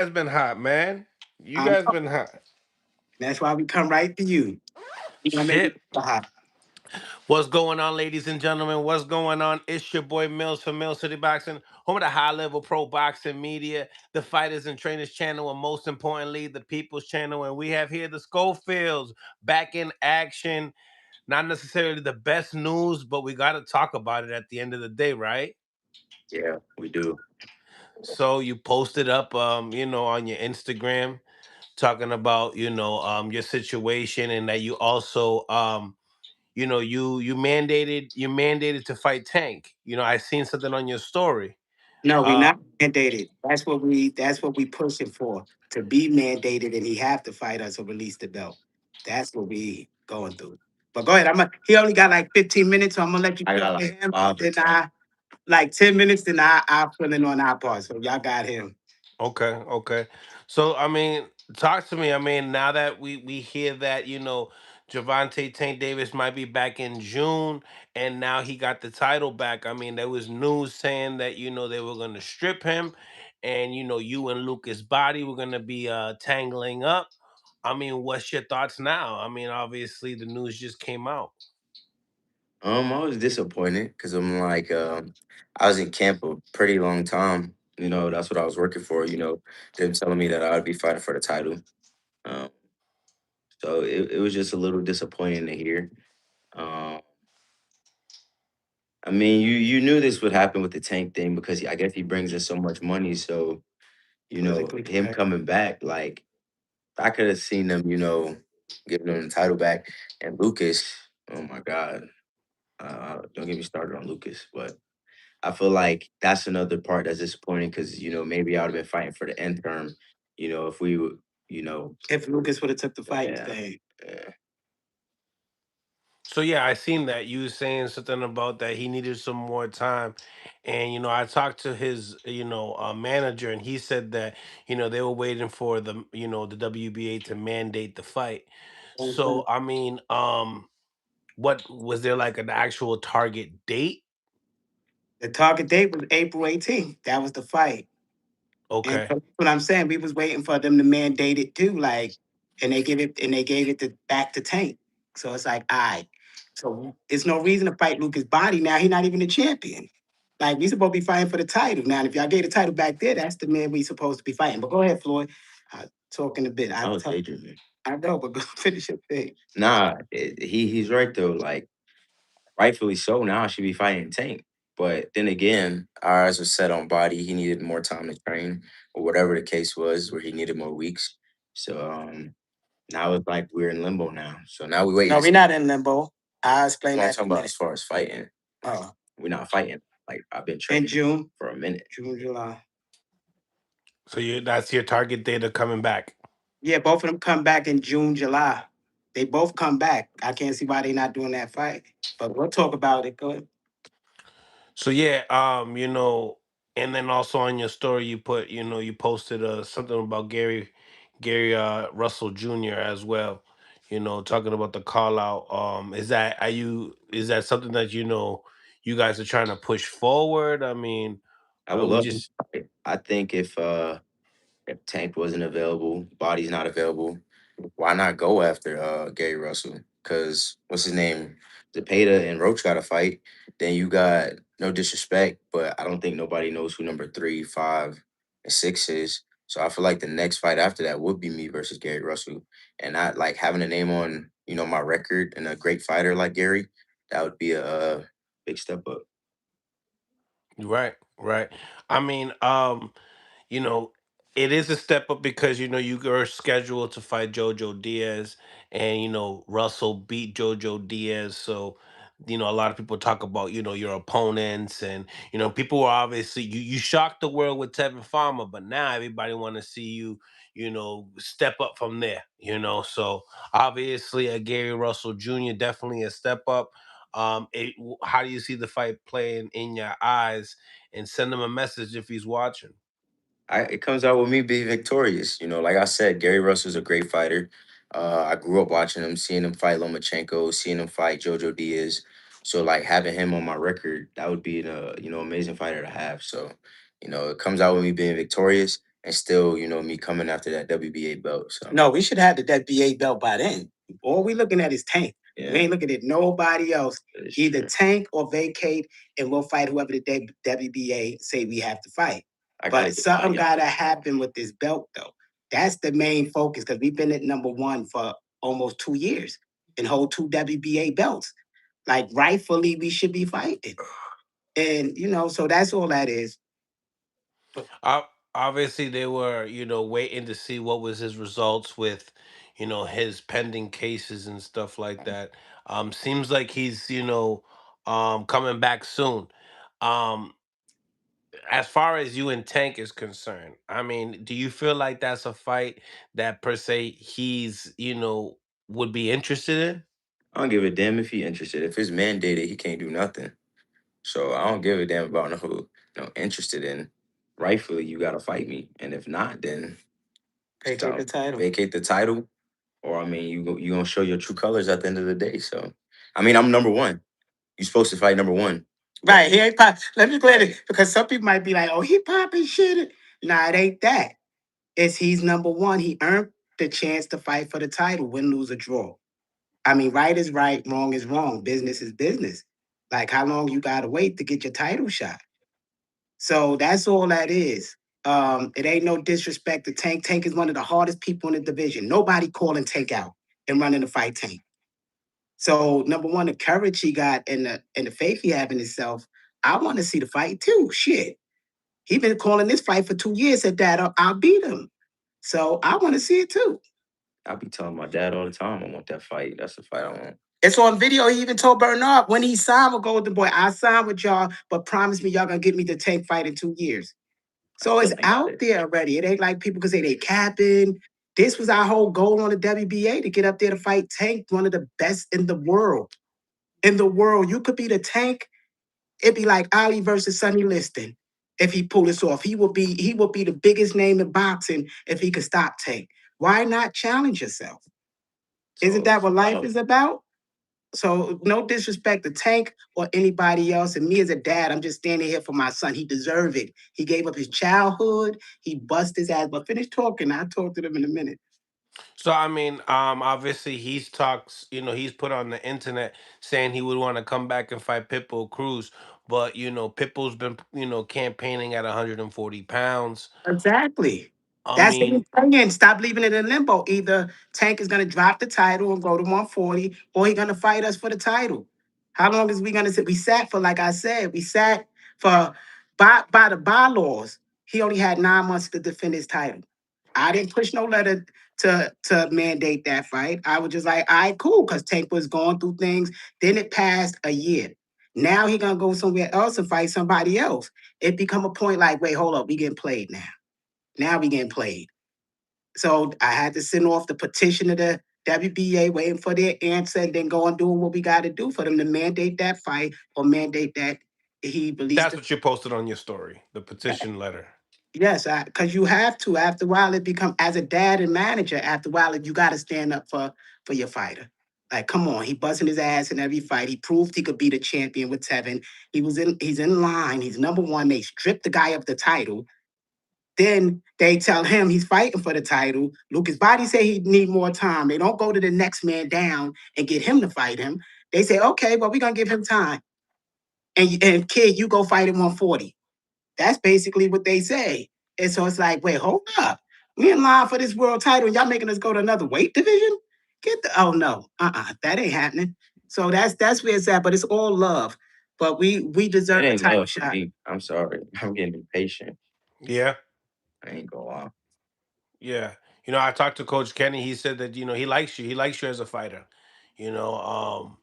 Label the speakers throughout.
Speaker 1: guys been hot, man. You
Speaker 2: Um,
Speaker 1: guys been hot.
Speaker 2: that's why we come right to you. We gonna make it
Speaker 1: Shit.
Speaker 2: hot.
Speaker 1: What's going on, ladies and gentlemen? What's going on? It's your boy Mills from Mill City Boxing, home of the high level pro boxing media, the Fighters and Trainers channel, and most importantly, the People's channel. And we have here the Schofields back in action. Not necessarily the best news, but we got to talk about it at the end of the day, right?
Speaker 3: Yeah, we do.
Speaker 1: So you posted up, on your Instagram talking about, your situation and that you also, you mandated to fight Tank. I seen something on your story.
Speaker 2: No, we
Speaker 1: Uh,
Speaker 2: not mandated. That's what we pushing for to be mandated, and he have to fight us or release the belt. That's what we going through. But go ahead. He only got like 15 minutes, so I'm gonna let you
Speaker 3: I
Speaker 2: talk
Speaker 3: got
Speaker 2: to
Speaker 3: like
Speaker 2: him.
Speaker 3: five or
Speaker 2: Then
Speaker 3: 10.
Speaker 2: I like 10 minutes. Then I fill in on our part. So y'all got him.
Speaker 1: okay, okay. So I mean, talk to me. I mean, now that we hear that Javante Tank Davis might be back in June, and now he got the title back. I mean, there was news saying that they were going to strip him, and you and Lucas Body were going to be tangling up. I mean, what's your thoughts now? I mean, obviously the news just came out.
Speaker 3: I was disappointed because I'm like, I was in camp a pretty long time. That's what I was working for. Them telling me that I would be fighting for the title. Um, so it was just a little disappointing to hear. Um, I mean, you knew this would happen with the Tank thing because I guess he brings in so much money. So
Speaker 2: Politically
Speaker 3: him
Speaker 2: correct.
Speaker 3: coming back, like I could have seen them, giving him the title back. And Lucas, oh my God, don't get me started on Lucas, but I feel like that's another part that's disappointing because maybe I would have been fighting for the end term. If we would, you know,
Speaker 2: If Lucas would have took the fight
Speaker 3: yeah,
Speaker 2: instead.
Speaker 3: yeah.
Speaker 1: So yeah, I seen that you was saying something about that he needed some more time, and I talked to his manager, and he said that they were waiting for the WBA to mandate the fight. So I mean, what was there like an actual target date?
Speaker 2: The target date was April 18th. That was the fight. And
Speaker 1: Okay,
Speaker 2: so that's what I'm saying. We was waiting for them to mandate it too, like, and they gave it back to Tank. So it's like, all right. So it's no reason to fight Lucas Body now. He's not even the champion. Like we supposed to be fighting for the title. Now, if y'all gave the title back there, that's the man we supposed to be fighting. But go ahead, Floyd. Talking a bit.
Speaker 3: I was daydreaming.
Speaker 2: I know, but go finish your thing.
Speaker 3: Nah, he's right though. Like rightfully so. Now I should be fighting Tank. But then again, our eyes were set on Body. He needed more time to train, or whatever the case was, where he needed more weeks. So now it's like we're in limbo now. So now we wait
Speaker 2: No,
Speaker 3: to
Speaker 2: we're
Speaker 3: see.
Speaker 2: not in limbo. I'll explain
Speaker 3: I'm
Speaker 2: that
Speaker 3: talking
Speaker 2: in a
Speaker 3: about
Speaker 2: minute.
Speaker 3: as far as fighting.
Speaker 2: Oh,
Speaker 3: We're not fighting. Like I've been
Speaker 2: in
Speaker 3: training
Speaker 2: June,
Speaker 3: for a minute.
Speaker 2: June, July.
Speaker 1: so that's your target date of coming back.
Speaker 2: Yeah, both of them come back in June, July. They both come back. I can't see why they're not doing that fight. But we'll talk about it. Go ahead.
Speaker 1: So yeah, and then also on your story you put, you posted something about Gary Russell Jr. as well. Talking about the call out. Is that something that you guys are trying to push forward? I mean,
Speaker 3: I would
Speaker 1: we
Speaker 3: love to
Speaker 1: just
Speaker 3: fight. I think if Tank wasn't available, Body's not available, why not go after Gary Russell? Because what's his name? Zepeda and Roach got a fight. Then you got no disrespect, but I don't think nobody knows who number 3, 5, and 6 is. So I feel like the next fight after that would be me versus Gary Russell. And not like having a name on, my record and a great fighter like Gary, that would be a big step up.
Speaker 1: right, right. I mean, you know, it is a step up because you are scheduled to fight Jojo Diaz, and Russell beat Jojo Diaz. So, a lot of people talk about your opponents, and people were obviously you shocked the world with Tevin Farmer, but now everybody want to see you step up from there. So obviously a Gary Russell Jr. definitely a step up. How do you see the fight playing in your eyes? And send him a message if he's watching.
Speaker 3: It comes out with me being victorious. Like I said, Gary Russell's a great fighter. I grew up watching him, seeing him fight Lomachenko, seeing him fight Jojo Diaz. So like having him on my record, that would be an amazing fighter to have. So, it comes out with me being victorious. and still, me coming after that WBA belt. So
Speaker 2: No, we should have had the WBA belt by then. All we looking at is Tank. We
Speaker 3: yeah,
Speaker 2: ain't looking at nobody else.
Speaker 3: that is
Speaker 2: Either
Speaker 3: true.
Speaker 2: Tank or vacate, and we'll fight whoever the WBA say we have to fight.
Speaker 3: I gotta
Speaker 2: But
Speaker 3: get my
Speaker 2: something
Speaker 3: young.
Speaker 2: gotta happen with this belt though. That's the main focus because we've been at number 1 for almost 2 years and hold 2 WBA belts. Like rightfully, we should be fighting. And so that's all that is. But
Speaker 1: Ob- Obviously, they were, waiting to see what was his results with, his pending cases and stuff like that. Seems like he's, coming back soon. Um, as far as you and Tank is concerned, I mean, do you feel like that's a fight that per se he's, would be interested in?
Speaker 3: I don't give a damn if he interested. If it's mandated, he can't do nothing. So I don't give a damn about no, interested in. Rightfully, you gotta fight me, and if not, then
Speaker 2: vacate the
Speaker 3: stop,
Speaker 2: title.
Speaker 3: vacate the title, or I mean, you gonna show your true colors at the end of the day. So, I mean, I'm number one. You're supposed to fight number one. But
Speaker 2: Right, he ain't pop. Let me go ahead because some people might be like, "Oh, he popping shit." Nah, it ain't that. It's he's number 1. He earned the chance to fight for the title, win, lose, or draw. I mean, right is right, wrong is wrong. Business is business. Like how long you gotta wait to get your title shot? So that's all that is. It ain't no disrespect to Tank. Tank is one of the hardest people in the division. Nobody calling Tank out and running the fight Tank. So number 1, the courage he got and the faith he have in himself. I want to see the fight too. Shit, he been calling this fight for 2 years. Said that I'll beat him. So I want to see it too.
Speaker 3: I be telling my dad all the time, I want that fight. That's the fight I want.
Speaker 2: It's on video. He even told Bernard when he signed with Golden Boy, I signed with y'all, but promise me y'all gonna get me the Tank fight in 2 years.
Speaker 3: I
Speaker 2: So
Speaker 3: still
Speaker 2: it's
Speaker 3: ain't got
Speaker 2: out
Speaker 3: it.
Speaker 2: there already. It ain't like people can say they capping. This was our whole goal on the WBA to get up there to fight Tank, one of the best in the world. In the world, you could be the Tank. It'd be like Ali versus Sonny Liston. If he pull this off, he will be the biggest name in boxing if he could stop Tank. Why not challenge yourself? Isn't
Speaker 3: So
Speaker 2: that
Speaker 3: it's
Speaker 2: what life
Speaker 3: about
Speaker 2: is about? So no disrespect to Tank or anybody else. And me as a dad, I'm just standing here for my son. He deserved it. He gave up his childhood. He bust his ass. But finish talking. I'll talk to them in a minute.
Speaker 1: So I mean, obviously he's talks, he's put on the internet saying he would want to come back and fight Pitbull Cruz, but Pitbull's been, campaigning at 140 pounds.
Speaker 2: Exactly.
Speaker 1: I
Speaker 2: That's the
Speaker 1: mean,
Speaker 2: thing. Stop leaving it in limbo. Either Tank is gonna drop the title and go to 140, or he's gonna fight us for the title. How long is we gonna sit? We sat for, like I said, we sat for by the bylaws. He only had 9 months to defend his title. I didn't push no letter to mandate that fight. I was just like, all right, cool, because Tank was going through things. Then it passed a year. Now he gonna go somewhere else and fight somebody else. It become a point like, wait, hold up, we getting played now. Now we getting played. So I had to send off the petition to the WBA, waiting for their answer, and then go and doing what we got to do for them to mandate that fight or mandate that he released
Speaker 1: that's
Speaker 2: the.
Speaker 1: what you posted on your story, the petition letter.
Speaker 2: Yes, because you have to. After a while, it become as a dad and manager. After a while, you got to stand up for your fighter. Like, come on, he busting his ass in every fight. He proved he could be the champion with 7. He's in line. He's number 1. They stripped the guy of the title. Then they tell him he's fighting for the title. Lucas Body say he need more time. They don't go to the next man down and get him to fight him. They say, okay, well, we're gonna give him time. And kid, you go fight at 140. That's basically what they say. And so it's like, wait, hold up. We in line for this world title, and y'all making us go to another weight division? Get the oh no, that ain't happening. So that's where it's at. But it's all love. But we
Speaker 3: it
Speaker 2: deserve a
Speaker 3: ain't
Speaker 2: title
Speaker 3: love for
Speaker 2: shot.
Speaker 3: me. I'm sorry. I'm getting impatient.
Speaker 1: Yeah,
Speaker 3: I ain't gonna lie.
Speaker 1: yeah. I talked to Coach Kenny. He said that he likes you. He likes you as a fighter. You know, um,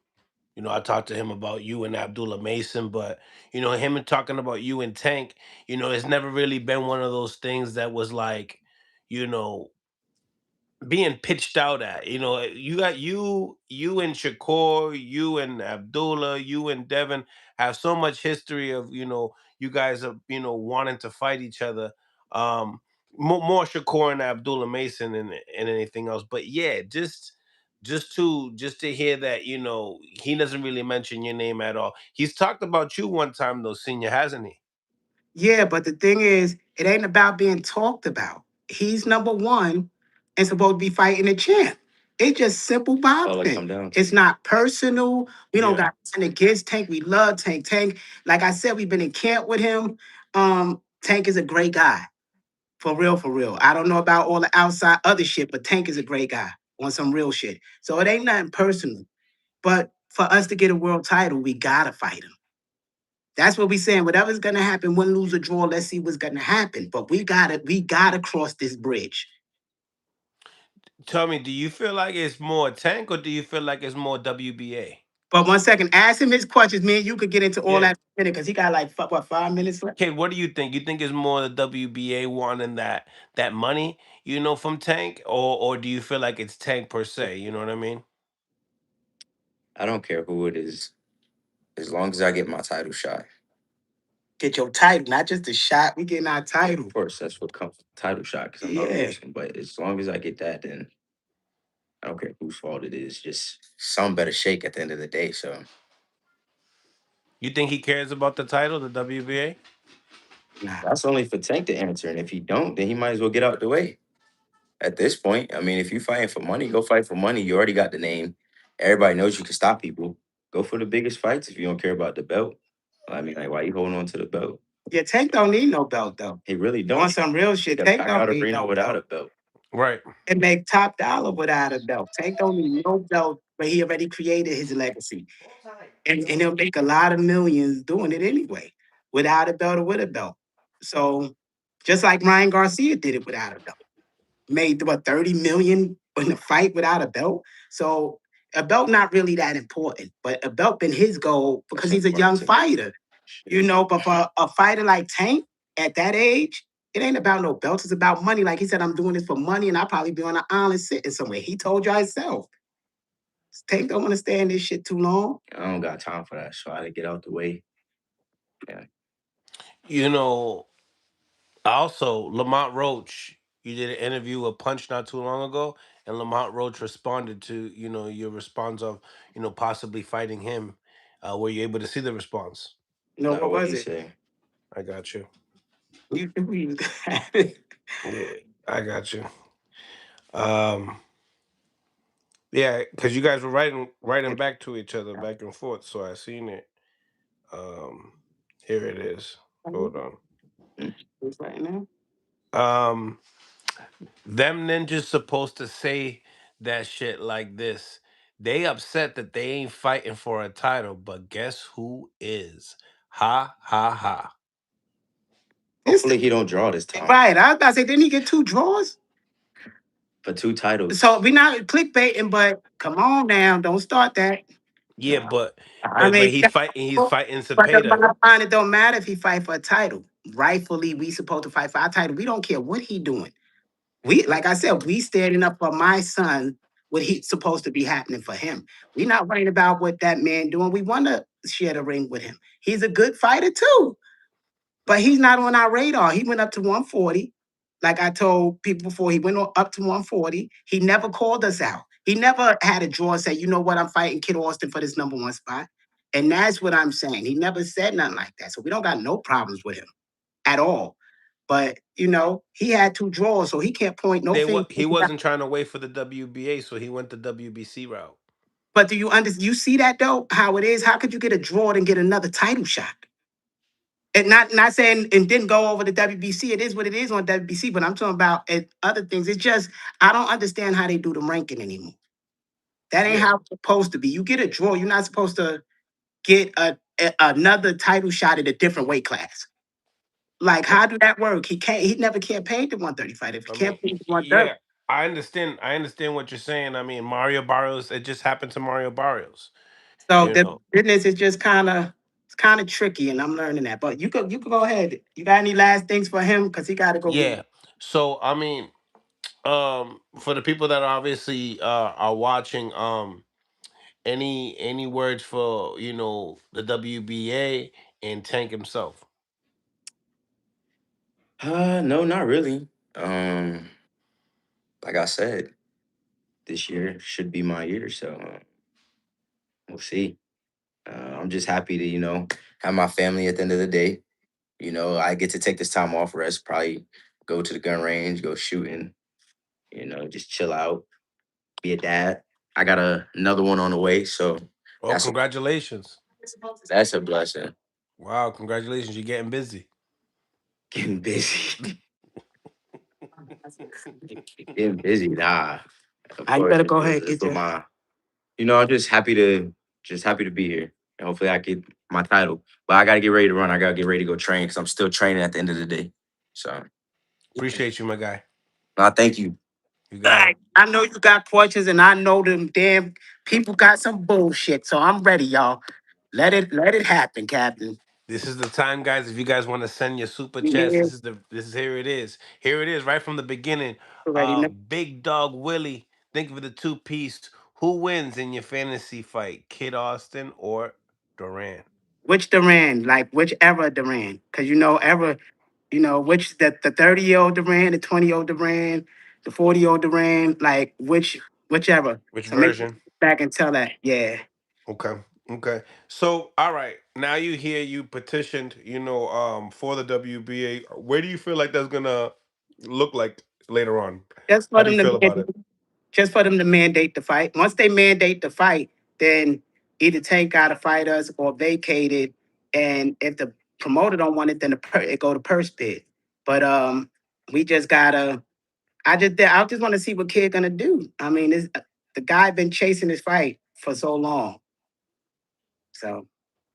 Speaker 1: I talked to him about you and Abdullah Mason, but him and talking about you and Tank. It's never really been one of those things that was like, you know, being pitched out at. You got you and Shakur, you and Abdullah, you and Devin have so much history of you guys are wanting to fight each other. Um, more Shakur and Abdullah Mason and anything else. But yeah, just to hear that he doesn't really mention your name at all. He's talked about you one time though, senior, hasn't he?
Speaker 2: Yeah, but the thing is, it ain't about being talked about. He's number one and supposed to be fighting a champ. It's just simple
Speaker 3: That's all it
Speaker 2: boxing.
Speaker 3: come down to.
Speaker 2: It's not personal. We don't
Speaker 1: Yeah.
Speaker 2: got nothing against Tank. We love Tank. Tank, like I said, we've been in camp with him. Tank is a great guy. For real, for real. I don't know about all the outside other shit, but Tank is a great guy on some real shit. So it ain't nothing personal. But for us to get a world title, we gotta fight him. That's what we saying. Whatever's gonna happen, win, lose, or draw, let's see what's gonna happen. But we gotta cross this bridge.
Speaker 1: Tell me, do you feel like it's more Tank or do you feel like it's more WBA?
Speaker 2: But 1 second, ask him his questions. Me and you could get into all
Speaker 1: Yeah.
Speaker 2: that in a minute because he got like what 5 minutes left.
Speaker 1: Okay, what do you think? You think it's more the WBA wanting that money, from Tank, or do you feel like it's Tank per se? You know what I mean?
Speaker 3: I don't care who it is, as long as I get my title shot.
Speaker 2: Get your title, not just a shot. We getting our
Speaker 3: Yeah,
Speaker 2: title.
Speaker 3: of course, that's what comes with title shot because I'm not
Speaker 2: Yeah.
Speaker 3: losing. But as long as I get that, then I don't care whose fault it is. Just some better shake at the end of the day. So
Speaker 1: You think he cares about the title, the WBA?
Speaker 2: Nah.
Speaker 3: that's only for Tank to answer. And if he don't, then he might as well get out the way. At this point, I mean, if you're fighting for money, go fight for money. You already got the name. Everybody knows you can stop people. Go for the biggest fights if you don't care about the belt. I mean, like, why you holding on to the belt?
Speaker 2: Yeah, Tank don't need no belt though.
Speaker 3: He really
Speaker 2: On
Speaker 3: don't.
Speaker 2: some real shit,
Speaker 3: Got
Speaker 2: Tank
Speaker 3: back out
Speaker 2: don't
Speaker 3: of
Speaker 2: need
Speaker 3: Reno
Speaker 2: no
Speaker 3: without
Speaker 2: belt.
Speaker 3: a belt.
Speaker 1: Right.
Speaker 2: And make top dollar without a belt. Tank don't need no belt, but he already created his legacy. And he'll make a lot of millions doing it anyway, without a belt or with a belt. So just like Ryan Garcia did it without a belt. Made what 30 million in a fight without a belt. So a belt not really that important, but a belt been his goal because
Speaker 3: That's
Speaker 2: he's a young
Speaker 3: important to me.
Speaker 2: fighter, but for a fighter like Tank at that age, it ain't about no belts. It's about money. Like he said, I'm doing this for money, and I'll probably be on an island sitting somewhere. He told you himself. Tank don't want to stay in this shit too long.
Speaker 3: I don't got time for that. So I had to get out the way. Yeah.
Speaker 1: You know, Also, Lamont Roach, you did an interview with Punch not too long ago, and Lamont Roach responded to your response of possibly fighting him. Were you able to see the response?
Speaker 3: No,
Speaker 2: What
Speaker 3: what
Speaker 2: was
Speaker 3: he
Speaker 2: it?
Speaker 3: say?
Speaker 1: I got you.
Speaker 2: You
Speaker 1: Yeah, I got you. Um, yeah, because you guys were writing back to each other back and forth, so I seen it. Um, Here it is. Hold on.
Speaker 3: Mm.
Speaker 2: right now.
Speaker 1: Um, Them ninjas supposed to say that shit like this. They upset that they ain't fighting for a title, but guess who is? Ha ha ha.
Speaker 2: It's
Speaker 3: Hopefully he don't draw this time
Speaker 2: right. I was about to say, didn't he get 2 draws?
Speaker 3: for 2 titles.
Speaker 2: So we not clickbaiting, but come on now, don't start that.
Speaker 1: Yeah,
Speaker 3: Nah,
Speaker 1: but
Speaker 2: I
Speaker 1: but
Speaker 2: mean,
Speaker 1: but he's fighting
Speaker 2: but the
Speaker 1: Cepeda.
Speaker 2: bottom line, it don't matter if he fight for a title. Rightfully, we supposed to fight for our title. We don't care what he doing. We, like I said, we standing up for my son. What he's supposed to be happening for him. We not worrying about what that man doing. We want to share the ring with him. He's a good fighter too. But he's not on our radar. He went up to 140. Like I told people before, he went up to 140. He never called us out. He never had a draw and say, you know what, I'm fighting Kid Austin for this number one spot. And that's what I'm saying. He never said nothing like that. So we don't got no problems with him at all. But he had 2 draws, so he can't point no finger.
Speaker 1: He wasn't trying to wait for the WBA, so he went the WBC route.
Speaker 2: But do you understand? You see that though? How it is? How could you get a draw and get another title shot? And not saying and didn't go over the WBC. It is what it is on WBC, but I'm talking about other things. It's just I don't understand how they do the ranking anymore. That ain't
Speaker 1: Yeah.
Speaker 2: how it's supposed to be. You get a draw. You're not supposed to get another title shot at a different weight class. Like, how do that work? He can't. He never campaigned to 135. If he
Speaker 1: I mean,
Speaker 2: campaigned to 130,
Speaker 1: yeah, I understand what you're saying. I mean, Mario Barrios, it just happened to Mario Barrios.
Speaker 2: so
Speaker 1: You
Speaker 2: the
Speaker 1: know.
Speaker 2: business is just kind of tricky, and I'm learning that. But you could go ahead. You got any last things for him because he got to go get.
Speaker 1: Yeah. So I mean, for the people that obviously are watching, any words for the WBA and Tank himself?
Speaker 3: No, not really. Like I said, this year should be my year. So we'll see. I'm just happy to have my family at the end of the day. You know, I get to take this time off, rest, probably go to the gun range, go shooting, you know, just chill out, be a dad. I got another one on the way, so
Speaker 1: Oh,
Speaker 3: that's a
Speaker 1: congratulations.
Speaker 3: that's a blessing.
Speaker 1: Wow, congratulations. You're getting busy.
Speaker 3: Getting busy. Getting busy. Nah. Of
Speaker 2: You
Speaker 3: course.
Speaker 2: better go ahead and
Speaker 3: It's
Speaker 2: get
Speaker 3: with
Speaker 2: your.
Speaker 3: my I'm just happy to be here. And hopefully I get my title. But I gotta get ready to run. I gotta get ready to go train because I'm still training at the end of the day. So
Speaker 1: Appreciate you, my guy.
Speaker 3: thank you.
Speaker 1: You got it.
Speaker 2: Like, I know you got questions, and I know them damn people got some bullshit. So I'm ready, y'all. Let it happen, Captain.
Speaker 1: This is the time, guys. If you guys want to send your super
Speaker 2: You
Speaker 1: chats,
Speaker 2: hear?
Speaker 1: this is here it is. Here it is, right from the beginning.
Speaker 2: Already know
Speaker 1: Big Dog Willie. Think of the two piece. Who wins in your fantasy fight, Kid Austin or Duran?
Speaker 2: which Duran, like whichever Duran, because which the 30-year-old Duran, the 20-year-old Duran, the 40-year-old Duran, like whichever.
Speaker 1: Which
Speaker 2: So make sure
Speaker 1: version?
Speaker 2: you back and tell that. Yeah.
Speaker 1: Okay. Okay. So, all right. Now you hear you petitioned, for the WBA. Where do you feel like that's gonna look like later on?
Speaker 2: Just
Speaker 1: How
Speaker 2: for
Speaker 1: do you
Speaker 2: them
Speaker 1: feel
Speaker 2: to
Speaker 1: about it?
Speaker 2: just for them to mandate the fight. Once they mandate the fight, then either Tank got to fight us or vacate it. And if the promoter don't want it, then it go to purse bid. But we just gotta. I just want to see what Kid gonna do. I mean, the guy been chasing this fight for so long. So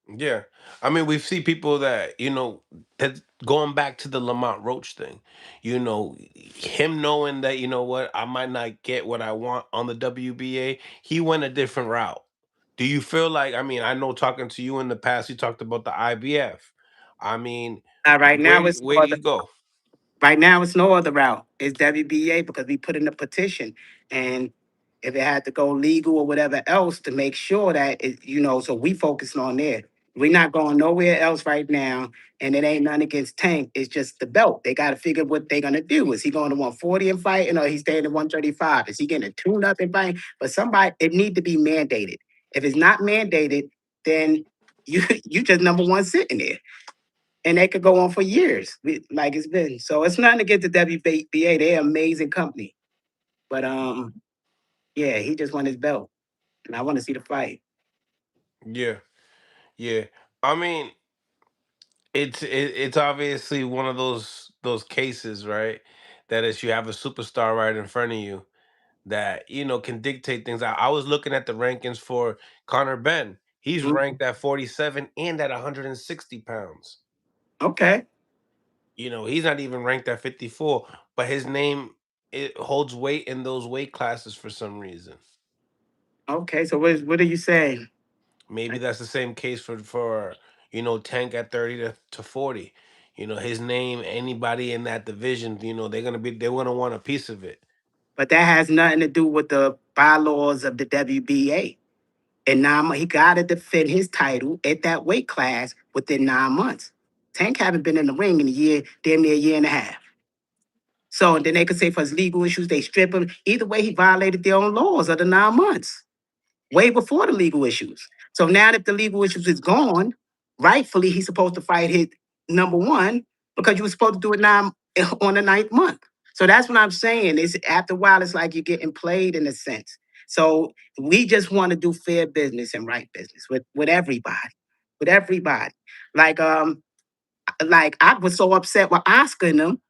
Speaker 1: Yeah. I mean, we see people that, that going back to the Lamont Roach thing, him knowing that, what, I might not get what I want on the WBA, he went a different route. Do you feel like, I mean, I know talking to you in the past, you talked about the IBF. I mean,
Speaker 2: right now
Speaker 1: where do you go?
Speaker 2: right now, it's no other route. It's WBA because we put in a petition, and if it had to go legal or whatever else to make sure that so we focusing on there. We're not going nowhere else right now, and it ain't nothing against Tank. It's just the belt. They got to figure what they're gonna do. Is he going to 140 and fighting, or he's staying at 135? Is he getting a tune up and fighting? But somebody, it need to be mandated. If it's not mandated, then you just number one sitting there and they could go on for years, like it's been. So it's nothing against the WBA. They're an amazing company. But yeah, he just won his belt, and I want to see the fight.
Speaker 1: Yeah. Yeah. I mean, it's obviously one of those cases, right? That is, you have a superstar right in front of you that can dictate things. I was looking at the rankings for Connor Ben. He's
Speaker 2: Mhm.
Speaker 1: ranked at 47 and at 160 pounds.
Speaker 2: Okay,
Speaker 1: He's not even ranked at 54, but his name, it holds weight in those weight classes for some reason.
Speaker 2: okay. So what are you saying?
Speaker 1: Maybe that's the same case for Tank at 30 to 40. His name, anybody in that division, they want to want a piece of it.
Speaker 2: But that has nothing to do with the bylaws of the WBA. And he got to defend his title at that weight class within 9 months. Tank haven't been in the ring in a year, damn near a year and a half. So then they could say for his legal issues, they strip him. Either way, he violated their own laws of the 9 months, way before the legal issues. So now that the legal issues is gone, rightfully he's supposed to fight his number one because you were supposed to do it now on the ninth month. So that's what I'm saying. Is after a while, it's like you're getting played in a sense. So we just want to do fair business and right business with everybody, with everybody. Like I was so upset with Oscar and them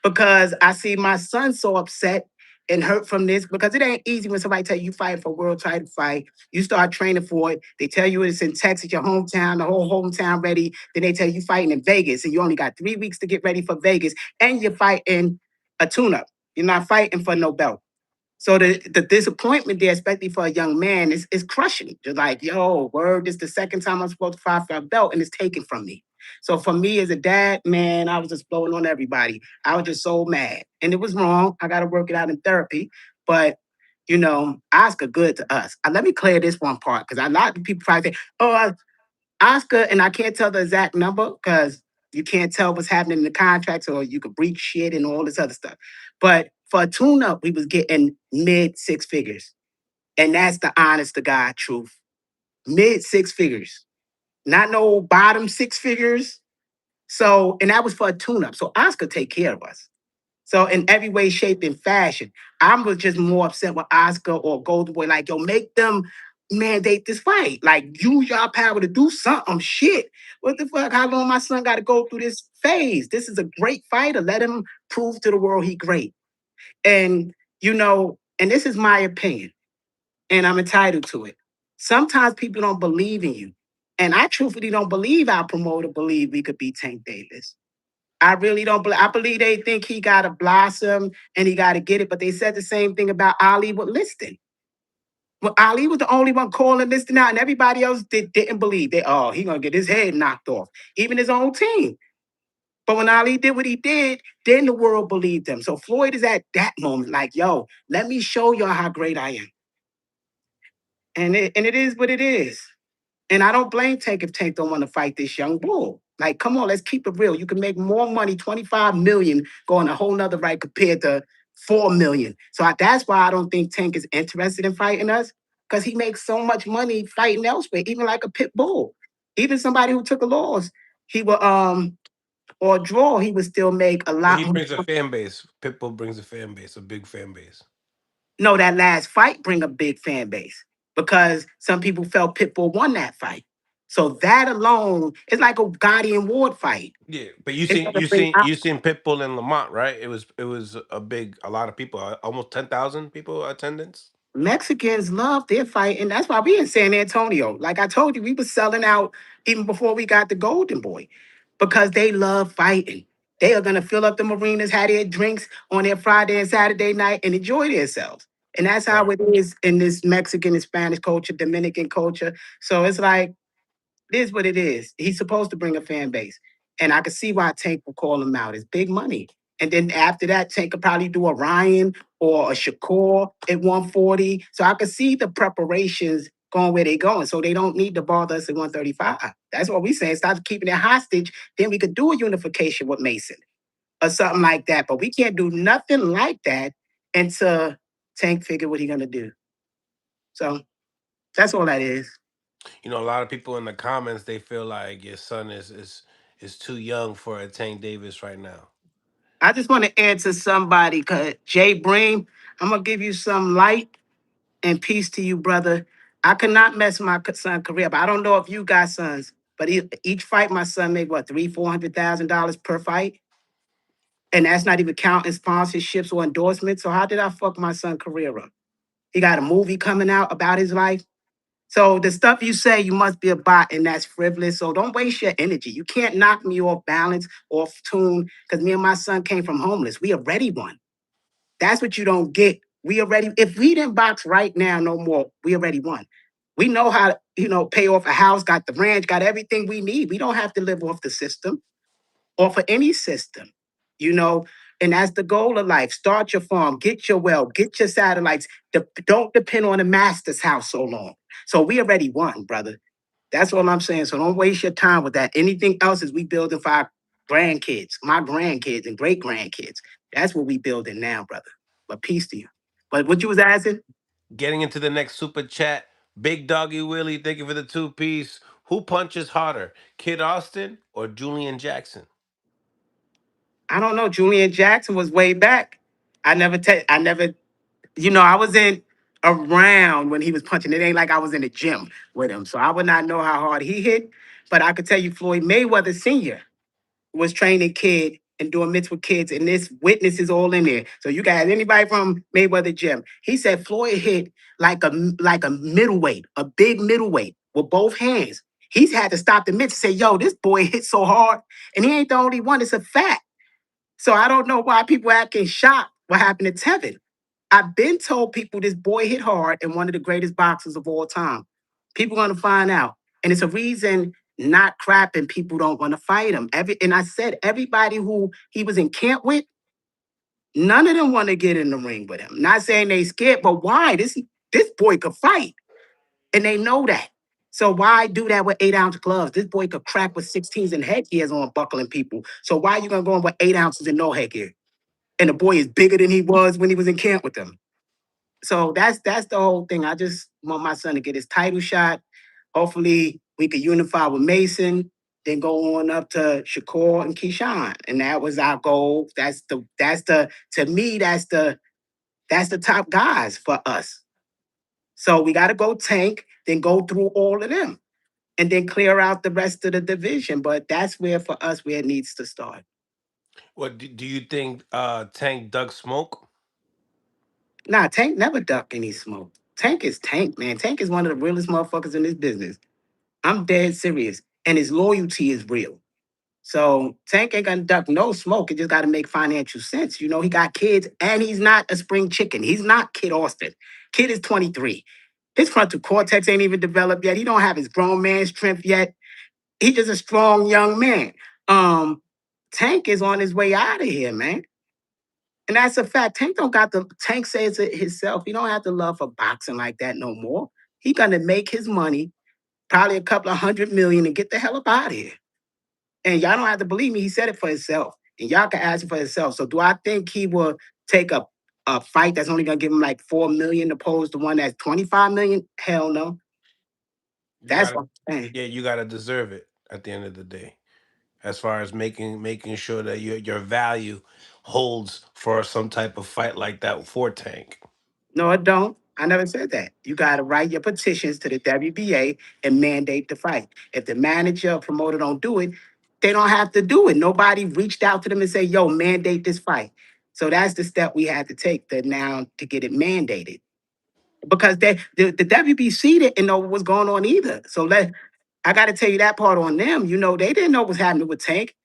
Speaker 2: because I see my son so upset and hurt from this because it ain't easy when somebody tell you fighting for a world title fight. You start training for it. They tell you it's in Texas, your hometown, the whole hometown ready. Then they tell you fighting in Vegas and you only got 3 weeks to get ready for Vegas and you're fighting a tune-up. You're not fighting for no belt. So the disappointment there, especially for a young man, is crushing. You're like, yo, word, this is the second time I'm supposed to fight for a belt and it's taken from me. So for me as a dad, man, I was just blowing on everybody. I was just so mad. And it was wrong. I got to work it out in therapy. But, Oscar good to us. Let me clear this one part because a lot of people probably say, oh, Oscar, and I can't tell the exact number because you can't tell what's happening in the contracts or you could breach shit and all this other stuff. But for a tune up, we was getting mid six figures. And that's the honest to God truth. Mid six figures. Not no bottom six figures. So, and that was for a tune-up. So Oscar take care of us. So in every way, shape, and fashion, I was just more upset with Oscar or Golden Boy. Like, yo, make them mandate this fight. Like, use your power to do something. Shit. What the fuck? How long my son got to go through this phase? This is a great fighter. Let him prove to the world he great. And and this is my opinion, and I'm entitled to it. Sometimes people don't believe in you. And I truthfully don't believe our promoter believe we could beat Tank Davis. I really don't believe. I believe they think he got to blossom and he got to get it. But they said the same thing about Ali with Liston. Well, Ali was the only one calling Liston out, and everybody else didn't believe. He gonna get his head knocked off, even his own team. But when Ali did what he did, then the world believed him. So Floyd is at that moment, like, yo, let me show y'all how great I am. And it is what it is. And I don't blame Tank if Tank don't want to fight this young bull. Like, come on, let's keep it real. You can make more money, 25 million, going a whole nother right compared to 4 million. So that's why I don't think Tank is interested in fighting us, because he makes so much money fighting elsewhere, even like a pit bull. Even somebody who took a loss, he will or draw, he would still make a
Speaker 1: He
Speaker 2: lot more.
Speaker 1: brings a fan base. Pitbull brings a fan base, a big fan base.
Speaker 2: No, that last fight bring a big fan base because some people felt Pitbull won that fight. So that alone is like a Gotti and Ward fight.
Speaker 1: Yeah, but you
Speaker 2: It's
Speaker 1: seen
Speaker 2: gonna
Speaker 1: you
Speaker 2: bring
Speaker 1: seen
Speaker 2: out
Speaker 1: you seen Pitbull in Lamont, right? It was a lot of people, almost 10,000 people attendance.
Speaker 2: Mexicans love their fight, and that's why we in San Antonio. Like I told you, we was selling out even before we got the Golden Boy because they love fighting. They are gonna fill up the marinas, have their drinks on their Friday and Saturday night, and enjoy themselves. And that's how
Speaker 1: Right.
Speaker 2: it is in this Mexican and Spanish culture, Dominican culture. So it's like it is what it is. He's supposed to bring a fan base. And I can see why Tank will call him out. It's big money. And then after that, Tank could probably do a Ryan or a Shakur at 140. So I could see the preparations going where they're going. So they don't need to bother us at 135. That's what we saying. Stop keeping it hostage. Then we could do a unification with Mason or something like that. But we can't do nothing like that until Tank figure what he's gonna do. So that's all that is.
Speaker 1: A lot of people in the comments, they feel like your son is too young for a Tank Davis right now.
Speaker 2: I just want to answer somebody, cause Jay Bream, I'm gonna give you some light and peace to you, brother. I could not mess my son career, but I don't know if you got sons. But each fight, my son made what $300,000-$400,000 per fight, and that's not even counting sponsorships or endorsements. So how did I fuck my son career up? He got a movie coming out about his life. So the stuff you say, you must be a bot, and that's frivolous. So don't waste your energy. You can't knock me off balance, off tune, because me and my son came from homeless. We already won. That's what you don't get. We already, if we didn't box right now, no more, we already won. We know how to, pay off a house, got the ranch, got everything we need. We don't have to live off the system or for any system, you know. And that's the goal of life. Start your farm, get your well, get your satellites. Don't depend on the master's house so long. So we already won, brother. That's all I'm saying. So don't waste your time with that. Anything else is we building for our grandkids, my grandkids and great grandkids. That's what we building now, brother. But peace to you. But what you was asking,
Speaker 1: Getting into the next super chat, Big Doggy Willie, thank you for the 2 piece. Who punches harder, Kid Austin or Julian Jackson?
Speaker 2: I don't know. Julian Jackson was way back. I never, I wasn't around when he was punching. It ain't like I was in the gym with him. So I would not know how hard he hit. But I could tell you Floyd Mayweather Sr. was training kid and doing mitts with kids, and this witness is all in there. So you guys, anybody from Mayweather Gym, he said Floyd hit like a middleweight, a big middleweight with both hands. He's had to stop the mitts and say, "Yo, this boy hit so hard," and he ain't the only one. It's a fact. So I don't know why people acting shocked. What happened to Tevin? I've been told people this boy hit hard and one of the greatest boxers of all time. People gonna find out. And it's a reason not crapping people don't want to fight him. And I said everybody who he was in camp with, none of them want to get in the ring with him. Not saying they scared, but why? This boy could fight. And they know that. So why do that with 8-ounce gloves? This boy could crack with 16s and headgears on buckling people. So why you gonna go in with 8 ounces and no headgear? And the boy is bigger than he was when he was in camp with them. So that's the whole thing. I just want my son to get his title shot. Hopefully we could unify with Mason then go on up to Shakur and Keyshawn. And that was our goal. That's the to me, that's the top guys for us. So we gotta go tank, then go through all of them and then clear out the rest of the division. But that's where for us where it needs to start.
Speaker 1: What do you think Tank Duck Smoke?
Speaker 2: Nah, Tank never duck any smoke. Tank is Tank, man. Tank is one of the realest motherfuckers in this business. I'm dead serious. And his loyalty is real. So Tank ain't gonna duck no smoke. It just gotta make financial sense. You know, he got kids and he's not a spring chicken. He's not Kid Austin. Kid is 23. His frontal cortex ain't even developed yet. He don't have his grown man strength yet. He's just a strong young man. Um, Tank is on his way out of here, man. And that's a fact. Tank don't got the Tank says it himself. He don't have the love for boxing like that no more. He gonna make his money, probably a couple of 100 million, and get the hell up out of here. And y'all don't have to believe me. He said it for himself. And y'all can ask him for himself. So do I think he will take a fight that's only gonna give him like 4 million opposed to one that's 25 million? Hell no.
Speaker 1: You
Speaker 2: That's
Speaker 1: gotta,
Speaker 2: what I'm saying.
Speaker 1: yeah, you gotta deserve it at the end of the day. As far as making sure that your value holds for some type of fight like that for Tank.
Speaker 2: No, it don't. I never said that. You got to write your petitions to the WBA and mandate the fight. If the manager or promoter don't do it, they don't have to do it. Nobody reached out to them and say, "Yo, mandate this fight." So that's the step we had to take to now to get it mandated because the WBC didn't know what was going on either. So I got to tell you that part on them. You know, they didn't know what's happening with Tank.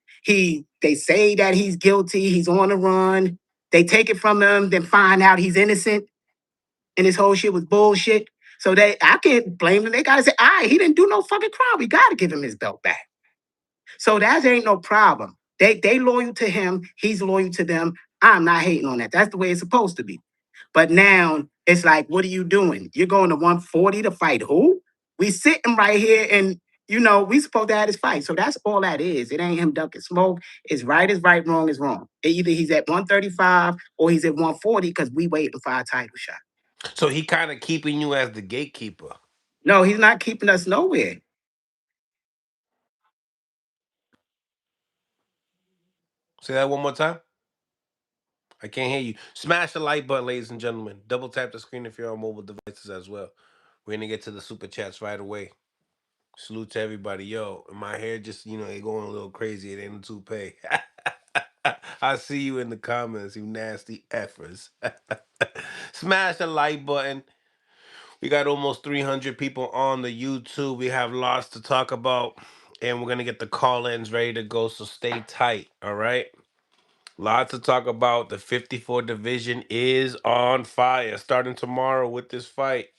Speaker 2: They say that he's guilty. He's on the run. They take it from him, then find out he's innocent and this whole shit was bullshit. So I can't blame them. They gotta say, all right, he didn't do no fucking crime. We gotta give him his belt back. So that ain't no problem. They loyal to him. He's loyal to them. I'm not hating on that. That's the way it's supposed to be. But now it's like, what are you doing? You're going to 140 to fight who? We sitting right here and we supposed to have this fight. So that's all that is. It ain't him ducking smoke. It's right is right, wrong is wrong. Either he's at 135 or he's at 140 because we waiting for our title shot.
Speaker 1: So he kind of keeping you as the gatekeeper.
Speaker 2: No, he's not keeping us nowhere.
Speaker 1: Say that one more time. I can't hear you. Smash the like button, ladies and gentlemen. Double tap the screen if you're on mobile devices as well. We're gonna get to the super chats right away. Salute to everybody. Yo, my hair just, it going a little crazy. It ain't a toupee. I see you in the comments, you nasty effers. Smash the like button. We got almost 300 people on the YouTube. We have lots to talk about. And we're going to get the call-ins ready to go. So stay tight. All right. Lots to talk about. The 54 division is on fire. Starting tomorrow with this fight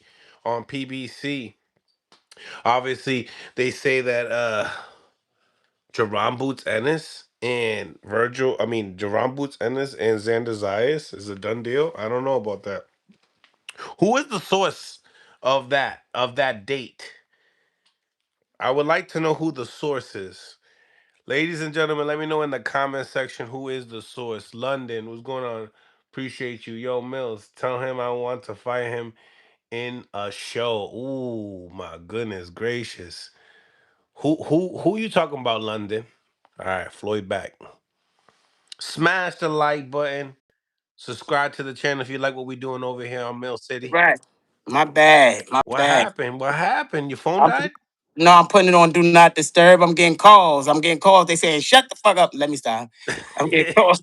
Speaker 1: on PBC. Obviously, they say that Jerome Boots Ennis and Jerome Boots Ennis and Xander Zayas is a done deal. I don't know about that. Who is the source of that date? I would like to know who the source is. Ladies and gentlemen, let me know in the comment section who is the source. London, what's going on? Appreciate you. Yo, Mills, tell him I want to fight him in a show. Ooh, my goodness gracious. Who you talking about, London? All right, Floyd back. Smash the like button. Subscribe to the channel if you like what we're doing over here on Mill City.
Speaker 2: Right. My bad. My
Speaker 1: What
Speaker 2: bad.
Speaker 1: happened? What happened? Your phone
Speaker 2: I'm,
Speaker 1: died?
Speaker 2: no, I'm putting it on do not disturb. I'm getting calls. They saying shut the fuck up. Let me stop. I'm getting calls.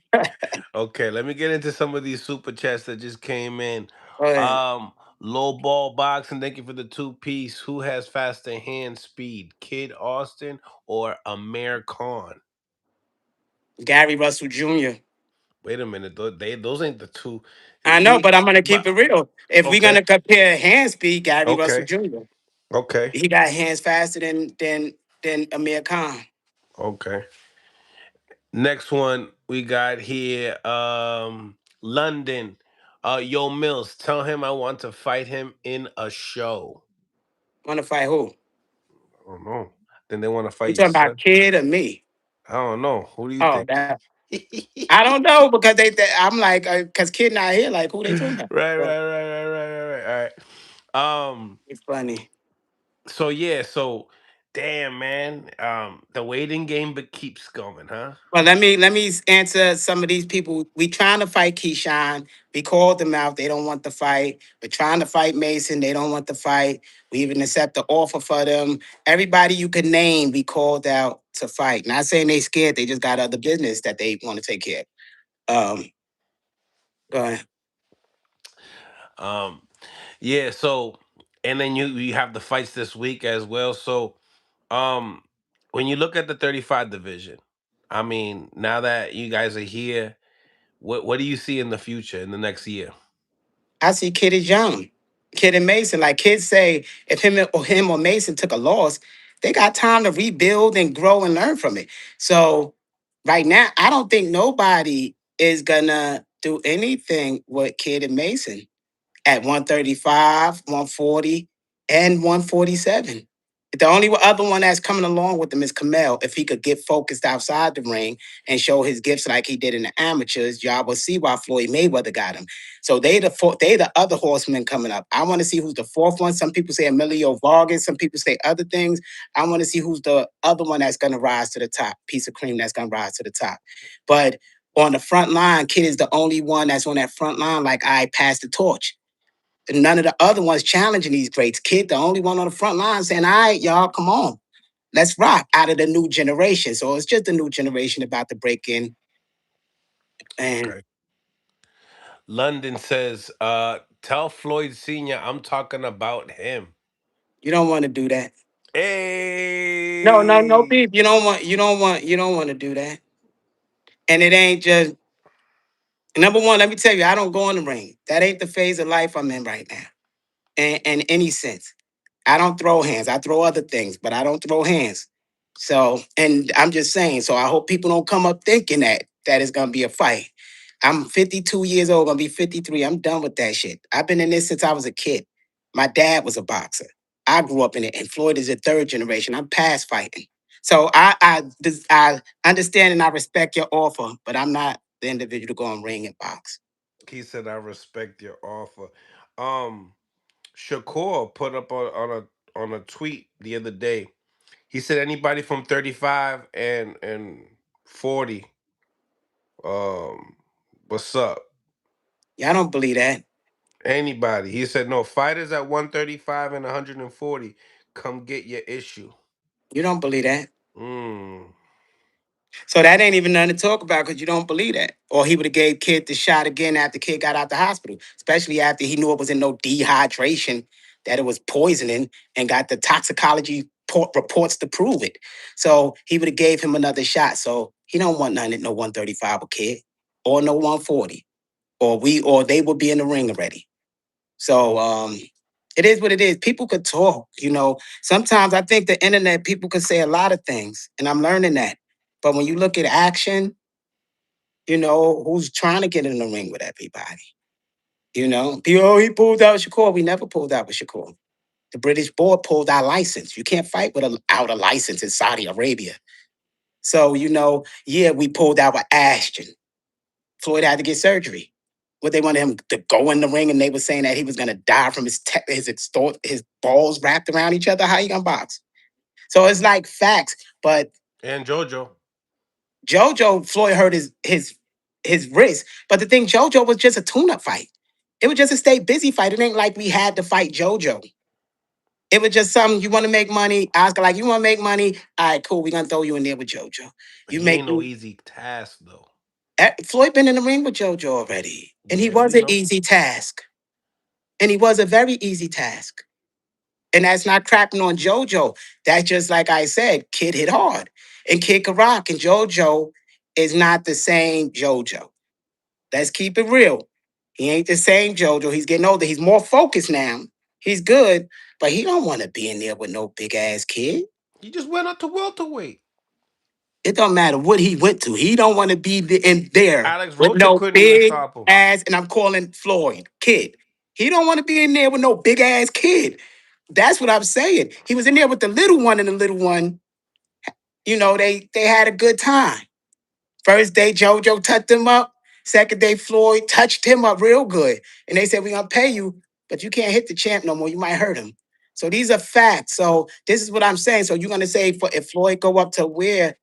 Speaker 1: Okay, let me get into some of these super chats that just came in.
Speaker 2: Go ahead.
Speaker 1: Um, Low ball boxing, thank you for the two-piece. Who has faster hand speed, Kid Austin or Amir Khan?
Speaker 2: Gary Russell Jr.
Speaker 1: Wait a minute, those ain't the two.
Speaker 2: I know, but I'm gonna keep
Speaker 1: But
Speaker 2: it real. If we're
Speaker 1: okay,
Speaker 2: gonna compare hand speed, Gary Russell
Speaker 1: okay,
Speaker 2: Jr.
Speaker 1: okay,
Speaker 2: He got hands faster than Amir Khan.
Speaker 1: okay. Next one we got here, London. Yo Mills, tell him I want to fight him in a show.
Speaker 2: Wanna fight who?
Speaker 1: I don't know. Then they want to
Speaker 2: You
Speaker 1: fight your
Speaker 2: talking about
Speaker 1: son.
Speaker 2: Kid or me?
Speaker 1: I don't know. Who do you
Speaker 2: Oh,
Speaker 1: think?
Speaker 2: that I don't know because I'm like, cause Kid not here. Like, who they talking about?
Speaker 1: Right,
Speaker 2: But
Speaker 1: right, right, right, right, right, right. All right.
Speaker 2: it's funny.
Speaker 1: So yeah, so Damn, man. The waiting game but keeps going, huh?
Speaker 2: Well, let me answer some of these people. We trying to fight Keyshawn. We called them out. They don't want the fight. We're trying to fight Mason. They don't want the fight. We even accept the offer for them. Everybody you could name, we called out to fight. Not saying they scared. They just got other business that they want to take care of. Go ahead.
Speaker 1: Um, yeah, so and then you have the fights this week as well. So um when you look at the 35 division, I mean, now that you guys are here, what do you see in the future in the next year?
Speaker 2: I see Kid is young. Kid and Mason, like kids say, if him or Mason took a loss, they got time to rebuild and grow and learn from it. So right now, I don't think nobody is gonna do anything with Kid and Mason at 135, 140, and 147. The only other one that's coming along with them is Kamel. If he could get focused outside the ring and show his gifts like he did in the amateurs, y'all will see why Floyd Mayweather got him. So they the other horsemen coming up. I want to see who's the fourth one. Some people say Emilio Vargas. Some people say other things. I want to see who's the other one that's going to rise to the top. Piece of cream that's going to rise to the top. But on the front line, Kid is the only one that's on that front line. Like I passed the torch. And none of the other ones challenging these greats. Kid, the only one on the front line saying, all right, y'all, come on. Let's rock out of the new generation. So it's just the new generation about to break in. And
Speaker 1: Okay. London says, tell Floyd Sr. I'm talking about him.
Speaker 2: you don't want to do that. No, no, no
Speaker 1: Hey.
Speaker 2: beef. You don't want to do that. And it ain't just number one, let me tell you, I don't go in the ring. That ain't the phase of life I'm in right now. In any sense. I don't throw hands. I throw other things, but I don't throw hands. So, and I'm just saying, so I hope people don't come up thinking that it's gonna be a fight. I'm 52 years old, gonna be 53. I'm done with that shit. I've been in this since I was a kid. My dad was a boxer. I grew up in it, and Floyd is a third generation. I'm past fighting. So I understand and I respect your offer, but I'm not the individual to go and ring and box.
Speaker 1: He said, I respect your offer. Um, Shakur put up on a tweet the other day. He said anybody from 35 and 40, um, what's up?
Speaker 2: Yeah, I don't believe that.
Speaker 1: Anybody. He said no fighters at 135 and 140. Come get your issue.
Speaker 2: You don't believe that.
Speaker 1: Mm.
Speaker 2: So that ain't even nothing to talk about because you don't believe that. Or he would have gave Kid the shot again after Kid got out the hospital, especially after he knew it was in no dehydration, that it was poisoning, and got the toxicology reports to prove it. So he would have gave him another shot. So he don't want nothing at no 135 with Kid or no 140. Or they would be in the ring already. So it is what it is. People could talk. Sometimes I think the internet, people could say a lot of things, and I'm learning that. But when you look at action, who's trying to get in the ring with everybody? People, oh, he pulled out Shakur. We never pulled out with Shakur. The British board pulled our license. You can't fight without a license in Saudi Arabia. So, yeah, we pulled out with Ashton. Floyd had to get surgery. What they wanted him to go in the ring, and they were saying that he was gonna die from his balls wrapped around each other. How you gonna box? So it's like facts. But
Speaker 1: And JoJo.
Speaker 2: JoJo Floyd hurt his wrist. But the thing, JoJo was just a tune-up fight. It was just a stay busy fight. It ain't like we had to fight JoJo. It was just something you want to make money. Oscar, like you want to make money. All right, cool. We're gonna throw you in there with JoJo. You
Speaker 1: He
Speaker 2: make
Speaker 1: ain't no
Speaker 2: you
Speaker 1: easy task though.
Speaker 2: Floyd been in the ring with JoJo already. And he
Speaker 1: Yeah,
Speaker 2: was
Speaker 1: we
Speaker 2: an
Speaker 1: know.
Speaker 2: easy task. And he was a very easy task. And that's not crapping on JoJo. That's just like I said, Kid hit hard. And Kid could rock. And JoJo is not the same JoJo. Let's keep it real. He ain't the same JoJo. He's getting older. He's more focused now. He's good, but he don't want to be in there with no big ass kid.
Speaker 1: He just went up to welterweight.
Speaker 2: It don't matter what he went to. He don't want to be in there
Speaker 1: Alex
Speaker 2: with
Speaker 1: Rocha
Speaker 2: no
Speaker 1: couldn't even
Speaker 2: big
Speaker 1: stop him.
Speaker 2: ass, and I'm calling Floyd kid. He don't want to be in there with no big ass kid. That's what I'm saying. He was in there with the little one, and the little one, they had a good time. First day, JoJo touched him up. Second day, Floyd touched him up real good. And they said, we're going to pay you, but you can't hit the champ no more. You might hurt him. So these are facts. So this is what I'm saying. So you're gonna say for if Floyd go up to where,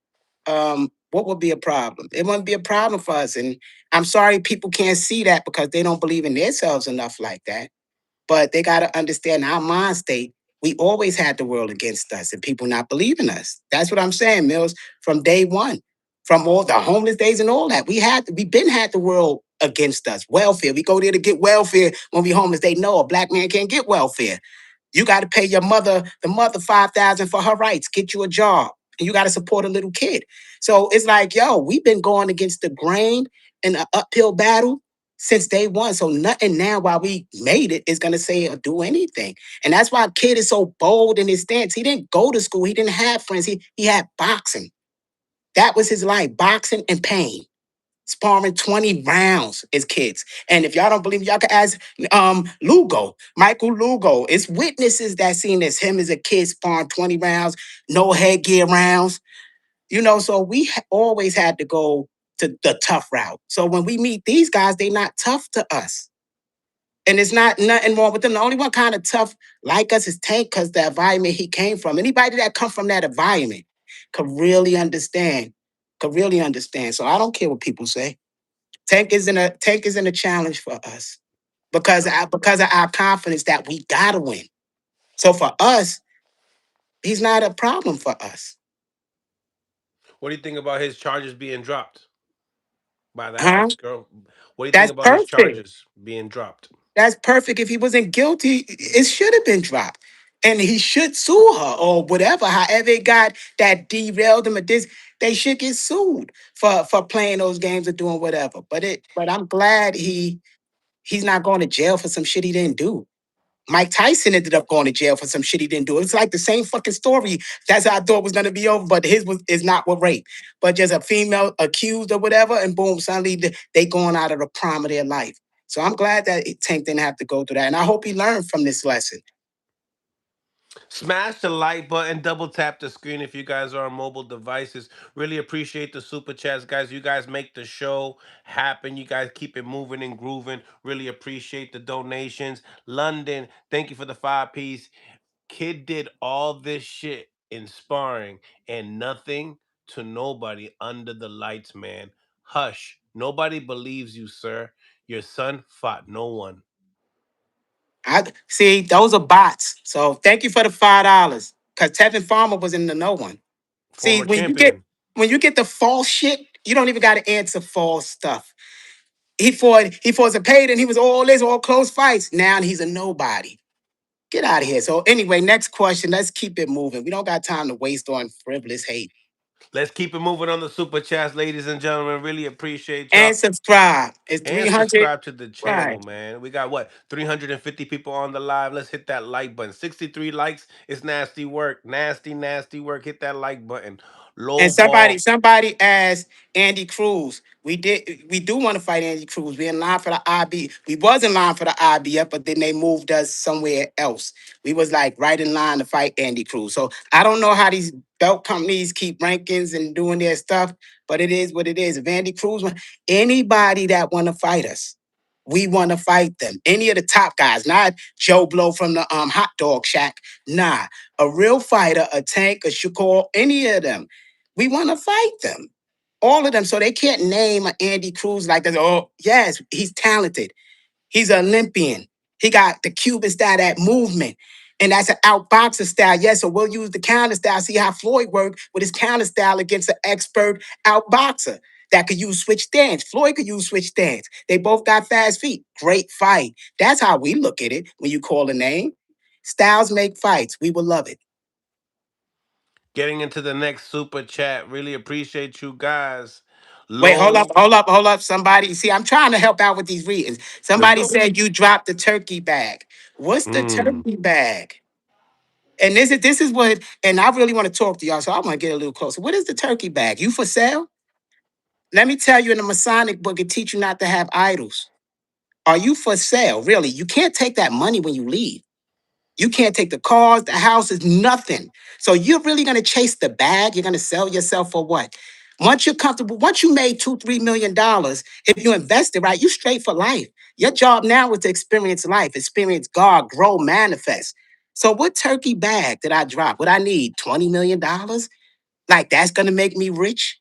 Speaker 2: what would be a problem? It wouldn't be a problem for us. And I'm sorry people can't see that because they don't believe in themselves enough like that. But they got to understand our mind state. We always had the world against us and people not believing us. That's what I'm saying, Mills, from day one, from all the homeless days and all that. We been had the world against us. Welfare. We go there to get welfare when we homeless. They know a black man can't get welfare. You got to pay your mother, the mother 5,000 for her rights, get you a job. And you got to support a little kid. So it's like, yo, we've been going against the grain in an uphill battle since day one. So nothing now while we made it is gonna say or do anything. And that's why kid is so bold in his stance. He didn't go to school, he didn't have friends, he had boxing. That was his life, boxing and pain. Sparring 20 rounds as kids. And if y'all don't believe me, y'all can ask Lugo, Michael Lugo. It's witnesses that seen this. Him as a kid sparring 20 rounds, no headgear rounds. So we always had to go to the tough route. So when we meet these guys, they not tough to us. And it's not nothing wrong with them. The only one kind of tough like us is Tank because the environment he came from. Anybody that come from that environment could really understand. Could really understand. So I don't care what people say. Tank isn't a challenge for us because of our confidence that we gotta win. So for us, he's not a problem for us.
Speaker 1: What do you think about his charges being dropped by
Speaker 2: Huh?
Speaker 1: that girl? What do you think
Speaker 2: That's
Speaker 1: about his
Speaker 2: perfect.
Speaker 1: charges being dropped?
Speaker 2: That's perfect. If he wasn't guilty, it should have been dropped. And he should sue her or whatever. However it got that derailed him or this, they should get sued for playing those games or doing whatever. But I'm glad he's not going to jail for some shit he didn't do. Mike Tyson ended up going to jail for some shit he didn't do. It's like the same fucking story. That's how I thought it was gonna be over, but his was is not with rape, but just a female accused or whatever, and boom, suddenly they going out of the prime of their life. So I'm glad that Tank didn't have to go through that, and I hope he learned from this lesson.
Speaker 1: Smash the like button, double tap the screen if you guys are on mobile devices. Really appreciate the super chats, guys. You guys make the show happen. You guys keep it moving and grooving. Really appreciate the donations. London, thank you for the 5 piece. Kid did all this shit in sparring and nothing to nobody under the lights, man. Hush. Nobody believes you, sir. Your son fought no one.
Speaker 2: I see those are bots. So thank you for the $5. Cause Tevin Farmer was in the no one. See,
Speaker 1: Former
Speaker 2: when you get
Speaker 1: champion.
Speaker 2: when you get the false shit, you don't even gotta answer false stuff. He fought Zepeda and he was all this, all close fights. Now he's a nobody. Get out of here. So anyway, next question. Let's keep it moving. We don't got time to waste on frivolous hate.
Speaker 1: Let's keep it moving on the super chats, ladies and gentlemen. Really appreciate y'all.
Speaker 2: And subscribe. It's
Speaker 1: And
Speaker 2: 300.
Speaker 1: subscribe to the channel,
Speaker 2: Right.
Speaker 1: man. We got what, 350 people on the live. Let's hit that like button. 63 likes. It's nasty work. Nasty, nasty work. Hit that like button. Low
Speaker 2: And somebody
Speaker 1: ball.
Speaker 2: somebody asked Andy Cruz. We do want to fight Andy Cruz. We're in line for the IB. We was in line for the IBF, but then they moved us somewhere else. We was like right in line to fight Andy Cruz. So I don't know how these belt companies keep rankings and doing their stuff, but it is what it is. If Andy Cruz, anybody that want to fight us, we want to fight them. Any of the top guys, not Joe Blow from the hot dog shack. Nah, a real fighter, a Tank, a Shakur, any of them. We want to fight them. All of them. So they can't name an Andy Cruz like that. Oh, yes, he's talented. He's an Olympian. He got the Cuban style, that movement. And that's an outboxer style. Yes, so we'll use the counter style. See how Floyd worked with his counter style against an expert outboxer that could use switch stance. Floyd could use switch stance. They both got fast feet. Great fight. That's how we look at it when you call a name. Styles make fights. We will love it.
Speaker 1: Getting into the next super chat. Really appreciate you guys.
Speaker 2: Wait, hold up,
Speaker 1: Low.
Speaker 2: hold up, hold up. Somebody, see, I'm trying to help out with these readings.
Speaker 1: Let's
Speaker 2: Somebody
Speaker 1: go.
Speaker 2: said you dropped the turkey bag. What's the
Speaker 1: Mm.
Speaker 2: turkey bag? And this is what, and I really want to talk to y'all, so I want to get a little closer. What is the turkey bag? You for sale? Let me tell you in the Masonic book, it teach you not to have idols. Are you for sale? Really? You can't take that money when you leave. You can't take the cars, the houses, nothing. So you're really gonna chase the bag. You're gonna sell yourself for what? Once you're comfortable, once you made $2, $3 million, if you invest it right, you straight for life. Your job now is to experience life, experience God, grow, manifest. So what turkey bag did I drop? What I need? $20 million? Like that's gonna make me rich?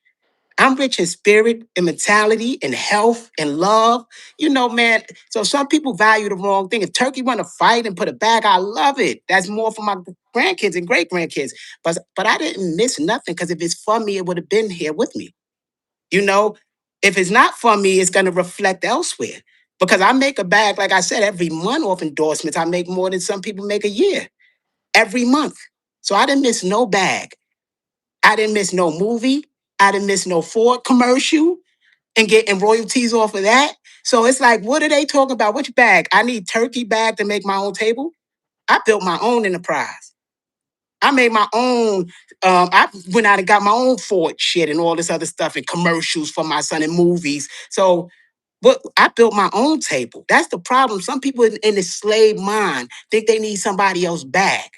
Speaker 2: I'm rich in spirit and mentality and health and love. You know, man. So some people value the wrong thing. If Turkey want to fight and put a bag, I love it. That's more for my grandkids and great grandkids. But I didn't miss nothing because if it's for me, it would have been here with me. You know, if it's not for me, it's gonna reflect elsewhere. Because I make a bag, like I said, every month off endorsements. I make more than some people make a year every month. So I didn't miss no bag. I didn't miss no movie. I didn't miss no Ford commercial and getting royalties off of that. So it's like, what are they talking about? Which bag? I need turkey bag to make my own table. I built my own enterprise. I made my own. I went out and got my own Ford shit and all this other stuff and commercials for my son and movies. So, but I built my own table. That's the problem. Some people in the slave mind think they need somebody else's bag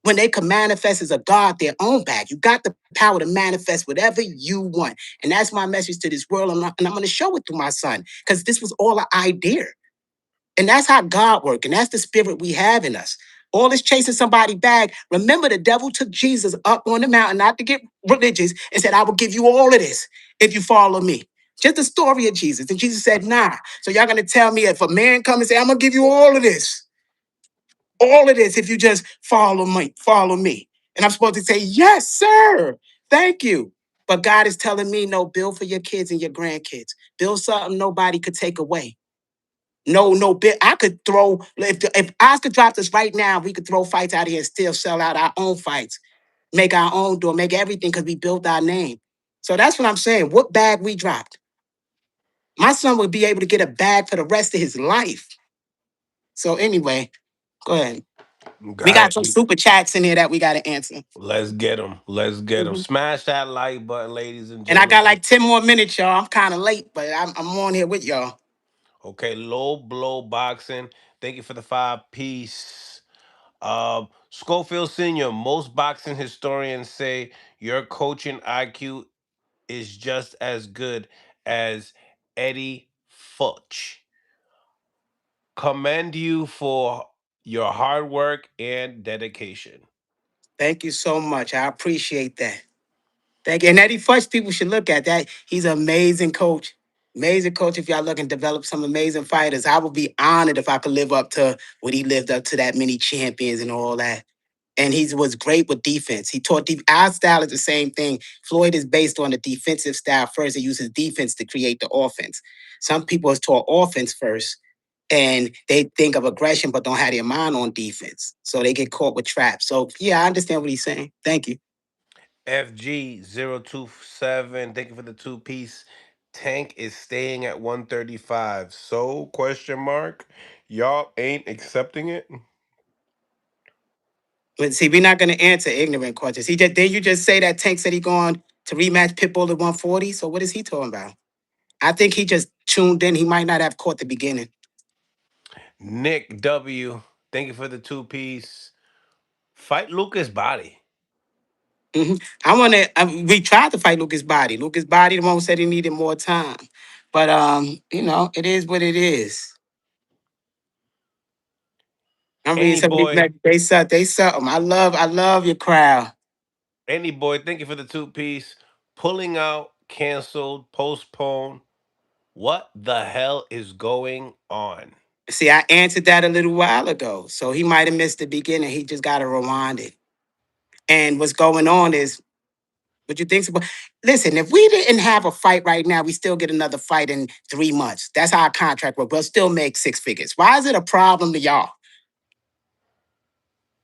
Speaker 2: when they can manifest as a God their own bag. You got the power to manifest whatever you want. And that's my message to this world. And I'm going to show it through my son because this was all an idea. And that's how God works. And that's the spirit we have in us. All this chasing somebody back. Remember, the devil took Jesus up on the mountain, not to get religious, and said, I will give you all of this if you follow me. Just the story of Jesus. And Jesus said, nah. So y'all going to tell me if a man come and say, I'm going to give you all of this if you just follow me. And I'm supposed to say, yes, sir. Thank you. But God is telling me, no, build for your kids and your grandkids. Build something nobody could take away. No bit. I could throw, if Oscar dropped us right now, we could throw fights out here and still sell out our own fights, make our own door, make everything because we built our name. So that's what I'm saying. What bag we dropped? My son would be able to get a bag for the rest of his life. So anyway, go ahead. We
Speaker 1: Got
Speaker 2: got
Speaker 1: it.
Speaker 2: some super chats in here that we got to answer.
Speaker 1: Let's get them. Let's get them.
Speaker 2: Mhm.
Speaker 1: Smash that like button, ladies and
Speaker 2: And I got
Speaker 1: gentlemen.
Speaker 2: like 10 more minutes, y'all. I'm kind of late, but I'm on here with y'all.
Speaker 1: Okay, low blow boxing. Thank you for the 5 piece. Schofield Senior. Most boxing historians say your coaching IQ is just as good as Eddie Futch. Commend you for your hard work and dedication.
Speaker 2: Thank you so much. I appreciate that. Thank you. And Eddie Fuchs, people should look at that. He's an amazing coach. Amazing coach. If y'all looking to develop some amazing fighters, I would be honored if I could live up to what he lived up to, that many champions and all that. And he was great with defense. He taught our style is the same thing. Floyd is based on the defensive style first. He uses defense to create the offense. Some people is taught offense first, and they think of aggression but don't have their mind on defense. So they get caught with traps. So yeah, I understand what he's saying. Thank you.
Speaker 1: FG027. Thank you for the 2 piece. Tank is staying at 135. So, question mark. Y'all ain't accepting it?
Speaker 2: But see, we're not gonna answer ignorant questions. He just Did you just say that Tank said he going to rematch Pitbull at 140? So what is he talking about? I think he just tuned in. He might not have caught the beginning.
Speaker 1: Nick W. Thank you for the 2 piece. Fight Lucas Body.
Speaker 2: I want to. We tried to fight Lucas Body. Lucas Body, the one who said he needed more time. But it is what it is. I'm reading
Speaker 1: Any
Speaker 2: some of these
Speaker 1: boy.
Speaker 2: messages. They suck 'em. I love your crowd.
Speaker 1: Any boy. Thank you for the 2 piece. Pulling out, canceled, postponed. What the hell is going on?
Speaker 2: See, I answered that a little while ago. So he might have missed the beginning. He just got to rewind it. And what's going on is what you think. Listen, if we didn't have a fight right now, we still get another fight in 3 months. That's how our contract works. We'll still make six figures. Why is it a problem to y'all?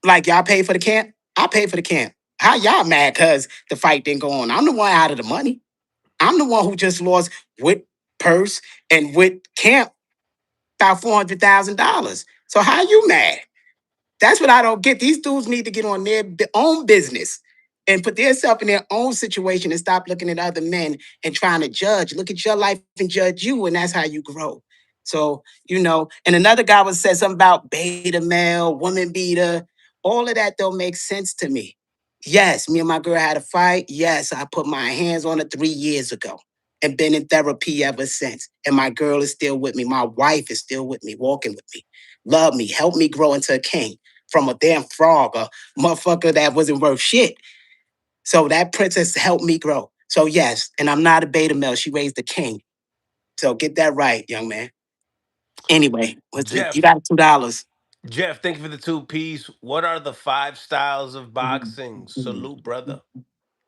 Speaker 2: Like y'all pay for the camp? I pay for the camp. How y'all mad because the fight didn't go on? I'm the one out of the money. I'm the one who just lost with purse and with camp about $400,000. So how you mad? That's what I don't get. These dudes need to get on their own business and put themselves in their own situation and stop looking at other men and trying to judge. Look at your life and judge you, and that's how you grow. So, and another guy was said something about beta male, woman beater. All of that don't make sense to me. Yes, me and my girl had a fight. Yes, I put my hands on her 3 years ago and been in therapy ever since. And my girl is still with me. My wife is still with me, walking with me, love me, help me grow into a king. from a damn frog, a motherfucker that wasn't worth shit. So that princess helped me grow. So yes, and I'm not a beta male. She raised the king. So get that right, young man. Anyway, what's it? You
Speaker 1: Jeff,
Speaker 2: got $2.
Speaker 1: Jeff, thank you for the two piece. What are the five styles of boxing? Salute, brother.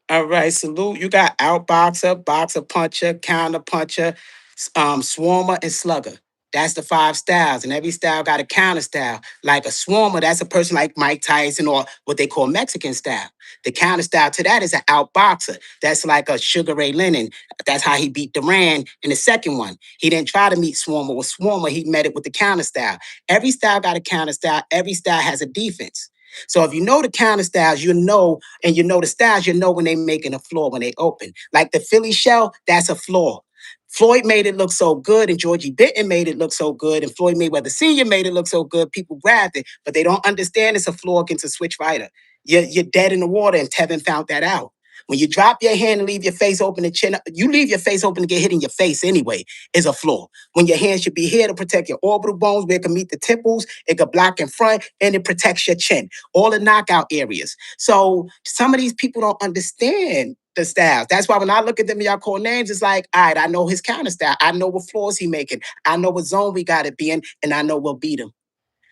Speaker 2: All right, salute. You got outboxer, boxer puncher, counter puncher, swarmer, and slugger. That's the five styles, and every style got a counter style. Like a swarmer, that's a person like Mike Tyson or what they call Mexican style. The counter style to that is an outboxer. That's like a Sugar Ray Leonard. That's how he beat Duran in the second one. He didn't try to meet Swarmer with Swarmer. He met it with the counter style. Every style got a counter style. Every style has a defense. So if you know the counter styles, you know, and you know the styles, you know when they making a floor when they open. Like the Philly shell, that's a floor. Floyd made it look so good, and Georgie Benton made it look so good, and Floyd Mayweather Sr. made it look so good. People grabbed it, but they don't understand it's a floor against a switch fighter. You're dead in the water, and Tevin found that out. When you drop your hand and leave your face open and chin up, you leave your face open to get hit in your face anyway, is a flaw. When your hand should be here to protect your orbital bones, where it can meet the temples, it can block in front, and it protects your chin. All the knockout areas. So some of these people don't understand the styles. That's why when I look at them, y'all call names, it's like, all right, I know his counter style. I know what floors he making. I know what zone we got to be in, and I know we'll beat him.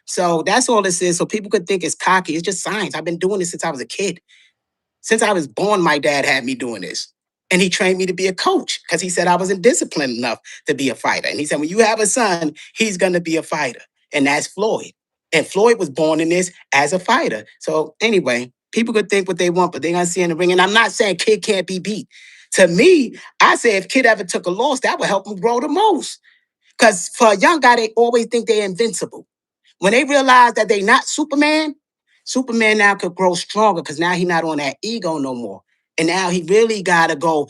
Speaker 2: So that's all this is. So people could think it's cocky. It's just science. I've been doing this since I was a kid. Since I was born, my dad had me doing this. And he trained me to be a coach because he said I wasn't disciplined enough to be a fighter. And he said, when you have a son, he's going to be a fighter. And that's Floyd. And Floyd was born in this as a fighter. So anyway, people could think what they want, but they're going to see in the ring. And I'm not saying kid can't be beat. To me, I say if kid ever took a loss, that would help him grow the most. Because for a young guy, they always think they're invincible. When they realize that they not Superman, Superman now could grow stronger because now he not on that ego no more. And now he really gotta go,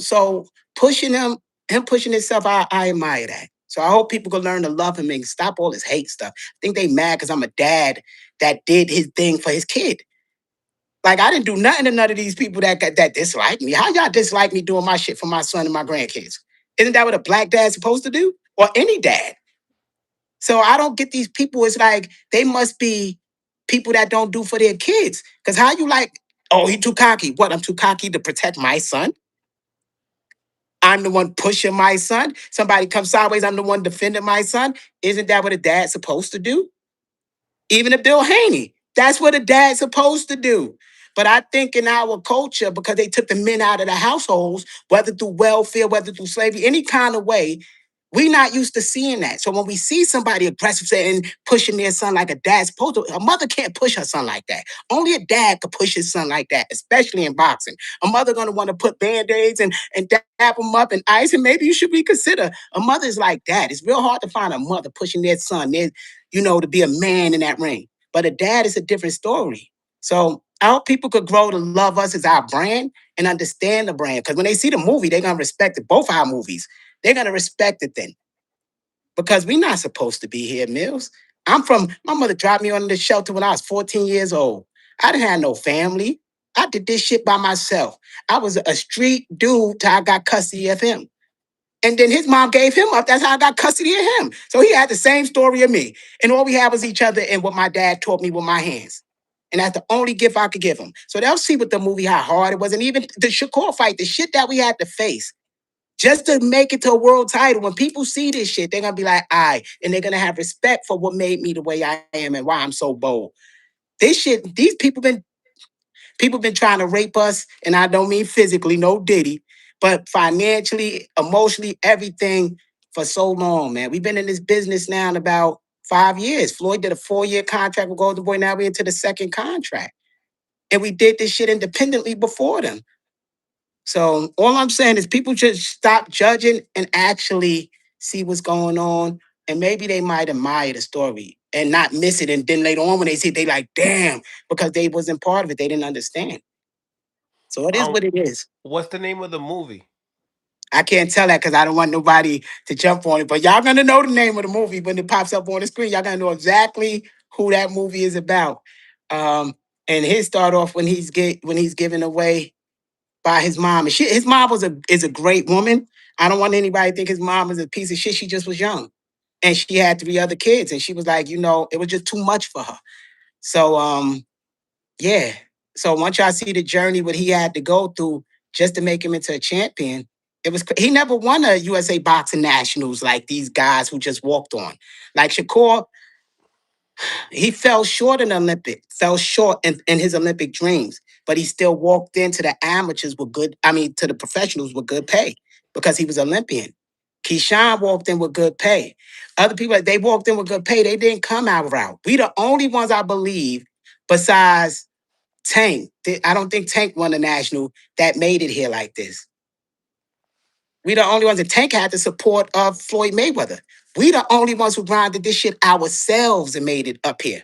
Speaker 2: so pushing him pushing himself, I admire that. So I hope people can learn to love him and stop all this hate stuff. I think they mad because I'm a dad that did his thing for his kid. Like I didn't do nothing to none of these people that dislike me. How y'all dislike me doing my shit for my son and my grandkids? Isn't that what a black dad's supposed to do? Or any dad? So I don't get these people. It's like they must be people that don't do for their kids. Because how you like, oh, he too cocky. What? I'm too cocky to protect my son? I'm the one pushing my son. Somebody comes sideways, I'm the one defending my son. Isn't that what a dad's supposed to do? Even a Bill Haney. That's what a dad's supposed to do. But I think in our culture, because they took the men out of the households, whether through welfare, whether through slavery, any kind of way, we not used to seeing that. So when we see somebody aggressive and pushing their son like a dad's supposed to, a mother can't push her son like that. Only a dad could push his son like that, especially in boxing. A mother gonna want to put band-aids and dap him up and ice, and maybe you should reconsider. A mother's like that. It's real hard to find a mother pushing their son, to be a man in that ring. But a dad is a different story. So I hope people could grow to love us as our brand and understand the brand. Because when they see the movie, they're gonna respect it. Both our movies, they're gonna respect it then. Because we're not supposed to be here, Mills. My mother dropped me on the shelter when I was 14 years old. I didn't have no family. I did this shit by myself. I was a street dude till I got custody of him. And then his mom gave him up. That's how I got custody of him. So he had the same story of me. And all we had was each other and what my dad taught me with my hands. And that's the only gift I could give him. So they'll see with the movie how hard it was. And even the Shakur fight, the shit that we had to face just to make it to a world title. When people see this shit, they're gonna be like, and they're gonna have respect for what made me the way I am and why I'm so bold. This shit, these people been trying to rape us, and I don't mean physically, no Diddy, but financially, emotionally, everything for so long, man. We've been in this business now in about 5 years. Floyd did a 4-year contract with Golden Boy. Now we're into the second contract. And we did this shit independently before them. So all I'm saying is people should stop judging and actually see what's going on. And maybe they might admire the story and not miss it. And then later on when they see it, they like, damn, because they wasn't part of it. They didn't understand. So it is
Speaker 1: Um,
Speaker 2: what it is.
Speaker 1: what's the name of the movie?
Speaker 2: I can't tell that because I don't want nobody to jump on it. But y'all gonna know the name of the movie when it pops up on the screen. Y'all gonna know exactly who that movie is about. Um, and his start off when he's giving away by his mom. And his mom is a great woman. I don't want anybody to think his mom is a piece of shit. She just was young. And she had 3 other kids. And she was like, it was just too much for her. So yeah. So once y'all see the journey what he had to go through just to make him into a champion, he never won a USA Boxing Nationals like these guys who just walked on. Like Shakur, he fell short in the Olympic, fell short in his Olympic dreams, but he still walked into the amateurs with good, I mean, to the professionals with good pay because he was Olympian. Keyshawn walked in with good pay. Other people, they walked in with good pay. They didn't come out route. We the only ones, I believe, besides Tank. I don't think Tank won the national that made it here like this. We the only ones that Tank had the support of Floyd Mayweather. We the only ones who grinded this shit ourselves and made it up here.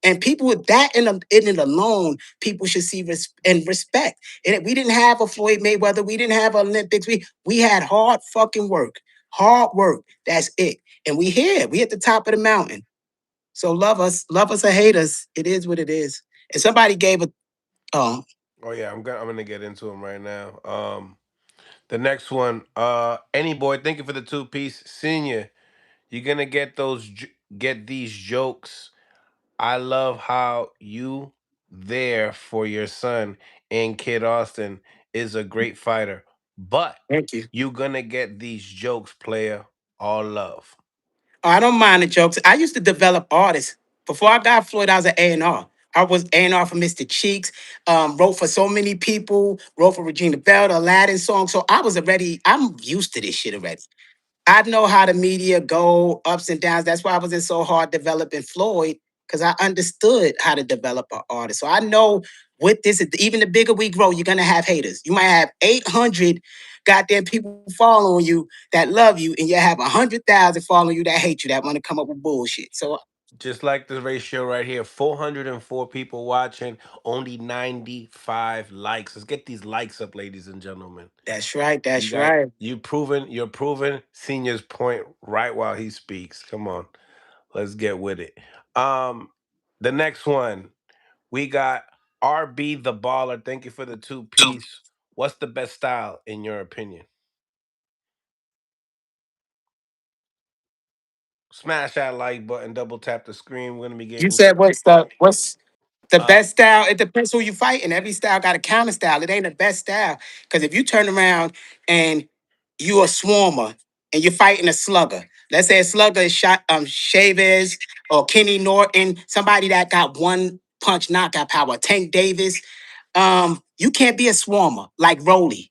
Speaker 2: And people with that in it alone, people should see and respect. And we didn't have a Floyd Mayweather. We didn't have Olympics. We had hard fucking work. Hard work. That's it. And we here. We at the top of the mountain. So love us or hate us. It is what it is. And somebody gave a oh,
Speaker 1: Oh yeah, I'm gonna get into them right now. The next one, any boy, thank you for the two piece, senior. You're gonna get get these jokes. I love how you there for your son and Kid Austin is a great fighter, but
Speaker 2: thank you.
Speaker 1: you gonna get these jokes, player. All love.
Speaker 2: Oh, I don't mind the jokes. I used to develop artists. Before I got Floyd, I was an A&R. I was A&R for Mr. Cheeks, wrote for so many people, wrote for Regina Bell, the Aladdin song. So I'm used to this shit already. I know how the media go ups and downs. That's why I wasn't so hard developing Floyd, because I understood how to develop an artist. So I know with this, even the bigger we grow, you're gonna have haters. You might have 800 goddamn people following you that love you, and you have 100,000 following you that hate you, that want to come up with bullshit. So
Speaker 1: Just like the ratio right here, 404 people watching, only 95 likes. Let's get these likes up, ladies and gentlemen.
Speaker 2: that's right.
Speaker 1: You
Speaker 2: That's
Speaker 1: got
Speaker 2: right.
Speaker 1: you're proven senior's point right while he speaks. Come on. Let's get with it. Um, the next one, we got RB the baller. Thank you for the two piece. What's the best style in your opinion? Smash that like button, double tap the screen. We're gonna be
Speaker 2: You
Speaker 1: getting
Speaker 2: said what's the
Speaker 1: uh
Speaker 2: best style? It depends who you fight, and every style got a counter style. It ain't the best style. Because if you turn around and you a swarmer and you're fighting a slugger, let's say a slugger is Chavez or Kenny Norton, somebody that got one punch knockout power, Tank Davis. You can't be a swarmer like Rolly,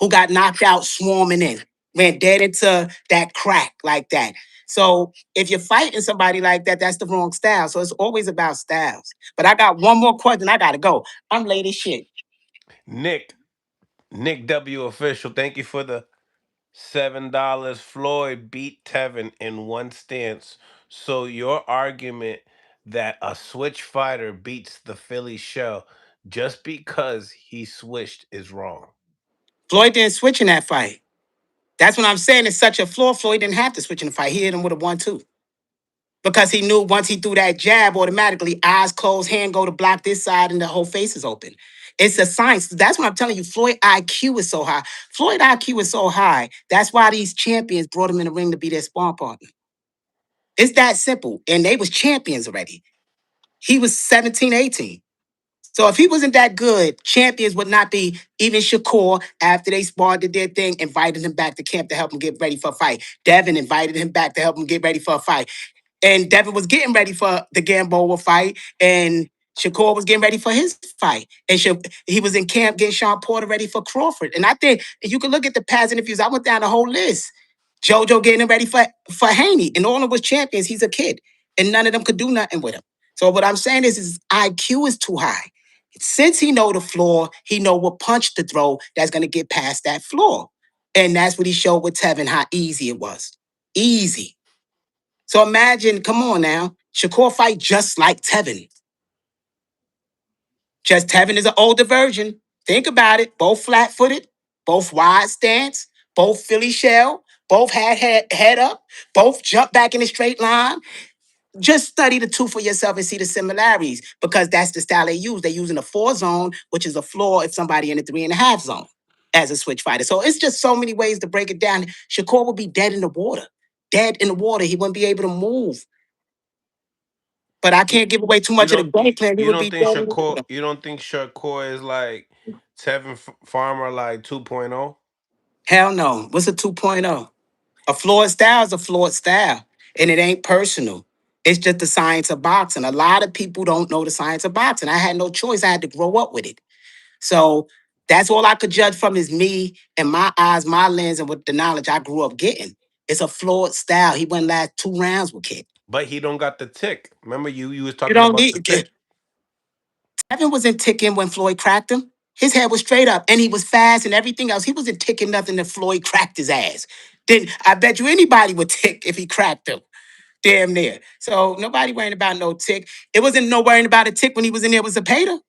Speaker 2: who got knocked out swarming in, went dead into that crack like that. So if you're fighting somebody like that, that's the wrong style. So it's always about styles. But I got one more question. I gotta go. I'm late as shit.
Speaker 1: Nick. Nick W official. Thank you for the $7. Floyd beat Tevin in one stance. So your argument that a switch fighter beats the Philly shell just because he switched is wrong.
Speaker 2: Floyd didn't switch in that fight. That's what I'm saying. It's such a flaw. Floyd didn't have to switch in the fight. He hit him with a 1-2. Because he knew once he threw that jab, automatically eyes closed, hand go to block this side, and the whole face is open. It's a science. That's what I'm telling you. Floyd IQ is so high. Floyd IQ is so high. That's why these champions brought him in the ring to be their sparring partner. It's that simple. And they was champions already. He was 17, 18. So if he wasn't that good, champions would not be even Shakur after they sparred did their thing, invited him back to camp to help him get ready for a fight. Devin invited him back to help him get ready for a fight. And Devin was getting ready for the Gamboa fight, and Shakur was getting ready for his fight. And he was in camp getting Sean Porter ready for Crawford. And I think you can look at the past interviews. I went down the whole list. JoJo getting him ready for Haney, and all of them was champions. He's a kid, and none of them could do nothing with him. So what I'm saying is his IQ is too high. Since he know the floor, he know what punch to throw that's gonna get past that floor. And that's what he showed with Tevin, how easy it was. Easy. So imagine, come on now, Shakur fight just like Tevin. Just Tevin is an older version. Think about it. Both flat-footed, both wide stance, both Philly shell, both had head up, both jump back in a straight line. Just study the two for yourself and see the similarities because that's the style they use. They're using a 4 zone, which is a floor if somebody in a 3.5 zone as a switch fighter. So it's just so many ways to break it down. Shakur would be dead in the water. Dead in the water. He wouldn't be able to move. but I can't give away too
Speaker 1: You
Speaker 2: much of the
Speaker 1: don't
Speaker 2: game plan. He
Speaker 1: you
Speaker 2: would
Speaker 1: don't
Speaker 2: be
Speaker 1: think
Speaker 2: dead in the water.
Speaker 1: Shakur is like Farmer like 2.0?
Speaker 2: Hell no. What's a 2.0? A Floyd style is a Floyd style, and it ain't personal. It's just the science of boxing. A lot of people don't know the science of boxing. I had no choice. I had to grow up with it. So that's all I could judge from is me and my eyes, my lens, and with the knowledge I grew up getting. It's a Floyd style. He wouldn't last 2 rounds with Kid.
Speaker 1: But he don't got the tick. Remember you was
Speaker 2: You
Speaker 1: talking
Speaker 2: don't
Speaker 1: about the
Speaker 2: need.
Speaker 1: tick.
Speaker 2: Evan wasn't ticking when Floyd cracked him. His head was straight up, and he was fast and everything else. He wasn't ticking nothing that Floyd cracked his ass. Then I bet you anybody would tick if he cracked him. Damn near. So nobody worrying about no tick. It wasn't no worrying about a tick when he was in there with Zapata.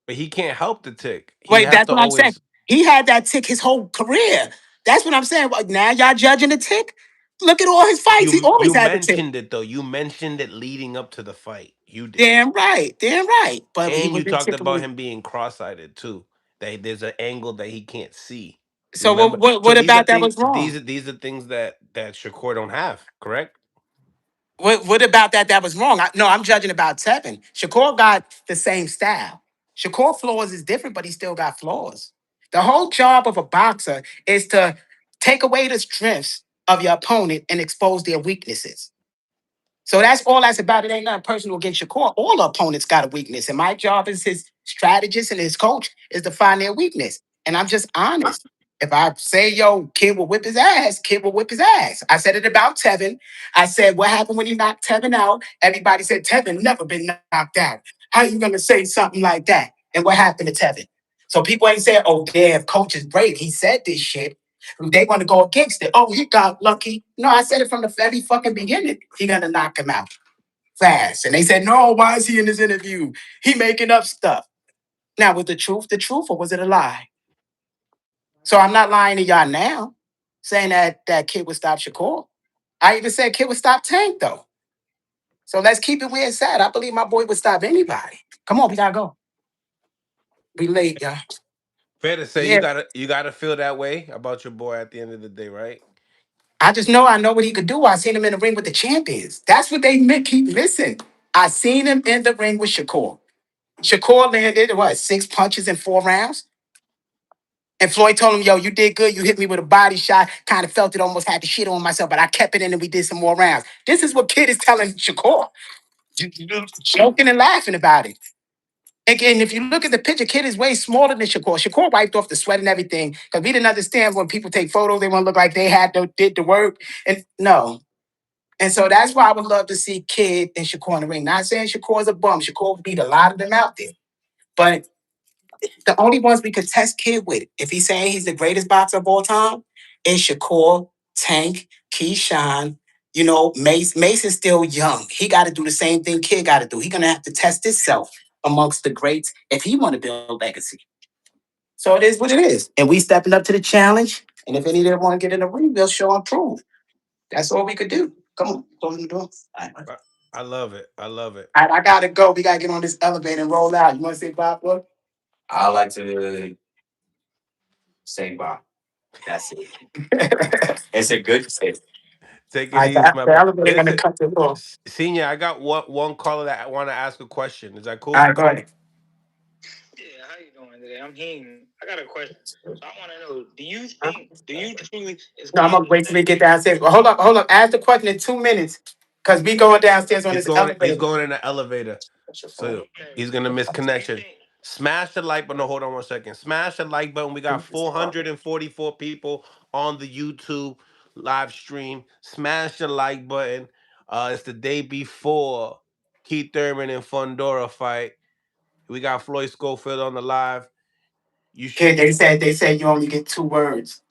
Speaker 1: But he can't help the tick. He
Speaker 2: Wait,
Speaker 1: have
Speaker 2: that's
Speaker 1: to
Speaker 2: what I'm saying.
Speaker 1: always
Speaker 2: He had that tick his whole career. That's what I'm saying. Like, now y'all judging the tick? Look at all his fights. He always
Speaker 1: you
Speaker 2: had the tick.
Speaker 1: mentioned it though. You mentioned it leading up to the fight. You did.
Speaker 2: Damn right. Damn right. But he
Speaker 1: And you
Speaker 2: wasn't
Speaker 1: talked
Speaker 2: ticking
Speaker 1: about
Speaker 2: when
Speaker 1: him being cross-eyed too. That there's an angle that he can't see.
Speaker 2: so
Speaker 1: Remember? So
Speaker 2: what about that was wrong?
Speaker 1: these are things that Shakur don't have, correct?
Speaker 2: What about that? That was wrong. No, I'm judging about Tevin. Shakur got the same style. Shakur flaws is different, but he still got flaws. The whole job of a boxer is to take away the strengths of your opponent and expose their weaknesses. So that's all that's about. It ain't nothing personal against Shakur. All the opponents got a weakness. And my job as his strategist and his coach is to find their weakness. And I'm just honest. If I say, yo, kid will whip his ass, kid will whip his ass. I said it about Tevin. I said, what happened when he knocked Tevin out? Everybody said, Tevin never been knocked out. How you going to say something like that? And what happened to Tevin? So people ain't saying, oh, damn, coach is brave. He said this shit. They want to go against it. Oh, he got lucky. No, I said it from the very fucking beginning. He gonna knock him out fast. And they said, no, why is he in this interview? He making up stuff. Now, was the truth, or was it a lie? So I'm not lying to y'all now, saying that kid would stop Shakur. I even said kid would stop Tank though. So let's keep it where it's at. I believe my boy would stop anybody. Come on, we gotta go. We late, y'all.
Speaker 1: Fair to say
Speaker 2: Yeah.
Speaker 1: you gotta feel that way about your boy at the end of the day, right?
Speaker 2: I know what he could do. I seen him in the ring with the champions. That's what they meant. Keep missing. I seen him in the ring with Shakur. Shakur landed what 6 punches in 4 rounds. And Floyd told him, yo, you did good. You hit me with a body shot. Kind of felt it, almost had to shit on myself, but I kept it in and we did some more rounds. This is what Kid is telling Shakur. Joking and laughing about it. And if you look at the picture, Kid is way smaller than Shakur. Shakur wiped off the sweat and everything because we didn't understand when people take photos, they want to look like they did the work. And no. And so that's why I would love to see Kid and Shakur in the ring. Not saying Shakur's a bum. Shakur beat a lot of them out there. But the only ones we could test Kid with, if he's saying he's the greatest boxer of all time, is Shakur, Tank, Keyshawn. You know, Mace. Mace is still young. He got to do the same thing Kid got to do. He's gonna have to test himself amongst the greats if he want to build legacy. So it is what it is, and we stepping up to the challenge. And if any of them want to get in the ring, they'll show and prove. That's all we could do. Come on, close the door. All right.
Speaker 1: I, I love it. I love it.
Speaker 2: All right, I gotta go. We gotta get on this elevator and roll out. You want to say bye, boy? I like to say bye. That's it. It's a good say.
Speaker 1: Take it
Speaker 2: I
Speaker 1: easy,
Speaker 2: got
Speaker 1: my
Speaker 2: the
Speaker 1: boy.
Speaker 2: elevator gonna
Speaker 1: Listen,
Speaker 2: cut the door.
Speaker 1: Senior, I got one caller that I want to ask a question. Is that
Speaker 2: All
Speaker 1: cool?
Speaker 2: right, go ahead.
Speaker 4: Yeah, how you doing today? I'm Heen. I got a question. So I want to know: do you truly is
Speaker 2: No, I'm gonna
Speaker 4: confident
Speaker 2: wait till
Speaker 4: that
Speaker 2: we get downstairs. Well, hold up. Ask the question in 2 minutes, cause we going downstairs on this
Speaker 1: He's
Speaker 2: elevator.
Speaker 1: going in the elevator.
Speaker 2: That's your phone.
Speaker 1: So
Speaker 4: okay?
Speaker 1: he's gonna miss
Speaker 4: Do you
Speaker 1: connection.
Speaker 4: think?
Speaker 1: Smash the like button. No, hold on one second. Smash the like button. We got 444 people on the YouTube live stream. Smash the like button. It's the day before Keith Thurman and Fundora fight. We got Floyd Schofield on the live. You sh-
Speaker 2: Kid, they said you only get 2 words.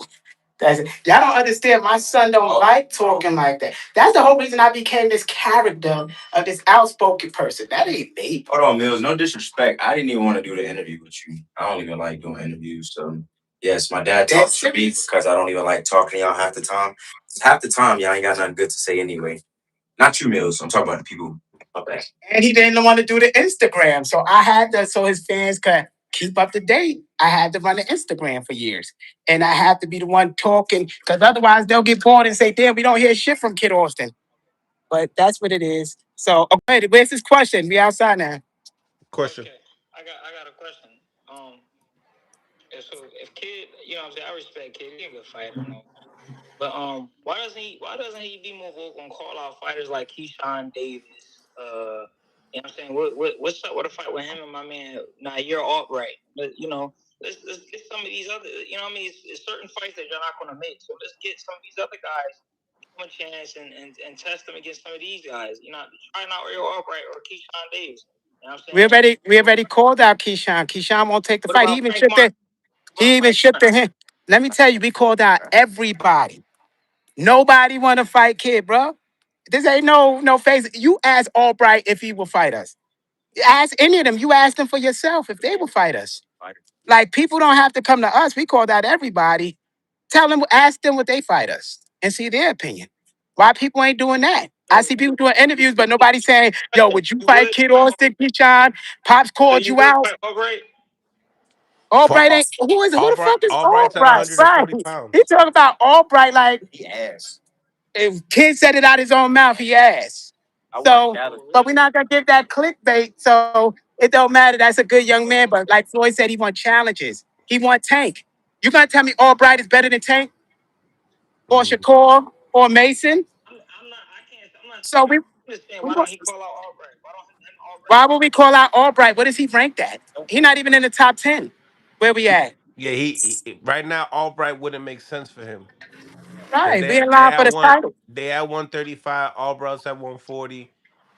Speaker 2: That's it. Y'all don't understand. My son don't like talking like that. That's the whole reason I became this character of this outspoken person. That ain't me.
Speaker 3: Hold on, Mills. No disrespect. I didn't even want to do the interview with you. I don't even like doing interviews. So yes, my dad
Speaker 2: That's
Speaker 3: talks to me
Speaker 2: serious.
Speaker 3: because I don't even like talking to y'all half the time. Half the time, y'all ain't got nothing good to say anyway. Not you, Mills. I'm talking about the people up there.
Speaker 2: And he didn't want to do the Instagram. So I had to, so his fans could keep up to date. I had to run the Instagram for years. And I had to be the one talking because otherwise they'll get bored and say, damn, we don't hear shit from Kid Austin. But that's what it is. So, okay, where's this question? We outside now.
Speaker 1: Question.
Speaker 4: Okay, I got a question. Um, and so if Kid, you know what I'm saying, I respect Kid, he's a good fighter and all. But why doesn't he be more vocal and call out fighters like Keyshawn Davis? You know what I'm saying? What's up with a fight with him and my man? Nah, you're Albright. But you know, let's get some of these other. You know what I mean? It's certain fights that you're not gonna make. So let's get some of these other guys give them a chance and test them against some of these guys. You know, try not Real Albright or Keyshawn Davis. You know what I'm
Speaker 2: We
Speaker 4: saying?
Speaker 2: already we already called out Keyshawn. Keyshawn won't take the
Speaker 4: What
Speaker 2: fight. He
Speaker 4: about
Speaker 2: even
Speaker 4: Frank
Speaker 2: shipped
Speaker 4: Martin?
Speaker 2: it.
Speaker 4: What about
Speaker 2: He even
Speaker 4: Frank
Speaker 2: shipped
Speaker 4: Martin?
Speaker 2: the hint. Let me tell you, we called out everybody. Nobody want to fight Kid, bro. This ain't no face. You ask Albright if he will fight us. Ask any of them. You ask them for yourself if they will fight us. Like people don't have to come to us. We called out everybody. Tell them, ask them would they fight us and see their opinion. Why people ain't doing that? I
Speaker 4: So,
Speaker 2: see people doing interviews, but nobody saying, "Yo, would you
Speaker 4: you
Speaker 2: fight
Speaker 4: would
Speaker 2: Kid
Speaker 4: fight
Speaker 2: Austin, Keyshawn? Pops
Speaker 4: so
Speaker 2: called
Speaker 4: you
Speaker 2: you
Speaker 4: would
Speaker 2: out.
Speaker 4: fight Albright?
Speaker 2: Albright ain't who the
Speaker 1: Albright.
Speaker 2: fuck is
Speaker 1: Albright's at
Speaker 2: Albright? Right.
Speaker 1: 140
Speaker 2: He
Speaker 1: pounds.
Speaker 2: talking about Albright like if Kid said it out his own mouth, he asked. So,
Speaker 4: Oh,
Speaker 2: but we're
Speaker 4: really?
Speaker 2: not gonna give that clickbait. So it don't matter. That's a good young man. But like Floyd said, he want challenges. He want Tank. You gonna tell me Albright is better than Tank or
Speaker 1: Mhm.
Speaker 2: Shakur or Mason?
Speaker 4: I'm not. I can't. I'm not
Speaker 2: So
Speaker 4: saying that.
Speaker 2: we,
Speaker 4: I'm just saying,
Speaker 2: we
Speaker 4: why don't he call out Albright? Why don't him and Albright
Speaker 2: why
Speaker 4: go
Speaker 2: would
Speaker 4: at
Speaker 2: we
Speaker 4: it?
Speaker 2: call out Albright? What is he ranked at? He not even in the top 10. Where we at?
Speaker 1: Yeah, right now Albright wouldn't make sense for him because
Speaker 2: Right,
Speaker 1: they
Speaker 2: being
Speaker 1: they
Speaker 2: live for
Speaker 1: at
Speaker 2: the
Speaker 1: one
Speaker 2: title.
Speaker 1: they at 135. Albright's at 140,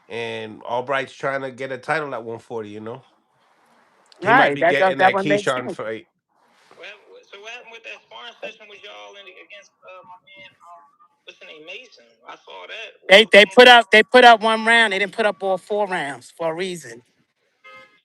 Speaker 1: and Albright's trying to get a title at 140. He might
Speaker 2: Right,
Speaker 1: be getting
Speaker 2: that
Speaker 1: that
Speaker 2: one makes
Speaker 1: Keyshawn
Speaker 2: sense.
Speaker 1: fight.
Speaker 4: So what happened with that sparring session with y'all against my man? What's his name? Mason. I saw that.
Speaker 2: They put up 1 round. They didn't put up all 4 rounds for a reason.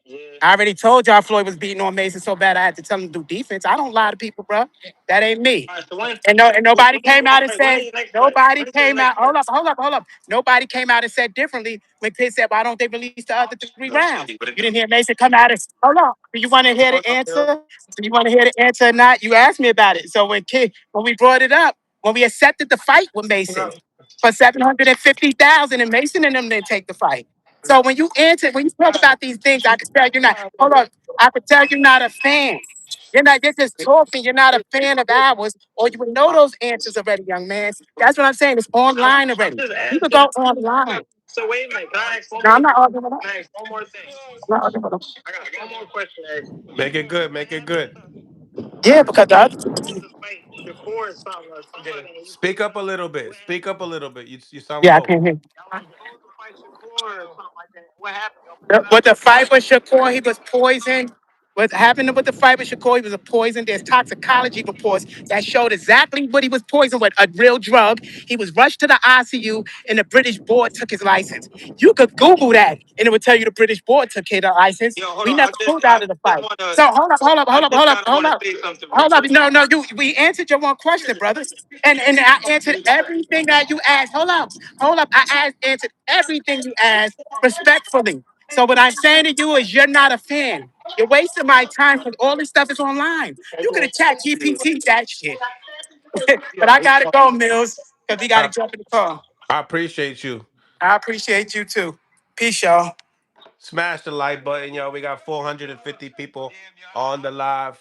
Speaker 4: Yeah.
Speaker 2: I already told y'all Floyd was beating on Mason so bad I had to tell him to do defense. I don't lie to people, bro. That ain't me.
Speaker 4: All right. So when
Speaker 2: And no, and nobody
Speaker 4: when he
Speaker 2: came
Speaker 4: gonna
Speaker 2: out and
Speaker 4: fight? When
Speaker 2: said,
Speaker 4: is his next fight?
Speaker 2: nobody
Speaker 4: When is his
Speaker 2: came
Speaker 4: next
Speaker 2: out.
Speaker 4: fight?
Speaker 2: Hold up. Nobody came out and said differently when Pitt said, why don't they release the other 3 rounds? You didn't hear Mason come out and hold on. Do you want to hear
Speaker 4: Hold
Speaker 2: the
Speaker 4: on, Bill.
Speaker 2: answer? Do you want to hear the answer or not? You asked me about it. So when we brought it up, when we accepted the fight with Mason for 750,000, and Mason and them didn't take the fight. So when you talk about these things, I can tell you're not. Hold on, I can tell you're not a fan. You're just talking. You're not a fan of ours, or you would know those answers already, young man. That's what I'm saying. It's online
Speaker 4: I'm
Speaker 2: already.
Speaker 4: just
Speaker 2: You could
Speaker 4: asking.
Speaker 2: go online.
Speaker 4: So wait a minute. Can I ask one
Speaker 2: No,
Speaker 4: more
Speaker 2: I'm not
Speaker 4: thing?
Speaker 2: arguing with that.
Speaker 4: Can I ask one more thing?
Speaker 2: I'm not arguing with that.
Speaker 4: I got one more question to ask you.
Speaker 1: Make it good.
Speaker 4: What
Speaker 1: Make it
Speaker 4: happened?
Speaker 1: good.
Speaker 2: Yeah, because the
Speaker 4: He
Speaker 2: other,
Speaker 4: was supposed to fight Shakur or something or somebody, and he
Speaker 1: Speak up a little bit.
Speaker 4: what
Speaker 1: Speak
Speaker 4: happened?
Speaker 1: up a little bit. You sound
Speaker 2: yeah, I
Speaker 1: low.
Speaker 2: can't hear.
Speaker 4: Y'all was supposed to fight Shakur or something like that. What happened? Y'all pulled
Speaker 2: With
Speaker 4: out.
Speaker 2: the fight with Shakur, he was poisoned. What happened with the fight with Shakur, he was a poison. There's toxicology reports that showed exactly what he was poisoned with, a real drug. He was rushed to the ICU, and the British board took his license. You could Google that, and it would tell you the British board took his license.
Speaker 4: Yo, hold
Speaker 2: We
Speaker 4: on.
Speaker 2: never pulled out of the fight. So
Speaker 4: I just kind of
Speaker 2: hold
Speaker 4: want to
Speaker 2: up.
Speaker 4: say something real
Speaker 2: Hold up.
Speaker 4: quick.
Speaker 2: No. We answered your one question, brother. And I answered everything that you asked. Hold up. Answered everything you asked respectfully. So what I'm saying to you is you're not a fan. You're wasting my time because all this stuff is online. You could have chat GPT that shit. But I gotta go, Mills, because we gotta
Speaker 1: I,
Speaker 2: jump in the car.
Speaker 1: I appreciate you.
Speaker 2: I appreciate you too. Peace, y'all.
Speaker 1: Smash the like button, yo. We got 450 people on the live.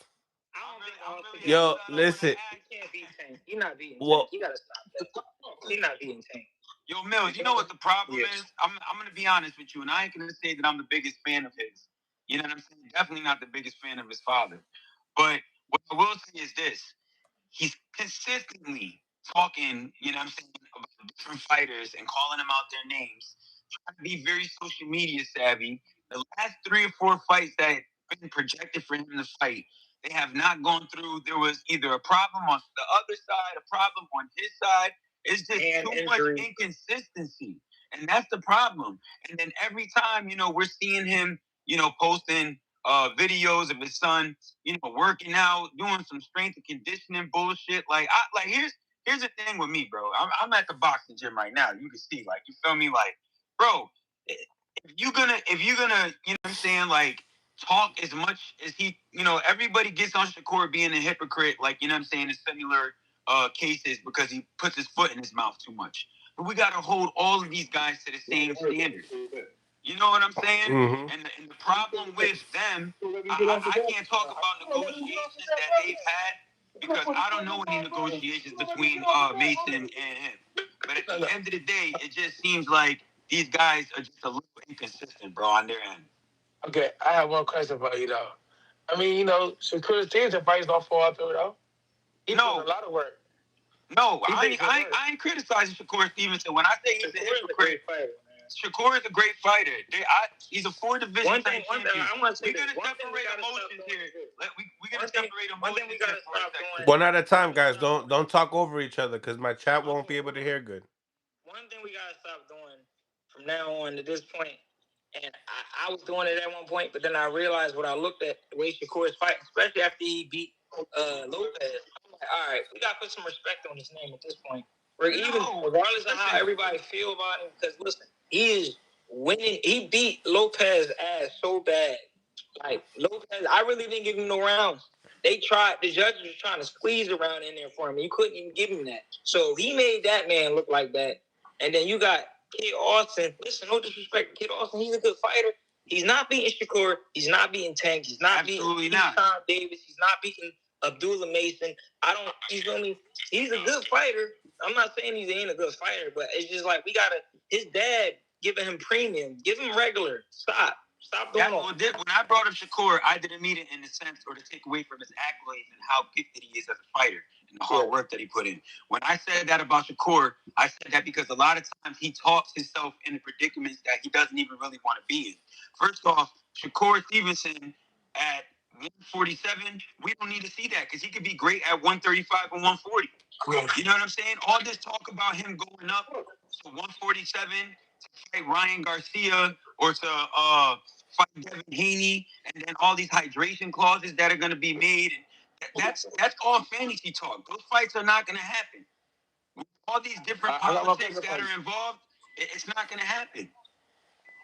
Speaker 4: I don't think Austin
Speaker 1: Yo, listen.
Speaker 4: he can't beat Tank. He not beating Tank.
Speaker 1: Well,
Speaker 4: He gotta stop that. He not beating Tank.
Speaker 5: Yo, Mills, you know what the problem
Speaker 4: Yes.
Speaker 5: is? I'm gonna be honest with you, and I ain't gonna say that I'm the biggest fan of his. You know what I'm saying? Definitely not the biggest fan of his father. But what I will say is this: he's consistently talking, you know what I'm saying, about different fighters and calling them out their names, trying to be very social media savvy. The last 3 or 4 fights that have been projected for him to fight, they have not gone through. There was either a problem on the other side, a problem on his side. It's just too much inconsistency. And that's the problem. And then every time, we're seeing him, posting videos of his son, working out, doing some strength and conditioning bullshit. Here's the thing with me, bro. I'm at the boxing gym right now. You can see, like, you feel me, like, bro. If you're gonna, you know what I'm saying, like, talk as much as he, everybody gets on Shakur being a hypocrite, like, you know what I'm saying, in similar cases because he puts his foot in his mouth too much. but we got to hold all of these guys to the same standard. You know what I'm saying?
Speaker 1: Mm-hmm.
Speaker 5: And the problem with them, I can't talk about negotiations that they've had because I don't know any negotiations between Mason and him. But at the end of the day, it just seems like these guys are just a little inconsistent, bro, on their end.
Speaker 4: Okay, I have one question for you though. I mean, Shakur Stevenson fights don't fall through though. He's doing a lot of work.
Speaker 5: No, I ain't criticizing Shakur Stevenson. When I say he's a hypocrite, Shakur is a great fighter. He's a 4-division champion. We're gonna separate emotions here. We're gonna separate emotions here for a second.
Speaker 1: One at a time, guys. Don't talk over each other because my chat won't be able to hear good.
Speaker 4: One thing we gotta stop doing from now on to this point, and I was doing it at one point, but then I realized when I looked at the way Shakur is fighting, especially after he beat Lopez, I'm like, all right, we gotta put some respect on his name at this point. Regardless of how everybody feel about him, because listen, he is winning. He beat Lopez ass so bad. Like Lopez, I really didn't give him no rounds. The judges were trying to squeeze around in there for him. You couldn't even give him that. So he made that man look like that. And then you got Kid Austin. Listen, no disrespect to Kid Austin. He's a good fighter. He's not beating Shakur. He's not beating Tank. He's not beating Tom Davis. He's not beating Abdullah Mason. He's a good fighter. I'm not saying he ain't a good fighter, but it's just like his dad giving him premium. Give him regular. Stop doing all.
Speaker 5: When I brought up Shakur, I didn't mean it in the sense or to take away from his accolades and how gifted he is as a fighter and the hard work that he put in. When I said that about Shakur, I said that because a lot of times he talks himself into predicaments that he doesn't even really want to be in. First off, Shakur Stevenson at 147, we don't need to see that because he could be great at 135 and 140. You know what I'm saying? All this talk about him going up to 147 to fight Ryan Garcia or to fight Devin Haney, and then all these hydration clauses that are going to be made. That's all fantasy talk. Those fights are not going to happen. With all these different politics that are involved, it's not going to happen.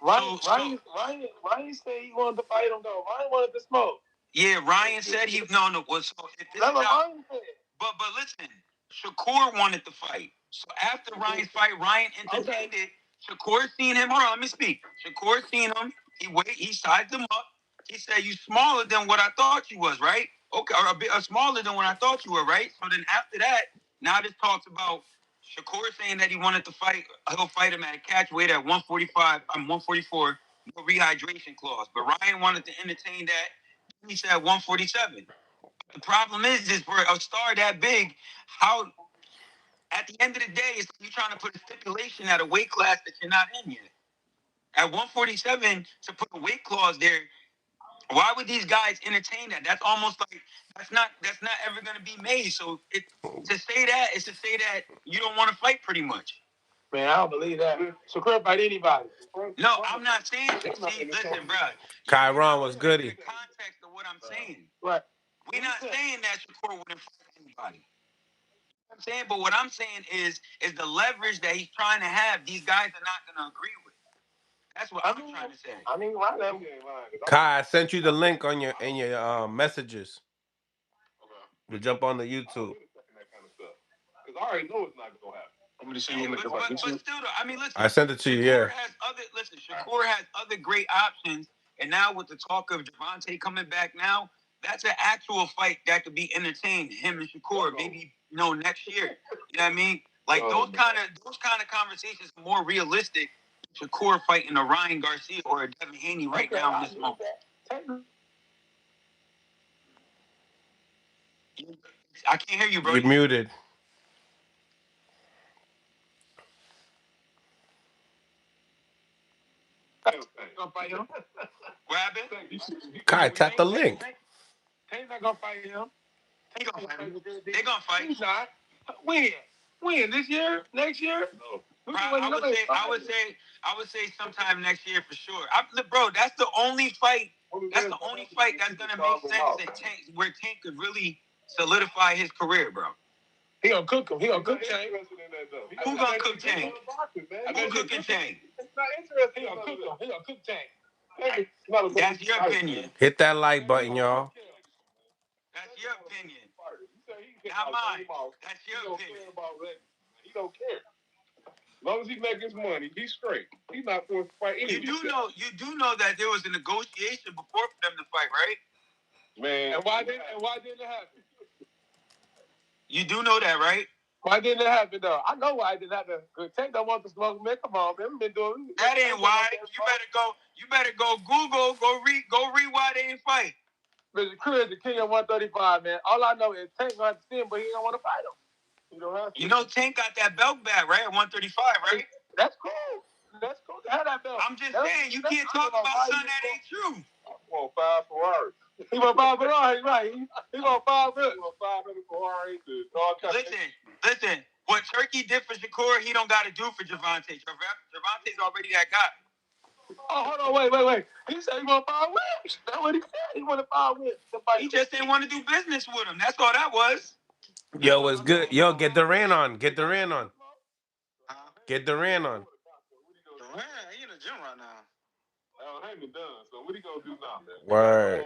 Speaker 4: Ryan said he wanted to fight him though. Ryan wanted to smoke.
Speaker 5: Yeah, Ryan said he no. Well, so if this
Speaker 4: That's what Ryan said.
Speaker 5: But listen, Shakur wanted to fight. So after Ryan's fight, Ryan entertained it. Shakur seen him. Hold on, let me speak. Shakur seen him. He sized him up. He said, "You smaller than what I thought you was, right? Okay, or a bit smaller than what I thought you were, right?" So then after that, now this talks about Shakur saying that he wanted to fight. He'll fight him at a catch weight at 145. 144. No rehydration clause. But Ryan wanted to entertain that. He said 147. The problem is for a star that big, how at the end of the day, it's you trying to put a stipulation at a weight class that you're not in yet. At 147, to put a weight clause there, why would these guys entertain that? That's almost like that's not ever going to be made. So to say that is to say that you don't want to fight pretty much.
Speaker 4: Man, I don't believe that. Shakur fight anybody.
Speaker 5: No, I'm not saying. See, listen, bro.
Speaker 1: Chiron was goody.
Speaker 5: The context of what I'm saying.
Speaker 4: Right.
Speaker 5: We're not saying that Shakur wouldn't fight anybody. I'm saying, but what I'm saying is the leverage that he's trying to have. These guys are not going to agree with. That's what I'm trying to say.
Speaker 4: I mean, right now.
Speaker 1: Kai, I sent you the link on your messages. To jump on the YouTube.
Speaker 6: Because I already know it's not gonna happen. I'm gonna see you
Speaker 5: but still, though, I mean, listen.
Speaker 1: I sent it to you. Yeah.
Speaker 5: Shakur has other great options, and now with the talk of Javante coming back now, that's an actual fight that could be entertained. Him and Shakur, maybe next year. You know what I mean? Like those kind of conversations are more realistic. Shakur fighting a Ryan Garcia or a Devin Haney right now in this moment. I can't hear you, bro.
Speaker 1: You're muted.
Speaker 5: What happened?
Speaker 1: Kai, tap the link.
Speaker 4: Tank's not gonna fight him.
Speaker 5: They gonna fight.
Speaker 4: He's not. When? This year? Next year?
Speaker 5: No. I would say sometime next year for sure. Bro, that's the only fight. That's the only fight that's gonna make sense where Tank could really solidify his career, bro.
Speaker 4: He gonna cook him. He gonna cook Tank.
Speaker 5: Who gonna cook Tank? Who cooking Tank?
Speaker 4: It's not interesting. He gonna cook him. He gonna cook Tank.
Speaker 5: That's your opinion.
Speaker 1: Hit that like button, y'all.
Speaker 5: That's your opinion. Not mine. That's your opinion.
Speaker 6: He don't care. As long as he make his money, he's straight. He's not forced to fight any.
Speaker 5: You do know that there was a negotiation before for them to fight, right?
Speaker 6: Man, and why didn't it happen?
Speaker 5: You do know that, right?
Speaker 6: Why didn't it happen though? I know why it didn't happen. Cause Tank don't want the smoke, man. Come on, man. We've been doing
Speaker 5: that. Ain't why. You better go Google, go read why they didn't fight.
Speaker 6: Mr. Chris, the king of 135, man. All I know is Tank gonna have to see him, but he don't want to fight him. You don't have to.
Speaker 5: You know Tank got that belt back, right? At 135, right?
Speaker 6: That's cool. That's cool to have that belt.
Speaker 5: I'm just saying, you can't talk about something that ain't true.
Speaker 6: He want 5 Ferraris. He want 5 Ferraris, right? He want 5 Ferraris. He want 500 Ferraris.
Speaker 5: Listen. What Turkey did for Shakur, he don't got to do for Javante. Javante's already that guy.
Speaker 6: Oh, hold on, wait. He said he want 5 wins. That's what he said. He wanted 5 wins.
Speaker 5: He just didn't want to do business with him. That's all that was.
Speaker 1: Yo, what's good? Yo, get Durant on. Get Durant on. Get Durant on.
Speaker 5: Durant, he in the gym right now.
Speaker 6: I ain't been done. So what he gonna do now, man?
Speaker 1: Word.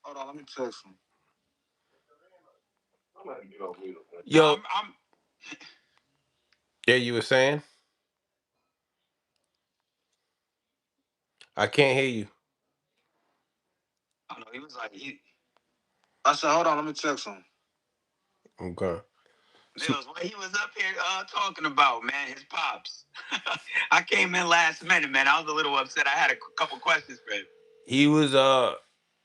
Speaker 5: Hold on, let me text him.
Speaker 6: I'm gonna get over here, man.
Speaker 1: Yo, yeah, you were saying? I can't hear you.
Speaker 5: I know he was like I said, hold on, let me text him.
Speaker 1: Okay.
Speaker 5: Mills, what he was up here talking about, man, his pops. I came in last minute, man. I was a little upset. I had a couple questions for him.
Speaker 1: He was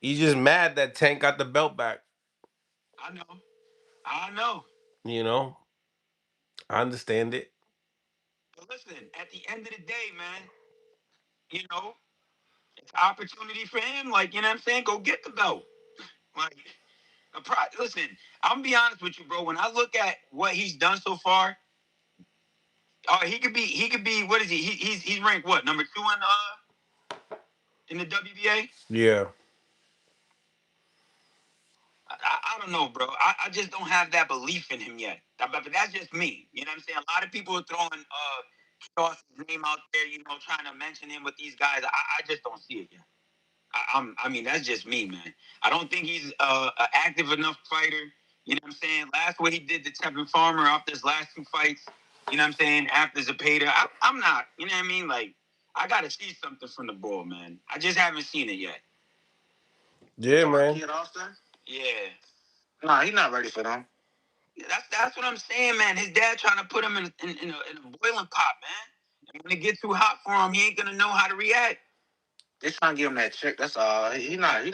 Speaker 1: he's just mad that Tank got the belt back.
Speaker 5: I know.
Speaker 1: You know? I understand it.
Speaker 5: But listen, at the end of the day, man, you know, it's an opportunity for him. Like, you know what I'm saying? Go get the belt. Like, listen, I'm gonna be honest with you, bro. When I look at what he's done so far, he could be. What is he? He's ranked what, number 2 in the WBA?
Speaker 1: Yeah.
Speaker 5: I don't know, bro. I just don't have that belief in him yet. But that's just me. You know what I'm saying? A lot of people are throwing Dawson's name out there, you know, trying to mention him with these guys. I just don't see it yet. I mean, that's just me, man. I don't think he's an active enough fighter. You know what I'm saying? Last way he did to Tevin Farmer after his last 2 fights. You know what I'm saying? After Zepeda, I'm not. You know what I mean? Like, I gotta see something from the ball, man. I just haven't seen it yet.
Speaker 1: Yeah, man.
Speaker 5: Kid Austin? Yeah. Nah, he's not ready for them. That's what I'm saying, man. His dad trying to put him in a boiling pot, man. And when it gets too hot for him, he ain't gonna know how to react. They trying to give him that check. That's all. He not on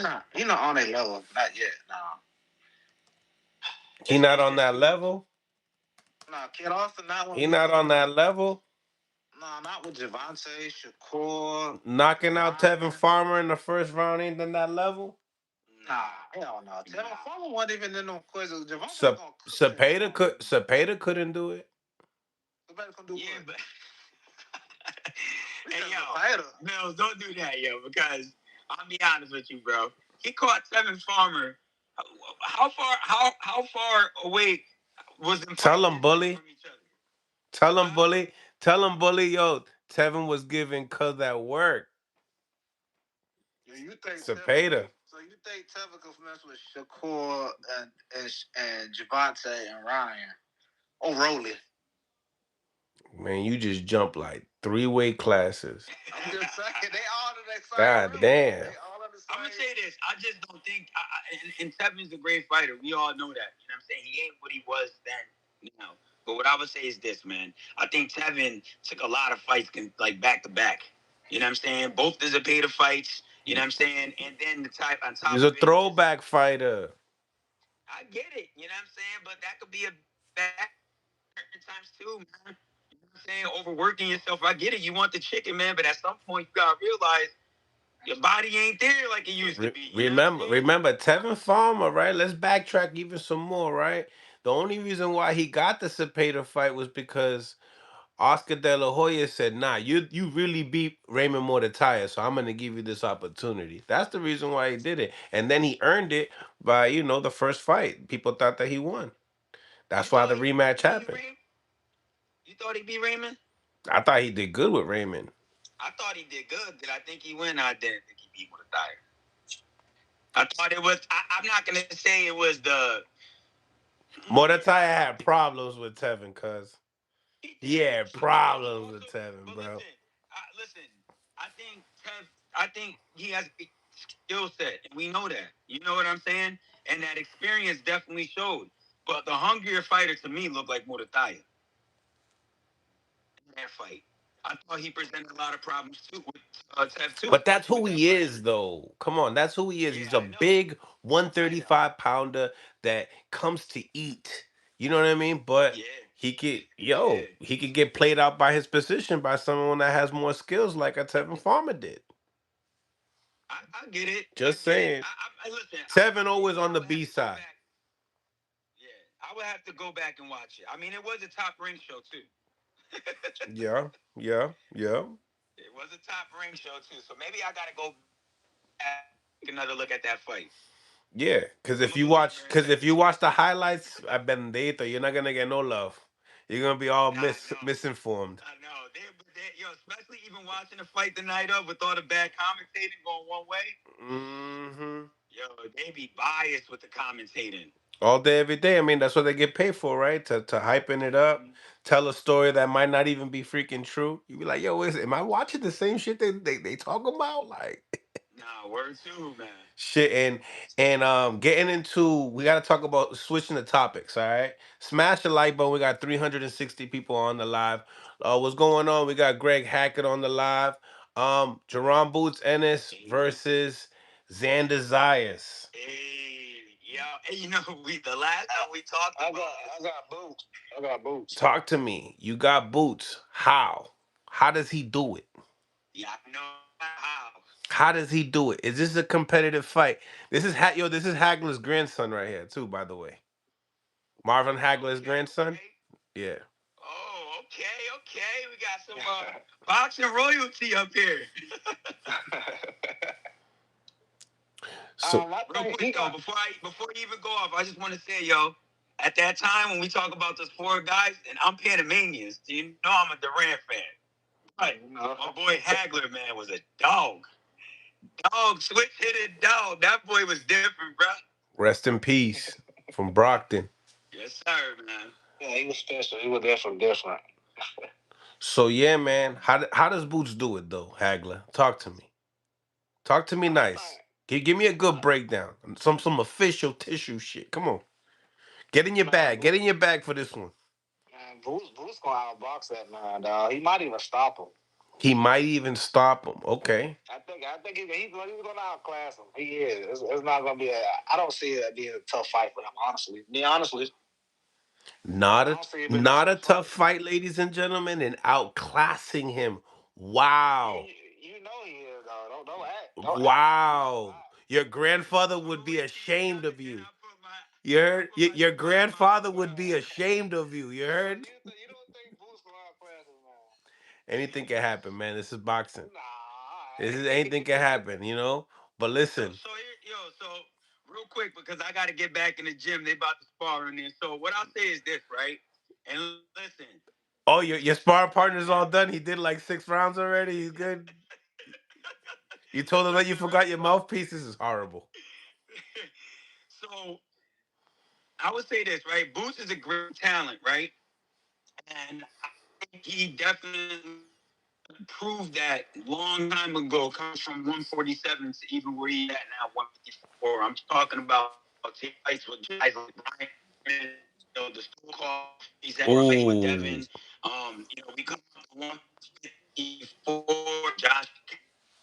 Speaker 5: that level. Not yet. No.
Speaker 1: He not on that level?
Speaker 5: Nah, Kid Austin not.
Speaker 1: He not on that level?
Speaker 5: Nah, not with Javante, Shakur.
Speaker 1: Knocking out Tevin Farmer in the first round ain't on that level?
Speaker 5: Nah, hell no. Tevin Farmer wasn't even in no quizzes. Javante
Speaker 1: Cepeda couldn't do it.
Speaker 5: Cepeda can do what? But hey, yo, Mills, don't do that, yo, because I'll be honest with you, bro. He caught Tevin Farmer. How far away was them?
Speaker 1: Tell him, bully. Tell him, bully. Tell him, bully. Yo, Tevin was giving cuz that work.
Speaker 5: Yeah, you think
Speaker 1: Cepeda.
Speaker 5: So you think Tevin could mess with Shakur and Javante and Ryan? Oh, Rolly.
Speaker 1: Man, you just jumped like 3 weight classes.
Speaker 5: I'm just saying, they all in that same
Speaker 1: God
Speaker 5: room.
Speaker 1: damn.
Speaker 5: I'm gonna say this. I just don't think. And Tevin's a great fighter. We all know that. You know what I'm saying? He ain't what he was then. You know. But what I would say is this, man. I think Tevin took a lot of fights like back to back. You know what I'm saying? Both the Zepeda fights. You know what I'm saying? And then the type on top.
Speaker 1: He's a throwback fighter.
Speaker 5: I get it. You know what I'm saying? But that could be a bad times too, man. You know what I'm saying? Overworking yourself. I get it. You want the chicken, man. But at some point, you gotta realize your body ain't there like it used to be.
Speaker 1: Remember, Tevin Farmer, right? Let's backtrack even some more, right? The only reason why he got the Cepeda fight was because Oscar De La Hoya said, "Nah, you really beat Raymond Mortaya, so I'm gonna give you this opportunity." That's the reason why he did it, and then he earned it by the first fight. People thought that he won. That's why the rematch happened.
Speaker 5: You thought he beat Raymond?
Speaker 1: I thought he did good with Raymond.
Speaker 5: I thought he did good. Did I think he win? I didn't think he beat Mortaya. I thought it was. I'm not gonna say it was the.
Speaker 1: Mortaya had problems with Tevin, cuz. Yeah,
Speaker 5: But he
Speaker 1: problems with
Speaker 5: also,
Speaker 1: Tevin,
Speaker 5: but
Speaker 1: bro.
Speaker 5: listen. I think Tev. I think he has a skill set, and we know that. You know what I'm saying? And that experience definitely showed. But the hungrier fighter to me looked like Murataya in that fight. I thought he presented a lot of problems too with Tev too,
Speaker 1: But that's
Speaker 5: with
Speaker 1: who
Speaker 5: that
Speaker 1: he
Speaker 5: pressure.
Speaker 1: is, though. Come on, that's who he is.
Speaker 5: Yeah,
Speaker 1: He's a
Speaker 5: I know.
Speaker 1: big
Speaker 5: I know.
Speaker 1: 135 pounder that comes to eat. You know what I mean? But
Speaker 5: Yeah, yeah.
Speaker 1: he could get played out by his position by someone that has more skills, like a Tevin Farmer did.
Speaker 5: I get it. I
Speaker 1: Just
Speaker 5: get it.
Speaker 1: saying.
Speaker 5: I listen.
Speaker 1: Tevin always
Speaker 5: Maybe
Speaker 1: on
Speaker 5: I
Speaker 1: the
Speaker 5: would have
Speaker 1: B
Speaker 5: to go
Speaker 1: side.
Speaker 5: back. Yeah, I would have to go back and watch it. I mean, it was a top ring show too.
Speaker 1: Yeah, yeah, yeah.
Speaker 5: It was a top ring show too. So maybe I gotta go back, take another look at that fight.
Speaker 1: Yeah,
Speaker 5: I'm gonna go deeper into
Speaker 1: if
Speaker 5: it.
Speaker 1: you watch the highlights, I bendito, you're not gonna get no love. You're gonna be all
Speaker 5: I know.
Speaker 1: misinformed.
Speaker 5: I know. Yo, especially even watching the fight the night of with all the bad commentating going one way.
Speaker 1: Hmm.
Speaker 5: Yo, they be biased with the commentating.
Speaker 1: All day, every day. I mean, that's what they get paid for, right? To hyping it up, tell a story that might not even be freaking true. You be like, yo, am I watching the same shit they talk about? Like
Speaker 5: Nah, word too, man.
Speaker 1: shit, and getting into, we got to talk about switching the topics. All right, smash the like button. We got 360 people on the live. What's going on? We got Greg Hackett on the live. Jerron Boots Ennis versus Xander Zayas.
Speaker 5: Hey, yo, hey, you know, we the last time we talked about
Speaker 6: I got boots. I got boots.
Speaker 1: Talk to me. You got Boots. How? How does he do it?
Speaker 5: yeah, I know how.
Speaker 1: How does he do it? Is this a competitive fight? This is Hagler's grandson right here, too, by the way. Marvin Hagler's
Speaker 5: Okay,
Speaker 1: grandson?
Speaker 5: okay.
Speaker 1: Yeah.
Speaker 5: Oh, okay, okay. We got some boxing royalty up here.
Speaker 1: So
Speaker 5: Real quick though, before you even go off, I just want to say, yo, at that time when we talk about those four guys, and I'm Panamanians, so you know I'm a Durant fan. Right. My boy Hagler, man, was a dog. Dog, switch hitted dog. That boy was different, bro.
Speaker 1: rest in peace from Brockton.
Speaker 5: Yes, sir, man.
Speaker 6: Yeah, he was special. He was different, different.
Speaker 1: So yeah, man. How does Boots do it though, Hagler? Talk to me. Talk to me
Speaker 6: I
Speaker 1: nice.
Speaker 6: think,
Speaker 1: Give me a good breakdown. Some official tissue shit. Come on. Get in your
Speaker 6: man,
Speaker 1: bag. Get in your bag for this one.
Speaker 6: Bruce gonna outbox that man, dog. He might even stop him.
Speaker 1: He might even stop him. Okay.
Speaker 6: I think he's gonna outclass him. He is. It's not gonna be a. I don't see it being a tough fight for him. Honestly, be honest with you,
Speaker 1: Not
Speaker 6: I
Speaker 1: a
Speaker 6: don't see it being a
Speaker 1: not a
Speaker 6: tough
Speaker 1: tough
Speaker 6: fight.
Speaker 1: fight, ladies and gentlemen, and outclassing him.
Speaker 6: You
Speaker 1: Wow.
Speaker 6: you know he is though. Don't act like he is
Speaker 1: Wow.
Speaker 6: not.
Speaker 1: Your grandfather
Speaker 5: Wait,
Speaker 1: would
Speaker 5: wait,
Speaker 1: be
Speaker 5: wait.
Speaker 1: ashamed of
Speaker 5: Can
Speaker 1: you.
Speaker 5: I put my
Speaker 1: You
Speaker 5: can I
Speaker 1: heard?
Speaker 5: put my
Speaker 1: Your
Speaker 5: two cents in my
Speaker 1: grandfather
Speaker 5: two
Speaker 1: would be ashamed of you. You heard?
Speaker 6: You don't think Bruce gonna outclass him, man?
Speaker 1: Anything can happen, man. This is boxing.
Speaker 6: Nah, all
Speaker 1: This is
Speaker 6: right.
Speaker 1: anything can happen, you know? But listen.
Speaker 5: So here, so real quick because I got to get back in the gym. They about to spar in there. So what I'll say is this, right? And listen,
Speaker 1: Oh, your sparring partner's all
Speaker 5: now,
Speaker 1: done. He did like 6 rounds already. He's good. You told him
Speaker 5: we're
Speaker 1: that you
Speaker 5: good,
Speaker 1: forgot
Speaker 5: ready
Speaker 1: your
Speaker 5: to go.
Speaker 1: mouthpiece. This is horrible.
Speaker 5: So I would say this, right? Boots is a great talent, right? And I think he definitely proved that long time ago, comes from 147 to even where he's at now, 154. I'm talking about fights with guys like Brian, you know, the school call he's had fight with
Speaker 1: Ooh.
Speaker 5: Devin. We come up to 154, Josh,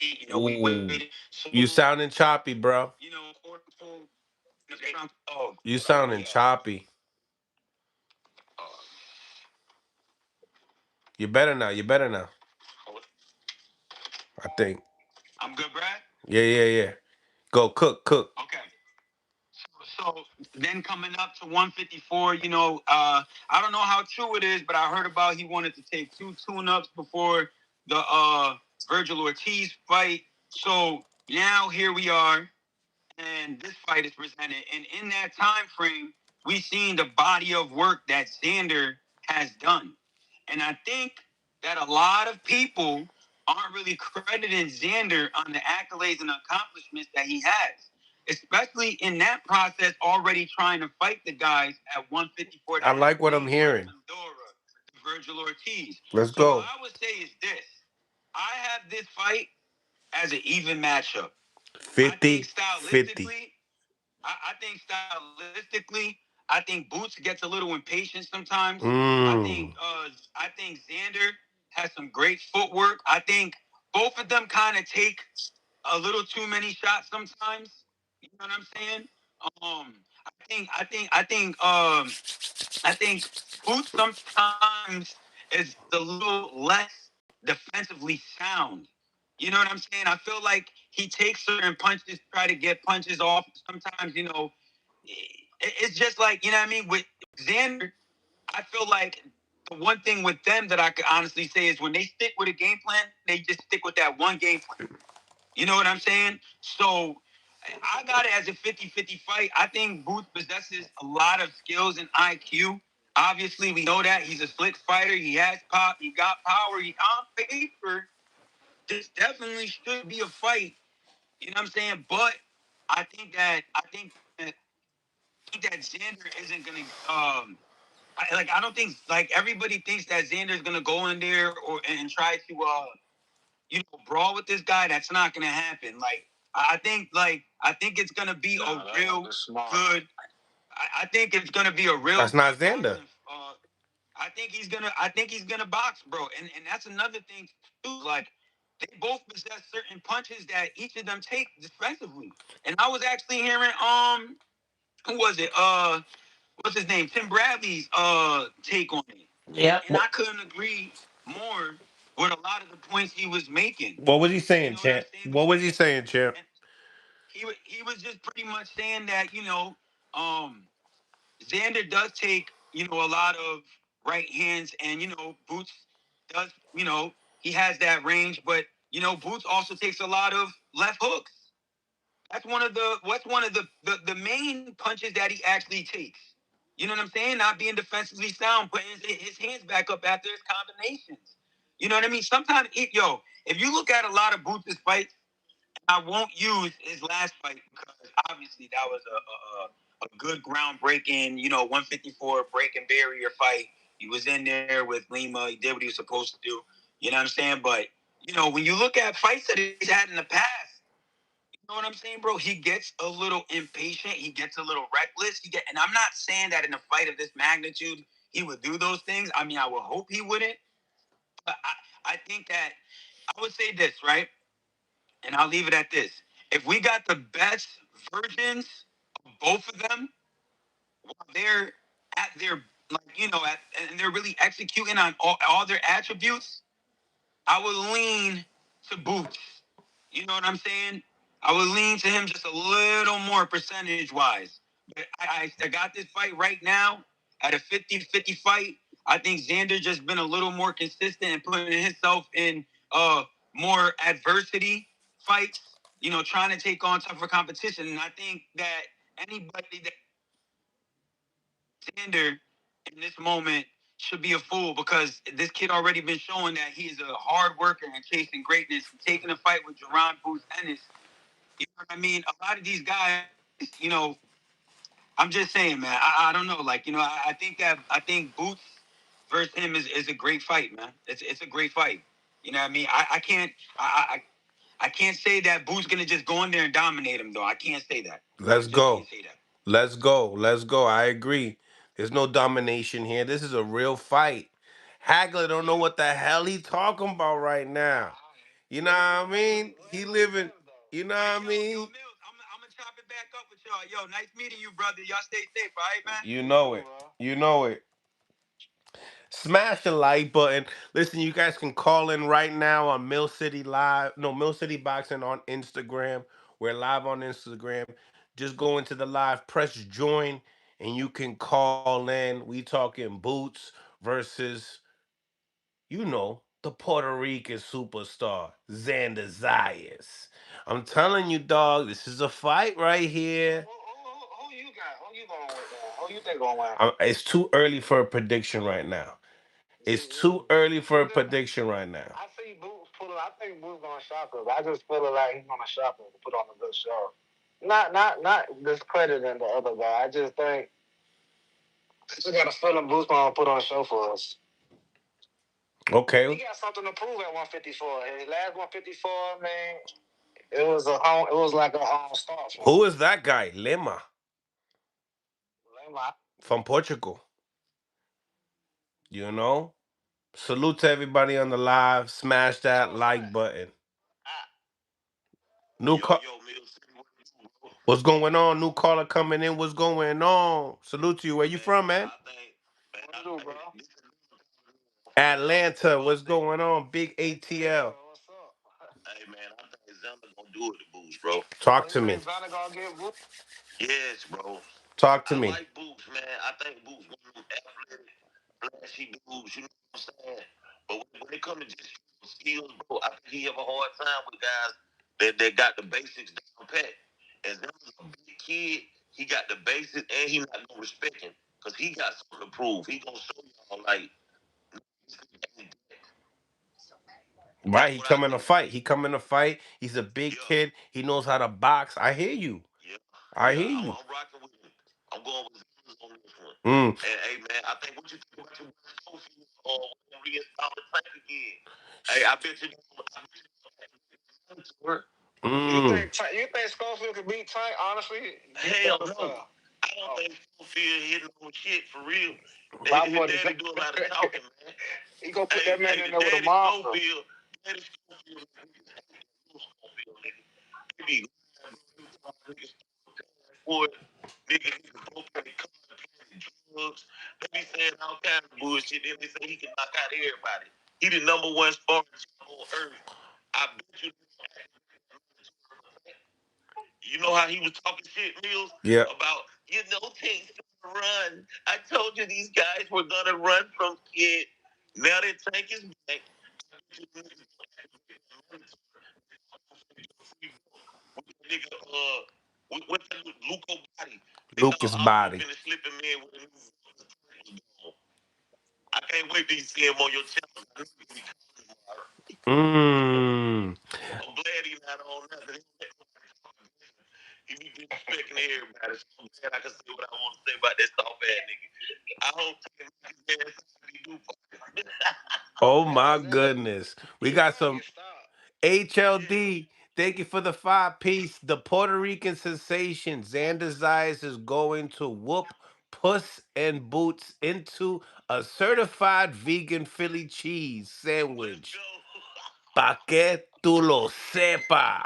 Speaker 5: we
Speaker 1: Ooh.
Speaker 5: waited. So,
Speaker 1: You sounding choppy, bro.
Speaker 5: according to oh,
Speaker 1: You sounding
Speaker 5: yeah.
Speaker 1: choppy.
Speaker 5: Uh,
Speaker 1: You better now. You better now. I think.
Speaker 5: I'm good, Brad.
Speaker 1: Yeah, yeah, yeah. Go cook.
Speaker 5: Okay. So then coming up to 154, I don't know how true it is, but I heard about he wanted to take two tune-ups before the Virgil Ortiz fight. So now here we are, and this fight is presented. And in that time frame, we've seen the body of work that Xander has done. And I think that a lot of people aren't really crediting Xander on the accolades and accomplishments that he has, especially in that process, already trying to fight the guys at 154
Speaker 1: I
Speaker 5: that have
Speaker 1: like what I'm
Speaker 5: names like
Speaker 1: hearing.
Speaker 5: Fundora, Virgil Ortiz.
Speaker 1: Let's
Speaker 5: So what
Speaker 1: go.
Speaker 5: I would say is this: I have this fight as an even matchup. I think
Speaker 1: 50-50.
Speaker 5: stylistically, I think stylistically, I think Boots gets a little impatient sometimes. I think
Speaker 1: Mm.
Speaker 5: I think Xander has some great footwork. I think both of them kind of take a little too many shots sometimes. You know what I'm saying? I think Boots sometimes is a little less defensively sound. You know what I'm saying? I feel like he takes certain punches, try to get punches off. Sometimes, it's just like, you know what I mean? With Xander, I feel like the one thing with them that I could honestly say is when they stick with a game plan, they just stick with that one game plan. You know what I'm saying? So I got it as a 50-50 fight. I think Booth possesses a lot of skills and IQ. Obviously, we know that. He's a slick fighter. He has pop. He got power. He on paper. This definitely should be a fight. You know what I'm saying? But I think that Xander isn't gonna I don't think like everybody thinks that Xander is gonna go in there or and try to brawl with this guy. That's not gonna happen. I think it's gonna be a real good. I think it's gonna be a real
Speaker 1: That's not
Speaker 5: good
Speaker 1: Xander.
Speaker 5: boxing. I think he's gonna box, bro. And that's another thing too. Like they both possess certain punches that each of them take defensively. And I was actually hearing who was it? What's his name? Tim Bradley's take on it.
Speaker 1: Yeah.
Speaker 5: And I couldn't agree more with a lot of the points he was making.
Speaker 1: What was he
Speaker 5: You
Speaker 1: saying,
Speaker 5: know what I'm
Speaker 1: champ?
Speaker 5: saying?
Speaker 1: What was he saying, champ?
Speaker 5: And he was just pretty much saying that um, Xander does take a lot of right hands, and Boots does he has that range, but Boots also takes a lot of left hooks. That's one of the main punches that he actually takes. You know what I'm saying? Not being defensively sound, putting his hands back up after his combinations. You know what I mean? Sometimes, if you look at a lot of Boots' fights, I won't use his last fight because obviously that was a good groundbreaking, 154 breaking barrier fight. He was in there with Lima. He did what he was supposed to do. You know what I'm saying? But when you look at fights that he's had in the past, you know what I'm saying, bro? He gets a little impatient. He gets a little reckless. And I'm not saying that in a fight of this magnitude he would do those things. I mean, I would hope he wouldn't. But I think that I would say this, right? And I'll leave it at this. If we got the best versions of both of them while they're at their and they're really executing on all their attributes, I would lean to Boots. You know what I'm saying? I would lean to him just a little more percentage wise. But I got this fight right now at a 50-50 fight. I think Xander just been a little more consistent and putting himself in more adversity fights, trying to take on tougher competition. And I think that anybody that Xander in this moment should be a fool because this kid already been showing that he is a hard worker and chasing greatness. Taking a fight with Jerron Boots Ennis, you know what I mean? A lot of these guys, you know, I'm just saying, man. I don't know. Like, I think Boots versus him is a great fight, man. It's a great fight. You know what I mean? I can't say that Boots gonna just go in there and dominate him though. I can't say that. I
Speaker 1: Let's
Speaker 5: just can't
Speaker 1: go.
Speaker 5: say that.
Speaker 1: Let's go. Let's go. I agree. There's no domination here. This is a real fight. Hagler don't know what the hell he talking about right now. You know what I mean? He living. You know what I
Speaker 5: Yo,
Speaker 1: mean?
Speaker 5: Mills, I'm gonna chop it back up with y'all. Yo, nice meeting you, brother. Y'all stay safe, all right, man?
Speaker 1: You know it. You know it. Smash the like button. Listen, you guys can call in right now on Mill City Live. No, Mill City Boxing on Instagram. We're live on Instagram. Just go into the live, press join, and you can call in. We talking Boots versus, the Puerto Rican superstar, Xander Zayas. I'm telling you, dog, this is a fight right here.
Speaker 6: Who you got? Who you going with now? Who you think gonna win?
Speaker 1: It's too early for a prediction right now. It's too early for a prediction right now.
Speaker 6: I see Boots put. I think Boots gonna shock us. I just feel like he's gonna shock us to put on a good show. Not discrediting the other guy. I just think I just got a feeling Boots gonna put on a show for us.
Speaker 1: Okay.
Speaker 6: He got something to prove at 154. His last 154, man, it was like a start for
Speaker 1: Who
Speaker 6: him.
Speaker 1: is that guy? Lima
Speaker 6: Like,
Speaker 1: from Portugal. You know? Salute to everybody on the live. Smash that like button. New call. What's going on? New caller coming in. What's going on? Salute to you. Where you from, man?
Speaker 6: what you do, bro?
Speaker 1: Atlanta. What's going on? Big ATL.
Speaker 6: What's up?
Speaker 5: Hey man, I think Zella gonna do it to Boots, bro.
Speaker 1: Talk
Speaker 6: You
Speaker 1: to me.
Speaker 6: think Vanna gonna get whooped?
Speaker 5: Yes, bro.
Speaker 1: Talk to
Speaker 5: I
Speaker 1: me.
Speaker 5: like Boots, man. I think Boots one of them athletic, flashy dudes. You know what I'm saying? But when it comes to just skills, bro, I think he have a hard time with guys that got the basics down pat. And Zella's a big kid. He got the basics, and he not gonna respect him because he got something to prove. He gonna show y'all like.
Speaker 1: Right, he coming to fight. He coming to fight. He's a big
Speaker 5: Yeah.
Speaker 1: kid. He knows how to box. I hear you.
Speaker 5: Yeah,
Speaker 1: I
Speaker 5: yeah,
Speaker 1: hear
Speaker 5: I'm,
Speaker 1: you.
Speaker 5: I'm rocking with him. I'm going with Zeus on this one.
Speaker 1: Mm.
Speaker 5: And hey, man, I think what you think about your boy Schofield reinstall the tank again. Hey, I bet you.
Speaker 1: Mm.
Speaker 6: You think Schofield could beat Tank? Honestly,
Speaker 5: Hell no. I don't think Schofield hitting no shit for real.
Speaker 6: My
Speaker 5: His
Speaker 6: boy,
Speaker 5: daddy do a lot of talking, man.
Speaker 6: he gonna put
Speaker 5: Hey,
Speaker 6: that man
Speaker 5: hey,
Speaker 6: in
Speaker 5: the
Speaker 6: there with a
Speaker 5: daddy
Speaker 6: monster.
Speaker 5: Schofield, daddy Schofield, Schofield, nigga. He be for it. Nigga, he can go play drugs. They be saying all kinds of bullshit. Then they say he can knock out everybody. He the number one sparring champ on earth. I bet you. You know how he was talking shit, Mills?
Speaker 1: Yeah.
Speaker 5: About, Tank's gonna run. I told you these guys were gonna run from Kid. Now that Tank is back. Nigga, what's that Luco body?
Speaker 1: Lucas
Speaker 5: I'm
Speaker 1: body.
Speaker 5: finna slip him in with a new. I can't wait to see him on your channel.
Speaker 1: Mm.
Speaker 5: I'm glad he's not on nothing. He be disrespecting everybody. So I'm glad I can say what I want to say about that soft ass nigga. I hope he do.
Speaker 1: Oh my goodness. We got some HLD. Thank you for the 5-piece. The Puerto Rican sensation Xander Zayas is going to whoop Puss and Boots into a certified vegan Philly cheese sandwich. Pa que tú lo sepa.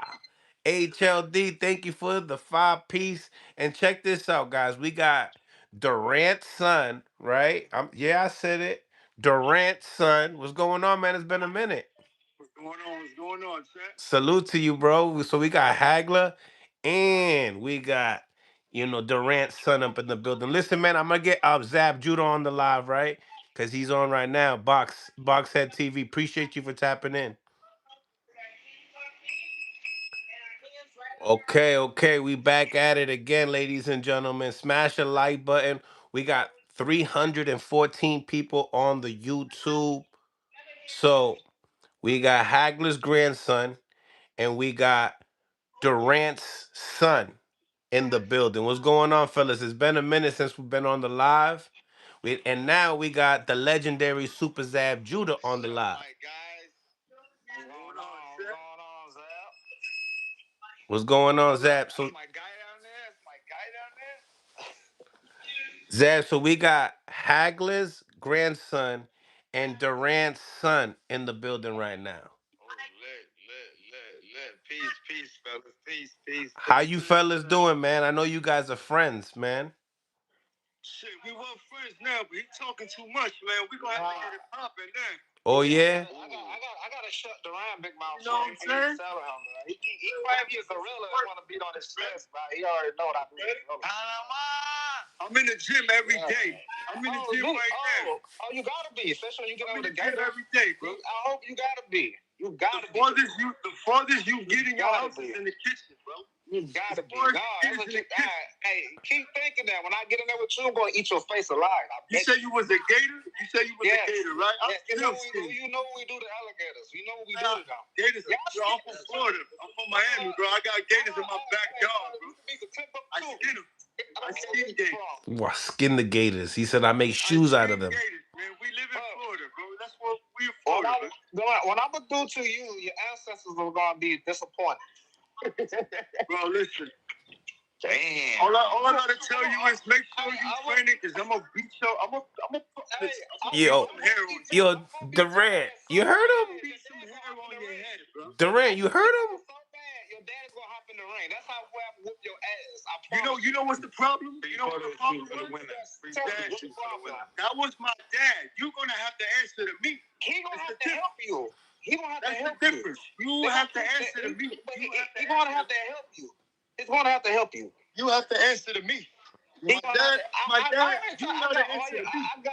Speaker 1: HLD, thank you for the 5-piece. And check this out, guys. We got Durant's son, right? Yeah, I said it. Durant's son. What's going on, man? It's been a minute.
Speaker 5: What's going on? What's going on, Chet?
Speaker 1: Salute to you, bro. So we got Hagler and we got, Durant's son up in the building. Listen, man, I'm gonna get Zab Judah on the live, right? Because he's on right now. Boxhead TV. Appreciate you for tapping in. Okay. We back at it again, ladies and gentlemen. Smash a like button. We got 314 people on the YouTube. So we got Hagler's grandson and we got Durant's son in the building. What's going on, fellas? It's been a minute since we've been on the live. And now we got the legendary Super Zab Judah on the live.
Speaker 6: What's going on, Zab?
Speaker 1: What's going on, Zab? So,
Speaker 6: my guy down there. It's my guy down there.
Speaker 1: Zab, so we got Hagler's grandson and Durant's son in the building right now.
Speaker 5: Oh, peace, fellas, peace.
Speaker 1: How you fellas doing, man? I know you guys are friends, man.
Speaker 5: Shit, we weren't friends now, but he talking too much, man. We gonna have to get it popping now.
Speaker 1: Oh yeah?
Speaker 6: I gotta shut Durant big mouth.
Speaker 5: You know what I'm saying?
Speaker 6: He might be a gorilla and want to beat on his chest, but he already know what I mean.
Speaker 5: I'm in the gym every day. I'm in the gym right now.
Speaker 6: Oh, you gotta be, especially when you get
Speaker 5: I'm
Speaker 6: over
Speaker 5: in
Speaker 6: the
Speaker 5: the gym
Speaker 6: gator.
Speaker 5: every day, bro.
Speaker 6: I hope you gotta be. You gotta
Speaker 5: The farthest you get in your house is in the kitchen, bro.
Speaker 6: You gotta be. Hey, keep thinking that. When I get in there with you, I'm gonna eat your face alive.
Speaker 5: You say you was a gator? You say you was a gator, right?
Speaker 6: You know what we do to alligators. You know what we do to them.
Speaker 5: Gators. Bro, I'm from Florida. I'm from Miami, bro. I got gators in my backyard, bro. I skin them. I skin gators.
Speaker 1: Well, skin the gators. He said I make shoes out of them.
Speaker 5: Gators, man. We live in Florida, bro. That's what we're from.
Speaker 6: What I'm gonna do to you, your ancestors are gonna be disappointed. Bro, listen. Damn. All I gotta tell you is make sure you train it, cause I'm gonna beat your. I'm gonna
Speaker 1: Yo, Durant, you heard him?
Speaker 6: beat some hair on your head, bro.
Speaker 1: Durant, you heard him?
Speaker 6: So bad, your dad's gonna hop in the ring. That's how well I whoop your ass. You know what's the problem? You know what the problem was? That was my dad. You're gonna have to answer to me. He gonna have to help you. He gonna have to help you. You have to answer to me. He gonna have to help you. He's gonna have to help you. You have to answer to me. My dad, you gotta answer to me. I got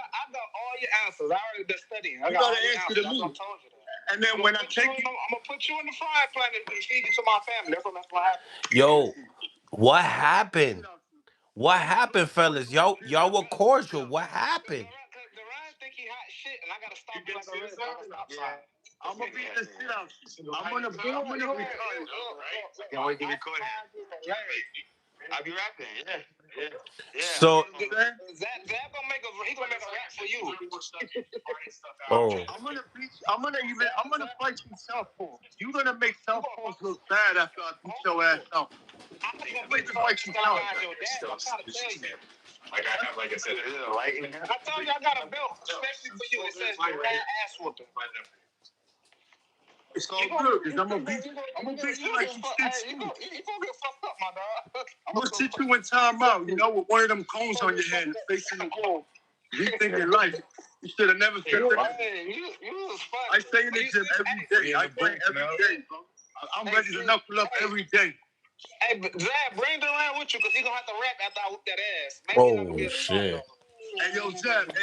Speaker 6: all your answers. I already been studying. You gotta answer to me. I told you that. And then when I take you, I'm gonna put you in the frying pan and feed you to my family. That's what happens.
Speaker 1: Yo, what happened? What happened, fellas? Y'all were cordial. What happened?
Speaker 6: The Ryan think he hot shit, and I gotta stop him like a red stop sign. I'm gonna beat the shit out you. I'm gonna record it. Can't wait to record it. I'll be rapping. Yeah.
Speaker 1: So,
Speaker 6: Zach gonna make a rap for you.
Speaker 1: oh,
Speaker 6: I'm gonna fight you southpaw. You're gonna make southpaws look bad after I beat your ass out. I'm gonna fight you southpaw. Like I said, I told you I got a belt especially for you. It says ass whooping. It's all good, because I'm gonna beat you like some shit. You gonna get fucked up, my dog. I'm gonna sit you in timeout, with one of them cones on your head and facing the wall. Rethinking life. You should have never said that. You was funny. I stay in the gym every day. I train every day, bro. I'm ready to knuckle up every day. Hey, Zab, bring Durant with you, because he's gonna have to rap after I whoop that ass.
Speaker 1: oh shit.
Speaker 6: Hey, yo, Zab.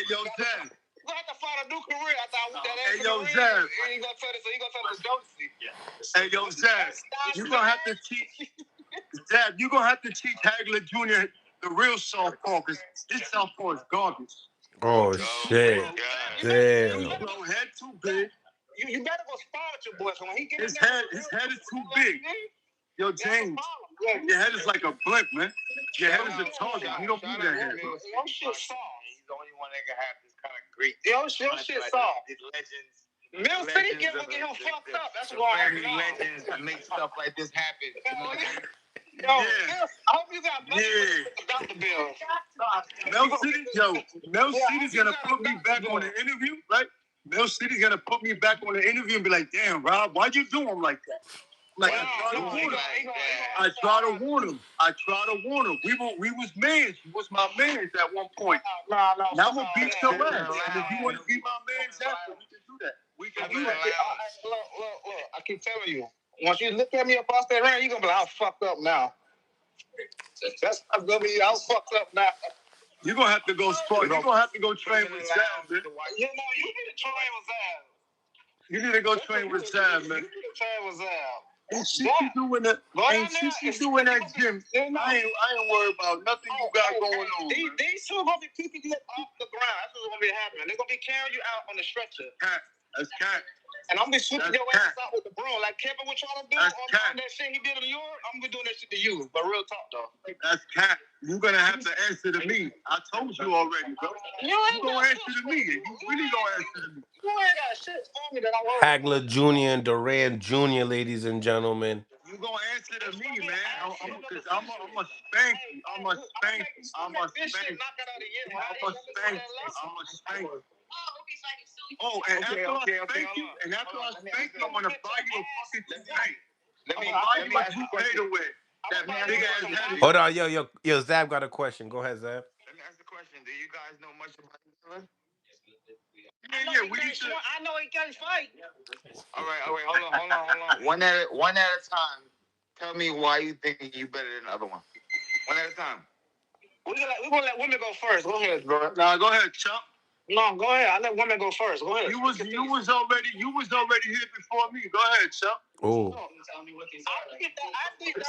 Speaker 6: We're gonna have to find a new career after I whoop that ass. Hey, yo, Zab. He gonna tell us Josie. Hey, yo, Zab. You gonna have to teach Zab. You gonna have to teach Hagler Jr. the real southpaw, because his southpaw is garbage.
Speaker 1: Oh shit. Damn.
Speaker 6: Your head too big. You better go spar with your boy. When he get his head is too big. Yo, James, your head is like a blimp, man. Your head is a target. You don't need that head. Your shit soft. He's the only one that can have this kind of great. Your shit soft. These legends. Mill City get him fucked up. That's why legends make stuff like this happen. Yo, I hope you got money for the doctor bill. Mel City's gonna put me back on the interview, right? Mel City's gonna put me back on the interview and be like, "Damn, Rob, why'd you do him like that?" Like, I try to warn him. We was mans. He was my mans at one point. Now I'm gonna beat your ass. And if you want to be my mans after, we can do that. We can do that. Look. I keep telling you. Once you look at me across that ring, you're gonna be like, I'm fucked up now. That's not gonna be, I'm fucked up now. You're gonna have to go sport. You're gonna have to go train with Zab, man. You need to train with Zab. You need to go train with Zab, man. And shit you doing that gym. I ain't worried about nothing you got going on. These two are gonna be keeping you off the ground. That's what's gonna be happening. They're gonna be carrying you out on the stretcher. That's cat. And I'm gonna be sweeping your ass out with the broom. Like Kevin was trying to do on that shit he did in New York. I'm gonna be doing that shit to you. But real talk though. That's cat. You're gonna have to answer to me. I told you already, bro. You gonna answer to me. You really gonna answer to me. You ain't got shit for me that I want.
Speaker 1: Hagler Jr. and Durant Jr., ladies and gentlemen.
Speaker 6: You gonna answer to me, man. I'm gonna spank you. I'm gonna spank you. Oh, and after I spank you, I'm gonna buy you a fucking toupee. Let me buy you a toupee to wear. That big ass head.
Speaker 1: Hold on, yo, Zab got a question. Go ahead, Zab.
Speaker 6: Let me ask the question. Do you guys know much about each other? Yeah. I know he can't fight. All right. Hold on. One at a time. Tell me why you think you better than the other one. One at a time. We're gonna let women go first. Go ahead, bro. No, go ahead, Chump. No, go ahead. I let women go first. Go ahead. You was already here before me. Go ahead, Chump.
Speaker 1: Oh.
Speaker 6: I think that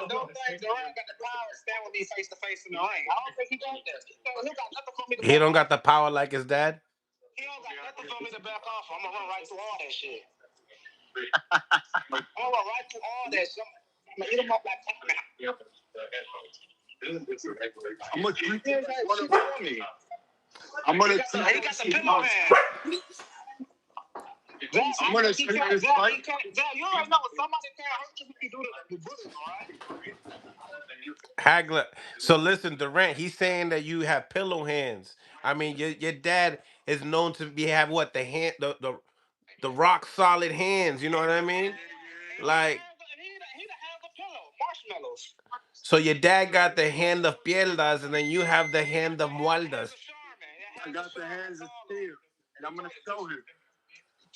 Speaker 6: don't think Durant got the power to stand with me face to face in the ring. I don't think he got that. He got nothing for me to
Speaker 1: He don't got the power like his dad?
Speaker 6: He don't got nothing for me to back off. I'm gonna run right through all that shit. I'm gonna run right through all that shit. I'm gonna eat him up like that. I'm gonna treat him for me. I'm gonna treat him. He got the pillow hand. I'm gonna treat this fight.
Speaker 4: You already know somebody can't hurt you when you do the bullet, all right?
Speaker 1: Hagler. So listen, Durant, he's saying that you have pillow hands. I mean, your dad is known to be have what the rock solid hands. You know what I mean? Like,
Speaker 4: He the hands of pillow, marshmallows.
Speaker 1: so your dad got the hand of piedras, and then you have the hand of
Speaker 4: Hands
Speaker 1: mualdas.
Speaker 4: of Charmin.
Speaker 6: I got the hands of steel, and I'm gonna show him.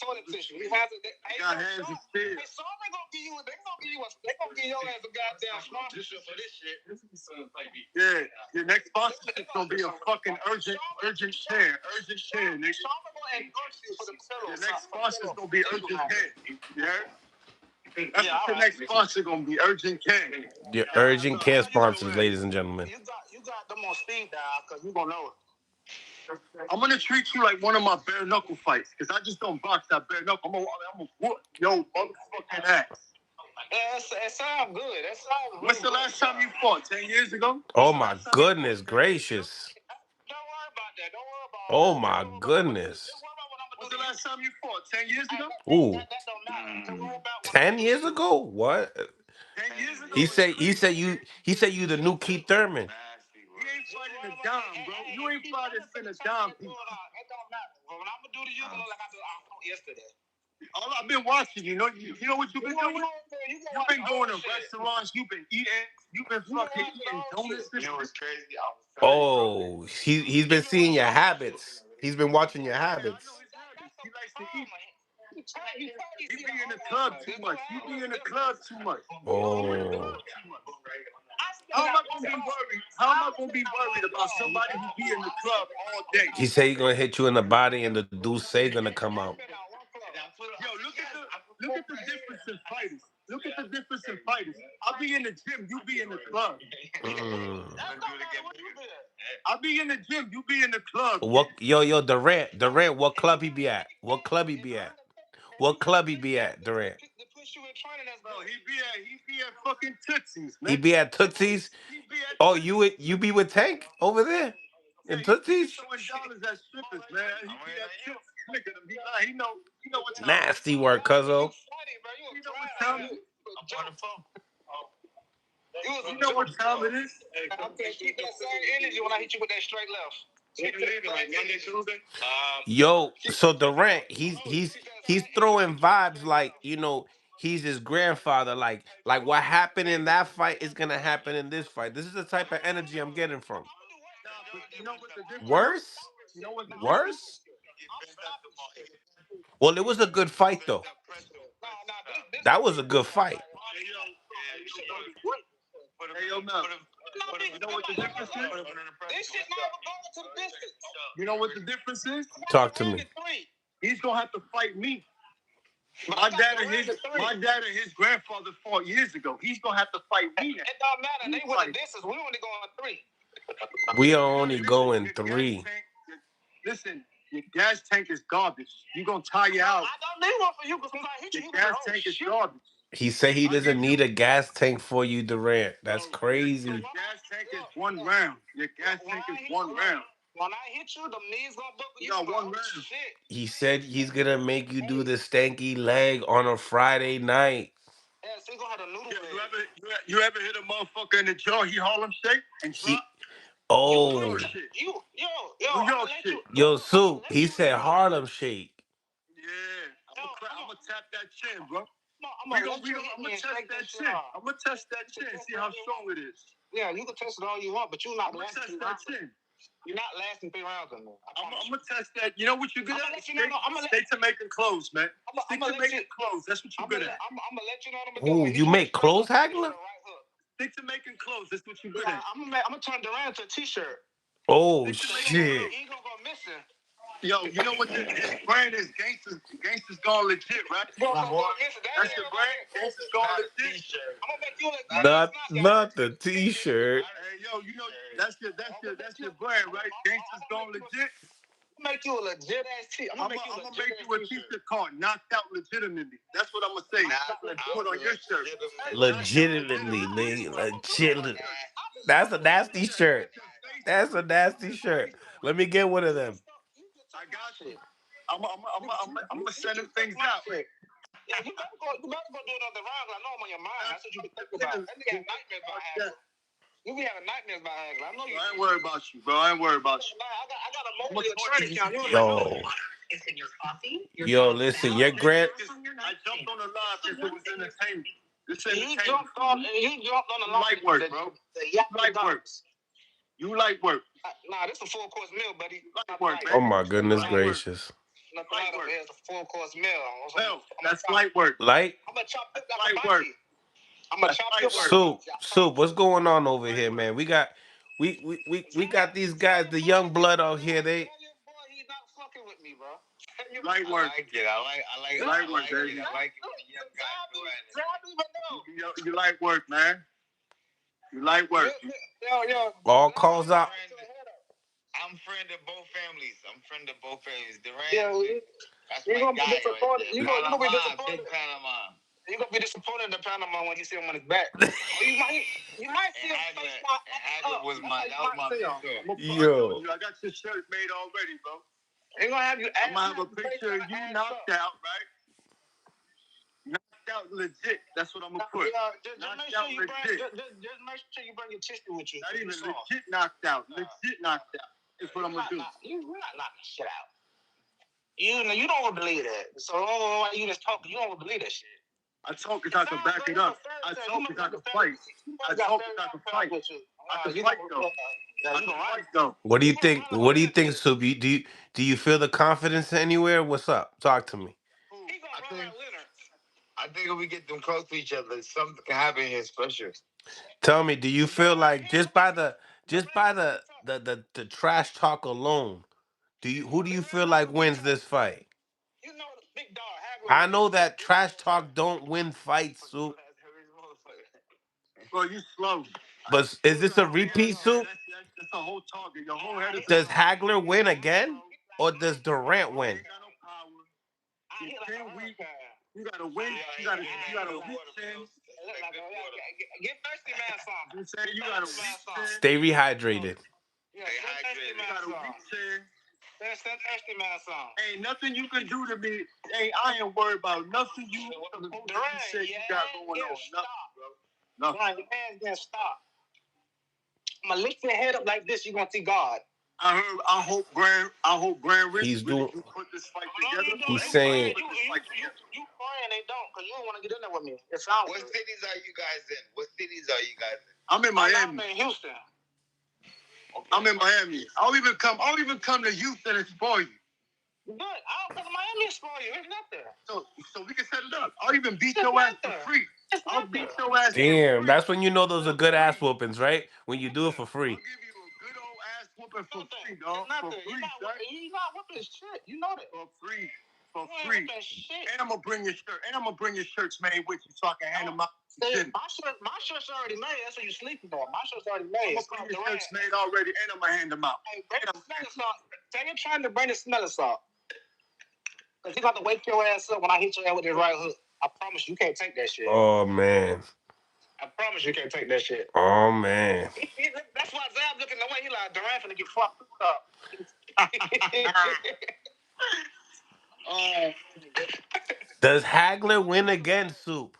Speaker 4: Toilet tissue. He has it.
Speaker 6: I got hands of steel.
Speaker 4: Hey, Charmin gonna give you. They gonna give your ass a goddamn sponsorship for this shit.
Speaker 6: Yeah, your next sponsorship gonna be a fucking urgent care, nigga.
Speaker 4: Charmin gonna endorse you for the pillow.
Speaker 6: Your next sponsor's gonna be urgent care. Yeah. That's what your next sponsor gonna be, urgent care.
Speaker 1: Your urgent care sponsors, ladies and gentlemen.
Speaker 4: You got them on speed dial because you gonna know it.
Speaker 6: I'm gonna treat you like one of my bare knuckle fights, cause I just don't box that bare knuckle. I'm gonna whoop your motherfucking ass.
Speaker 4: Yeah, it sounds good. That sounds really
Speaker 6: When's the last time you fought? 10 years ago?
Speaker 1: Oh my goodness gracious!
Speaker 4: Don't worry about that. Don't worry about all
Speaker 1: Oh
Speaker 4: that.
Speaker 1: my goodness!
Speaker 4: Just worry about what I'm
Speaker 6: When's
Speaker 4: gonna
Speaker 6: the
Speaker 4: do.
Speaker 6: last time you fought? 10 years ago?
Speaker 1: Ooh,
Speaker 4: That don't matter. Just worry about what
Speaker 1: 10 years ago? What?
Speaker 6: 10 years ago?
Speaker 1: He said you the new Keith Thurman.
Speaker 6: You ain't fighting a dime, bro. You ain't fighting a dime piece.
Speaker 4: It don't matter. But when I'm gonna do to you, I'm gonna look like I fought yesterday.
Speaker 6: All I've been watching, you know what you've been doing? You've been going to restaurants, you've been eating, you've been fucking eating donuts.
Speaker 5: You know what's crazy?
Speaker 1: Oh, he's been seeing your habits. He's been watching your
Speaker 6: I know
Speaker 1: habits.
Speaker 6: his habits. He likes to eat. He be in the club too much. You be in the club too much.
Speaker 1: Oh,
Speaker 6: How am I gonna be worried? How am I gonna be worried about somebody who be in the club all day?
Speaker 1: he said he's gonna hit you in the body, and the Deuce gonna come out.
Speaker 6: Yo, look at the difference in fighters. Look at the difference in fighters. I'll be in the gym, you be in the club.
Speaker 1: Mm.
Speaker 6: I'll be in the gym, you be in the club.
Speaker 1: What? Yo, Durant, what club he be at? What club he be at? What club he be at, Durant?
Speaker 6: Bro, he be at fucking Tootsie's, man.
Speaker 1: He be at Tootsie's.
Speaker 6: He be at
Speaker 1: Oh, you be with Tank over there in Tootsie's?
Speaker 6: throwing dollars at strippers, man. He be at Tootsie's. Look at him. He know what time.
Speaker 1: Nasty work, cuzzo.
Speaker 6: You know what time it is. You know what time it is.
Speaker 4: Okay, keep that same energy when I hit you with that straight left.
Speaker 5: Like Monday, Tuesday?
Speaker 1: Yo, so Durant, he's throwing vibes like, he's his grandfather. Like what happened in that fight is gonna happen in this fight. This is the type of energy I'm getting from.
Speaker 6: But you know what the difference?
Speaker 1: Worse?
Speaker 6: You know what the
Speaker 1: Worse? Well, it was a good fight though. That was a good fight.
Speaker 6: Hey, yo, Mel. You know what the difference is?
Speaker 4: This shit not even going to the distance.
Speaker 6: You know what the difference is?
Speaker 1: Talk to me.
Speaker 6: He's gonna have to fight me. My dad and his grandfather fought years ago. He's gonna have to fight me.
Speaker 4: It don't matter. They went the distance. We only going 3.
Speaker 1: We are only going 3.
Speaker 6: Listen, your gas tank is garbage. You gonna tire out.
Speaker 4: I don't need one for you because when I hit you,
Speaker 6: Your gas tank is garbage.
Speaker 1: He said he doesn't need a gas tank for you, Durant. That's crazy.
Speaker 6: Your gas tank is 1 round. Your gas tank is 1 round.
Speaker 4: When I hit you, the knees gonna buckle.
Speaker 6: You got 1 round.
Speaker 4: Shit.
Speaker 1: He said he's gonna make you do the stanky leg on a Friday night.
Speaker 4: Yeah, so you gonna have a noodle leg.
Speaker 6: You ever hit a motherfucker in the jaw? He Harlem shake and drop.
Speaker 1: Oh, yo, Sue. He said Harlem Shake.
Speaker 6: Yeah, I'm gonna tap that chin, bro. I'm gonna test that chin. I'm gonna test that chin. See how strong it is.
Speaker 4: Yeah, you can test it all you want, but you're not
Speaker 6: I'm gonna test that chin.
Speaker 4: You're not lasting 3 rounds on me.
Speaker 6: I'm gonna test that. You know what you're good at? Stay to making clothes, man. Stick to making clothes. That's what you're good at.
Speaker 4: I'm gonna let you know.
Speaker 1: Oh, you make clothes, Hagler?
Speaker 6: Stick to making clothes. That's what you're good at.
Speaker 4: I'm gonna turn Durant to a t-shirt.
Speaker 1: Oh shit!
Speaker 4: He gonna go missing.
Speaker 6: Yo, you know what his brand is? Gangsters gone legit, right? That's your brand. Gangsters gone legit.
Speaker 4: I'm gonna make you
Speaker 1: Not the T-shirt.
Speaker 6: Hey, yo, you know that's your brand, right? Gangsters gone legit.
Speaker 4: I'm gonna make you a legit ass T. I'm gonna make you
Speaker 6: a t-shirt called "Knocked Out Legitimately." That's what I'm gonna say. Put on your shirt.
Speaker 1: Legitimately, nigga. Legitimately. That's a nasty shirt. That's a nasty shirt. Let me get one of them.
Speaker 6: I got you. I'm gonna send them things out.
Speaker 4: Yeah, you better go do another round. I know I'm on your mind. That's what you been thinking about. That nigga have nightmares about Hagler. You be having nightmares about Hagler. I know you.
Speaker 6: I ain't worried about you, bro. I ain't worried about you.
Speaker 4: I got a mobile training count.
Speaker 1: Yo.
Speaker 7: It's in your coffee.
Speaker 1: Yo, listen, your grand.
Speaker 6: I jumped on the live because it was entertainment. This
Speaker 4: You
Speaker 6: entertainment.
Speaker 4: jumped on the line.
Speaker 6: Light work, bro. Light work. You light work.
Speaker 4: Nah, this is a full course meal, buddy.
Speaker 6: Light work,
Speaker 1: Oh
Speaker 6: baby.
Speaker 1: my goodness gracious.
Speaker 4: Nothing light over here. It's a full course meal.
Speaker 6: Hell, that's light work.
Speaker 1: Light?
Speaker 4: I'm gonna chop this
Speaker 6: Light work.
Speaker 4: I'm gonna chop this
Speaker 1: Soup, what's going on over here, man? We got these guys, the young blood out here. They
Speaker 4: He's not fucking with me, bro.
Speaker 6: Light work.
Speaker 3: I like
Speaker 6: light work, baby.
Speaker 3: I like it when the young guy doing it.
Speaker 6: You light work, man. You light work.
Speaker 4: Yo.
Speaker 1: all calls out.
Speaker 3: I'm friend of both families.
Speaker 4: Yeah,
Speaker 3: That's
Speaker 4: you
Speaker 3: my
Speaker 4: gonna be
Speaker 3: guy
Speaker 4: disappointed.
Speaker 3: right there.
Speaker 4: You gonna be disappointed.
Speaker 3: Big Panama.
Speaker 4: You're gonna be disappointed in the Panama when you see him on his back. you might see him face
Speaker 3: Hagler was my mentor.
Speaker 1: Yo.
Speaker 6: I got your shirt made already, bro.
Speaker 4: They're gonna have you.
Speaker 6: I'm gonna have a picture of you knocked out, right? Knocked out legit. That's what I'm gonna put.
Speaker 4: Just make sure you bring your tissue with you.
Speaker 6: Not even legit knocked out. Legit knocked out. That's what I'm gonna do.
Speaker 4: You're not knocking shit out. You don't believe that. So why you just talking? You don't believe that shit.
Speaker 6: I talk because I can back it up. I talk because I can fight. I talk because I can fight. I can fight though. I can fight though.
Speaker 1: What do you think? What do you think, Soup? Do you feel the confidence anywhere? What's up? Talk to me.
Speaker 3: I think if we get them close to each other, something can happen here special.
Speaker 1: Tell me, do you feel like just by the trash talk alone, who do you feel like wins this fight?
Speaker 4: You know the big dog.
Speaker 1: I know that trash talk don't win fights, Soup.
Speaker 6: Bro, you slow.
Speaker 1: But is this a repeat, Soup?
Speaker 6: That's a whole target. Your whole head is.
Speaker 1: Does Hagler win again, or does Durant win?
Speaker 6: You gotta win. You gotta weak chin.
Speaker 4: Get thirsty, man. Some.
Speaker 6: You say you gotta weak chin.
Speaker 1: Stay rehydrated.
Speaker 4: Yeah, you gotta weak
Speaker 6: chin.
Speaker 4: That's thirsty, man. Some.
Speaker 6: Ain't nothing you can do to me. I ain't worried about nothing you say you got going on. Nothing, bro. Nothing.
Speaker 4: Right, your hands gonna stop. I'm gonna lift your head up like this. You're gonna see God.
Speaker 6: I hope Grand Rich
Speaker 1: He's doing.
Speaker 6: put this fight together.
Speaker 1: He's saying.
Speaker 4: You praying they don't, cause you don't want to get in there with me. It sounds.
Speaker 3: What cities are you guys in?
Speaker 6: I'm in Miami.
Speaker 4: I'm in Houston.
Speaker 3: Okay.
Speaker 6: I'm in Miami. I'll even come to Houston and spoil you.
Speaker 4: Good. I'll come to Miami and spoil you. It's nothing.
Speaker 6: So we can set it up. I'll even beat your ass for free. I'll beat your ass.
Speaker 1: Damn, that's when you know those are good ass whoopings, right? When you do it for free.
Speaker 6: I'll give you a good old ass whooping for free, dog. For free,
Speaker 4: you're not whooping shit. You know that.
Speaker 6: For free. And I'm gonna bring your shirt. And I'm gonna bring your shirts made with you so I can hand them out.
Speaker 4: My shirt's already made. That's what you're sleeping on. My shirt's already made.
Speaker 6: I'm gonna bring your shirts made already, and I'm gonna hand them out.
Speaker 4: Hey, bring the smelling salt. Tell your trying to bring the smelling salt. Cause he's got to wake your ass up when I hit your head with this right hook. I promise you can't take that shit.
Speaker 1: Oh man.
Speaker 4: I promise you can't take that shit.
Speaker 1: Oh man.
Speaker 4: That's why Zab looking the way he like Durant finna get fucked up.
Speaker 1: Does Hagler win again, Soup?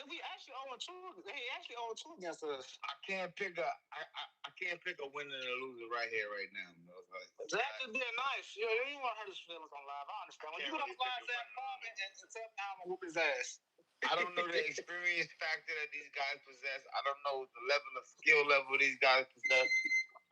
Speaker 4: We actually 0-2. He actually 0-2 against us.
Speaker 3: I can't pick a winner and a loser right here, right now.
Speaker 4: Zach just being nice. You don't want to hurt his feelings on live. I understand. When you go to live, Zach, comment and tell me how I'm gonna whoop his ass.
Speaker 3: I don't know the experience factor that these guys possess. I don't know the level of skill level these guys possess.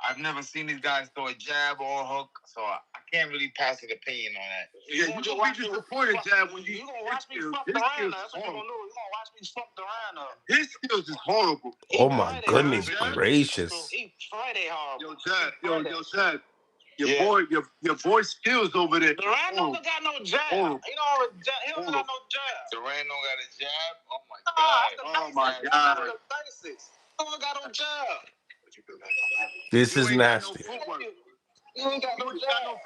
Speaker 3: I've never seen these guys throw a jab or a hook, so I can't really pass an opinion on that.
Speaker 6: Yeah, you're gonna be disappointed, Jab, when
Speaker 4: you gonna watch me fuck Durant up. That's what you're gonna do. You're gonna watch me fuck Durant up.
Speaker 6: His skills is horrible.
Speaker 1: Oh my goodness gracious.
Speaker 4: He Friday horrible.
Speaker 6: Yo, Jab. Your boy skills over there.
Speaker 4: Durant don't got no jab. He don't got no jab.
Speaker 3: Durant don't got a jab? Oh my god.
Speaker 6: Oh my god.
Speaker 4: He don't got no jab.
Speaker 1: This is nasty.
Speaker 4: You ain't got no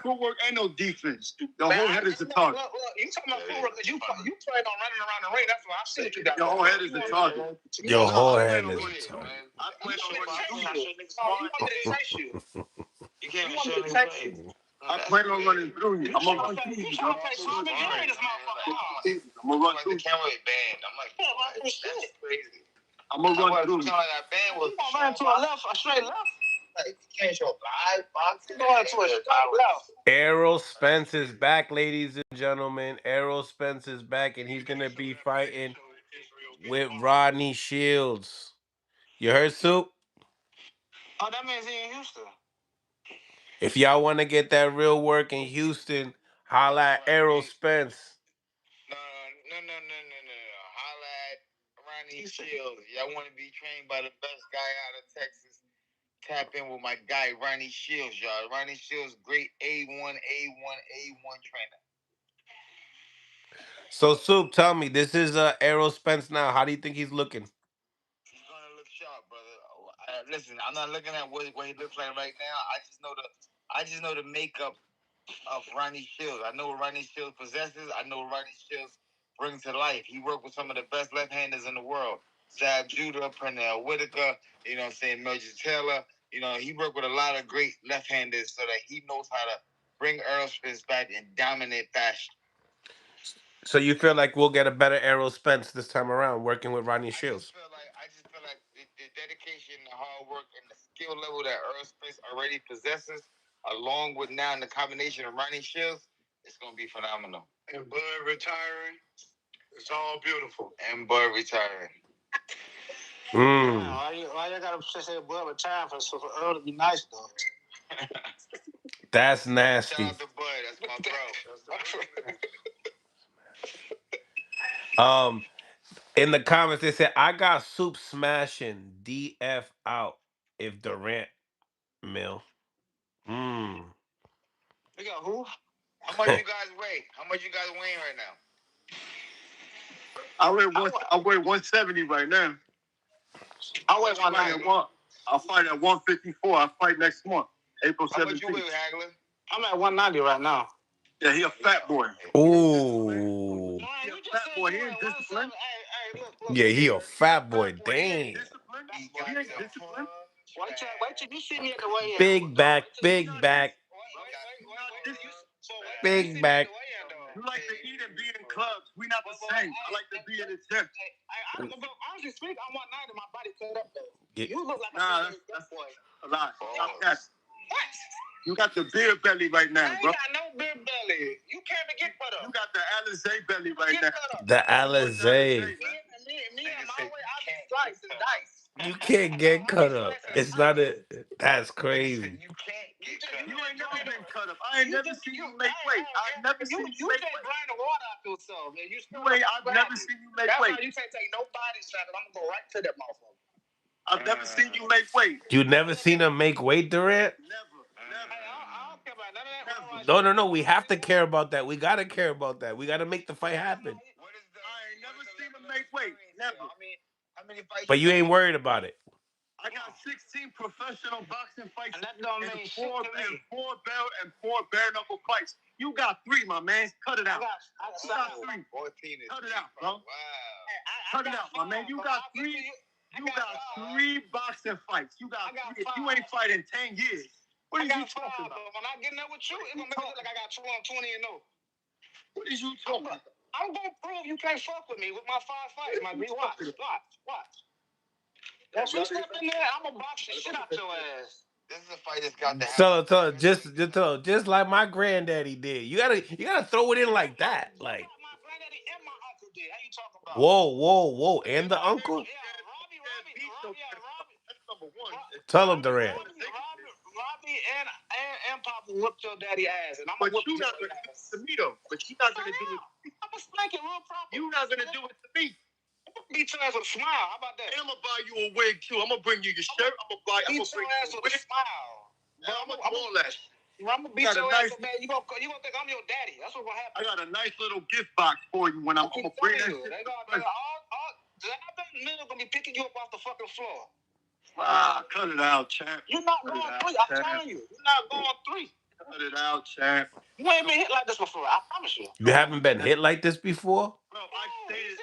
Speaker 6: footwork and no defense. The whole head is the target.
Speaker 4: Look, you talking about footwork because you playing on running around the ring. That's why I see what you got.
Speaker 6: Your whole head is the target.
Speaker 1: Your whole head is the target.
Speaker 4: I want me to chase you.
Speaker 3: You can't
Speaker 4: show me chase you.
Speaker 6: I plan on running through you. I'm gonna run through you.
Speaker 4: You trying to play Tom and Jerry this motherfucker?
Speaker 6: I'm gonna run
Speaker 5: Like
Speaker 6: through
Speaker 5: the
Speaker 6: you.
Speaker 5: camera band. I'm like, that's crazy.
Speaker 6: I'm gonna run through you.
Speaker 5: Like that band was.
Speaker 4: You gonna run to a left, a straight left?
Speaker 5: Like, you can't show live boxing.
Speaker 4: You going to a straight left?
Speaker 1: Errol Spence is back, ladies and gentlemen. Errol Spence is back, and he's gonna be fighting with Rodney Shields. You heard, Soup?
Speaker 4: Oh, that means he in Houston.
Speaker 1: If y'all want to get that real work in Houston, holla at Errol Spence.
Speaker 5: No. Holla at Ronnie Shields. Y'all want to be trained by the best guy out of Texas? Tap in with my guy Ronnie Shields, y'all. Ronnie Shields, great A1 trainer.
Speaker 1: So, Soup, tell me, this is Errol Spence now. How do you think he's looking?
Speaker 5: He's gonna look sharp, brother. Listen, I'm not looking at what he looks like right now. I just know the makeup of Ronnie Shields. I know what Ronnie Shields possesses. I know what Ronnie Shields brings to life. He worked with some of the best left-handers in the world. Zab Judah, Pernell Whitaker, you know what I'm saying, Mildred Taylor. You know, he worked with a lot of great left-handers so that he knows how to bring Errol Spence back in dominant fashion.
Speaker 1: So you feel like we'll get a better Errol Spence this time around working with Rodney Shields?
Speaker 5: I just feel like the dedication, the hard work, and the skill level that Errol Spence already possesses, along with now the combination of Ronnie Shields, it's gonna be phenomenal.
Speaker 6: And Bud retiring, it's all beautiful.
Speaker 5: And Bud retiring.
Speaker 1: Mm.
Speaker 4: Why you gotta say Bud retiring for Earl to be nice though?
Speaker 1: That's nasty.
Speaker 5: Shout out to Bud, that's my bro.
Speaker 1: In the comments they said I got Soup smashing DF out if Durant mill.
Speaker 4: We got who?
Speaker 5: How much you guys weigh? How much you guys weighing right now?
Speaker 6: I weigh 170 right now.
Speaker 4: I weigh 190.
Speaker 6: I'll fight at 154. I fight next month, April 17th.
Speaker 5: How much you weigh, Hagler?
Speaker 4: I'm at 190 right now.
Speaker 6: Yeah, he a fat boy.
Speaker 1: Ooh.
Speaker 6: He a fat boy. He ain't disciplined.
Speaker 1: Yeah, he a fat boy.
Speaker 6: He
Speaker 1: Damn.
Speaker 6: ain't disciplined. He ain't disciplined.
Speaker 4: Wait till you see me at the weigh-in.
Speaker 1: Big back, big back, big back.
Speaker 6: You like to eat and be in clubs. We not the same. I like to be in the gym.
Speaker 4: Honestly speaking, I'm 190. My body cut up though.
Speaker 1: Yeah.
Speaker 4: You look like
Speaker 6: that's a lot. Stop that. What? You got the beer belly right now, bro.
Speaker 4: I ain't got no beer belly. You can't even get cut up.
Speaker 6: You got the Alizé belly right now.
Speaker 1: The Alizé.
Speaker 4: Me and my way, I be sliced and diced.
Speaker 1: You can't get cut up. It's not a. That's crazy.
Speaker 5: You can't get cut up.
Speaker 6: You ain't never been cut up. I ain't never seen you make weight. I've never seen you make weight.
Speaker 4: You drain the water out yourself, man.
Speaker 6: I've never seen you make weight.
Speaker 4: That's why you can't take no body shot, and I'm gonna go right to that motherfucker.
Speaker 6: I've never seen you make weight.
Speaker 1: You never seen him make weight, Durant?
Speaker 6: Never.
Speaker 4: I don't care about none of that.
Speaker 1: No. We have to care about that. We gotta care about that. We gotta make the fight happen.
Speaker 6: I ain't never seen him make weight. Never.
Speaker 1: But you ain't worried about it.
Speaker 6: I got 16 professional boxing fights
Speaker 4: And that don't mean shit to me.
Speaker 6: four bare knuckle fights. You got 3, my man. Cut it out.
Speaker 4: I got
Speaker 6: 3.
Speaker 5: 14 is
Speaker 6: Cut it out, bro.
Speaker 5: Wow.
Speaker 6: Cut it out, my man. You got 3. You got 3 boxing fights. You got 3. You ain't fighting 10 years. What are you talking about?
Speaker 4: When I get in there with you, it's gonna make it look like I got 20 and 0.
Speaker 6: What is you talking about?
Speaker 4: I'm gonna prove you can't fuck with me with my 5 fights, my B. Watch. Once you step in there, I'm gonna box the shit out your ass.
Speaker 5: This is a fight that's got to happen.
Speaker 1: Just like my granddaddy did. You gotta throw it in like that. Like,
Speaker 4: My granddaddy and my uncle did. How you talking about?
Speaker 1: whoa. And the uncle?
Speaker 4: Yeah, Robbie.
Speaker 6: That's number 1.
Speaker 1: Tell him, Durant.
Speaker 4: Robbie and Papa whooped your daddy ass, and I'm
Speaker 6: But
Speaker 4: gonna whoop
Speaker 6: you're
Speaker 4: your
Speaker 6: not gonna
Speaker 4: daddy
Speaker 6: do it
Speaker 4: ass.
Speaker 6: to me though. But you're not gonna do it.
Speaker 4: I'm gonna spank it real proper.
Speaker 6: You're not gonna do it to me.
Speaker 4: Beat your ass with a smile. How about that?
Speaker 6: And I'm gonna buy you a wig too. I'm gonna bring you your shirt. I'm gonna bring
Speaker 4: Beat your ass
Speaker 6: you a
Speaker 4: with a
Speaker 6: wig.
Speaker 4: smile.
Speaker 6: I'm gonna do all that.
Speaker 4: I'm gonna beat your ass so bad you gonna think I'm your daddy. That's what's gonna happen.
Speaker 6: I got a nice little gift box for you when I'm gonna bring that shit.
Speaker 4: They all men are gonna be picking you up off the fucking floor.
Speaker 6: Cut it out, champ.
Speaker 4: You're not going 3. I'm telling you, you're not going 3.
Speaker 6: Cut it out, champ.
Speaker 4: You ain't been hit like this before. I promise you.
Speaker 1: You haven't been hit like this before?
Speaker 6: Bro,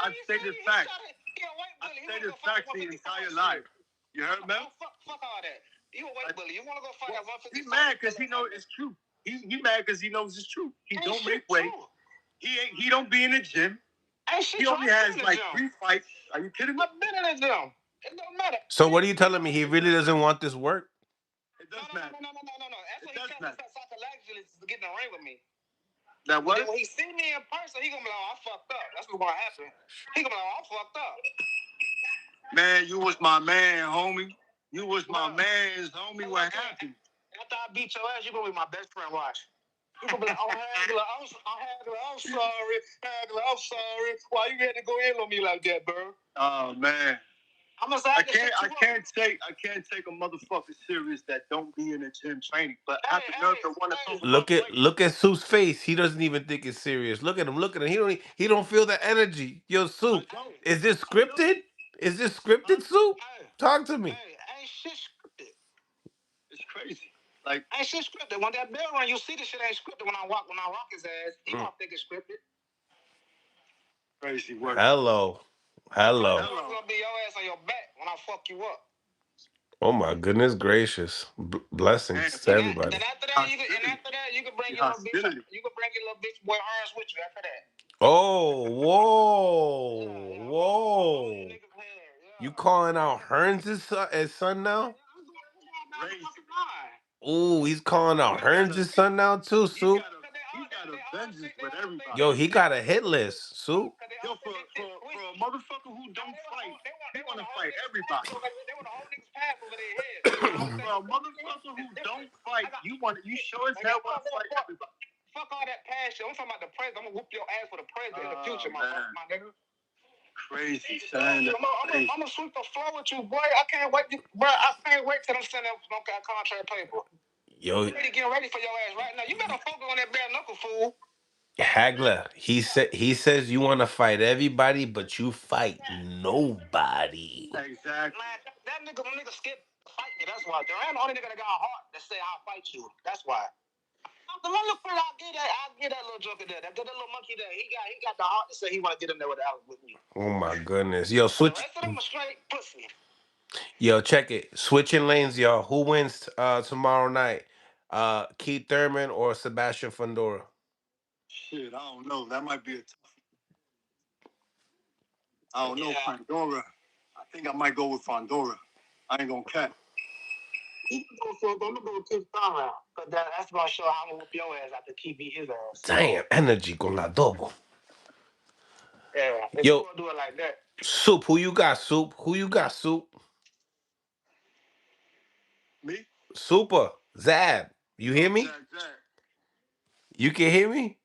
Speaker 6: I've stated facts. I've stated facts the entire life. You heard me?
Speaker 4: Fuck all that. You a white bully. You wanna go fight at 150?
Speaker 6: He's mad because he know it's true. He mad because he knows it's true. He don't make weight. He don't be in the gym. He only has like 3 fights. Are you kidding me? I've been in the gym. It don't matter.
Speaker 1: So what are you telling me? He really doesn't want this work?
Speaker 6: It does matter. No. That's what he tells me psychologically to get in the ring with me. That what? When he see me in person, he gonna be like, "Oh, I fucked up." That's what's gonna happen. He gonna be like, "Oh, I fucked up." Man, you was my man, homie. You was my man's homie. What happened? After I beat your ass, you gonna be my best friend. Watch. You gonna be like, "Oh, Hagler, I'm sorry. Hagler, I'm sorry. Why you had to go in on me like that, bro?" Oh man. I can't take a motherfucker serious that don't be in the gym training. But I have the nerve to want to
Speaker 1: Look at Soup's face. He doesn't even think it's serious. Look at him. Look at him. He don't feel the energy. Yo, Soup, is this scripted? Is this scripted, Soup? Talk to me.
Speaker 6: Hey, ain't shit scripted. It's crazy. Like ain't shit scripted. When that bell run, you see this shit ain't scripted. When I rock his ass, he gonna think it's scripted. Crazy work.
Speaker 1: Hello.
Speaker 6: I'm gonna be your ass on your back when I fuck you up.
Speaker 1: Oh my goodness gracious! Blessings to everybody.
Speaker 6: And after that, you can bring your little bitch. You can bring your little bitch boy Ernst with you after that.
Speaker 1: Oh, whoa. You calling out Hearns' son now? Ooh, he's calling out Hearns' son now too, Soup.
Speaker 6: He got a vengeance with everybody.
Speaker 1: Yo, he got a hit list, Soup.
Speaker 6: Yo, for a motherfucker who don't fight, they want to fight everybody. They want to hold niggas pass over their head. For a motherfucker who don't fight, you sure as hell want to fight everybody. Fuck all that passion. I'm talking about the president. I'm gonna whoop your ass for the president in the future, my nigga. Crazy, son. I'm gonna sweep the floor with you, boy. I can't wait, bro. I can't wait till I'm sending no contract paper.
Speaker 1: Yo,
Speaker 6: I'm getting ready for your ass right now. You better focus on that bare knuckle, fool.
Speaker 1: Hagler, he says you want to fight everybody, but you fight nobody.
Speaker 6: Exactly. Man, that nigga skip fight me. That's why. I'm the only nigga that got a heart that say I'll fight you. That's why. The little fool, I'll get that little joker there. That little monkey there. He got the heart to say he want to get in there with me.
Speaker 1: Oh my goodness. Yo, switch.
Speaker 6: The rest of them are straight pussy.
Speaker 1: Yo, check it. Switching lanes, y'all. Who wins tomorrow night? Keith Thurman or Sebastian Fundora?
Speaker 6: Shit, I don't know. That might be a tough. I don't know, Fundora. I think I might go with Fundora. I ain't gonna cap. I'm gonna go with Keith Thurman. But that's gonna show how I'm gonna whoop your ass after Keith beat his ass.
Speaker 1: Damn, energy con la double.
Speaker 6: Yeah, if
Speaker 1: yo,
Speaker 6: you gonna do it like that.
Speaker 1: Soup, who you got, Soup? Who you got, Soup?
Speaker 6: Me?
Speaker 1: Super. Zab. You hear me?
Speaker 6: Zab.
Speaker 1: You can hear me?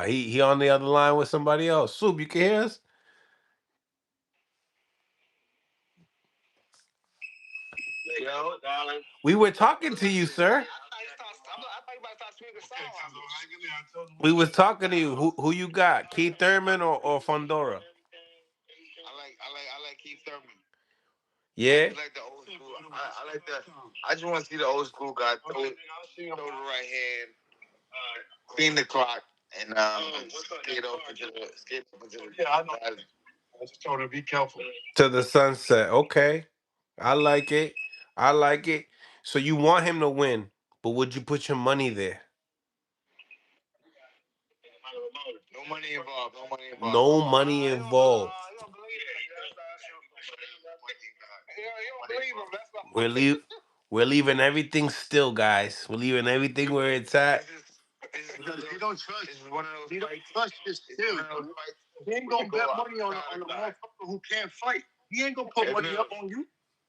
Speaker 1: He on the other line with somebody else. Soup, you can hear us?
Speaker 6: Yo, darling.
Speaker 1: We were talking to you, sir. We was talking to you. Who you got? Keith Thurman or Fundora?
Speaker 5: I like Keith Thurman.
Speaker 1: Yeah.
Speaker 5: I like the old school. I like the. I just want to see the old school guy throw the right hand, clean the clock, and skate over to the. Yeah, I know. I just told him be careful.
Speaker 1: To the sunset. Okay. I like it. I like it. So you want him to win, but would you put your money there?
Speaker 5: No money involved. No money involved.
Speaker 1: No money involved. We're leaving everything still, guys. We're leaving everything where it's at.
Speaker 6: You don't trust. This is one of those. You don't trust this theory. He ain't gonna bet money on a motherfucker who can't fight. He ain't gonna put money up on you.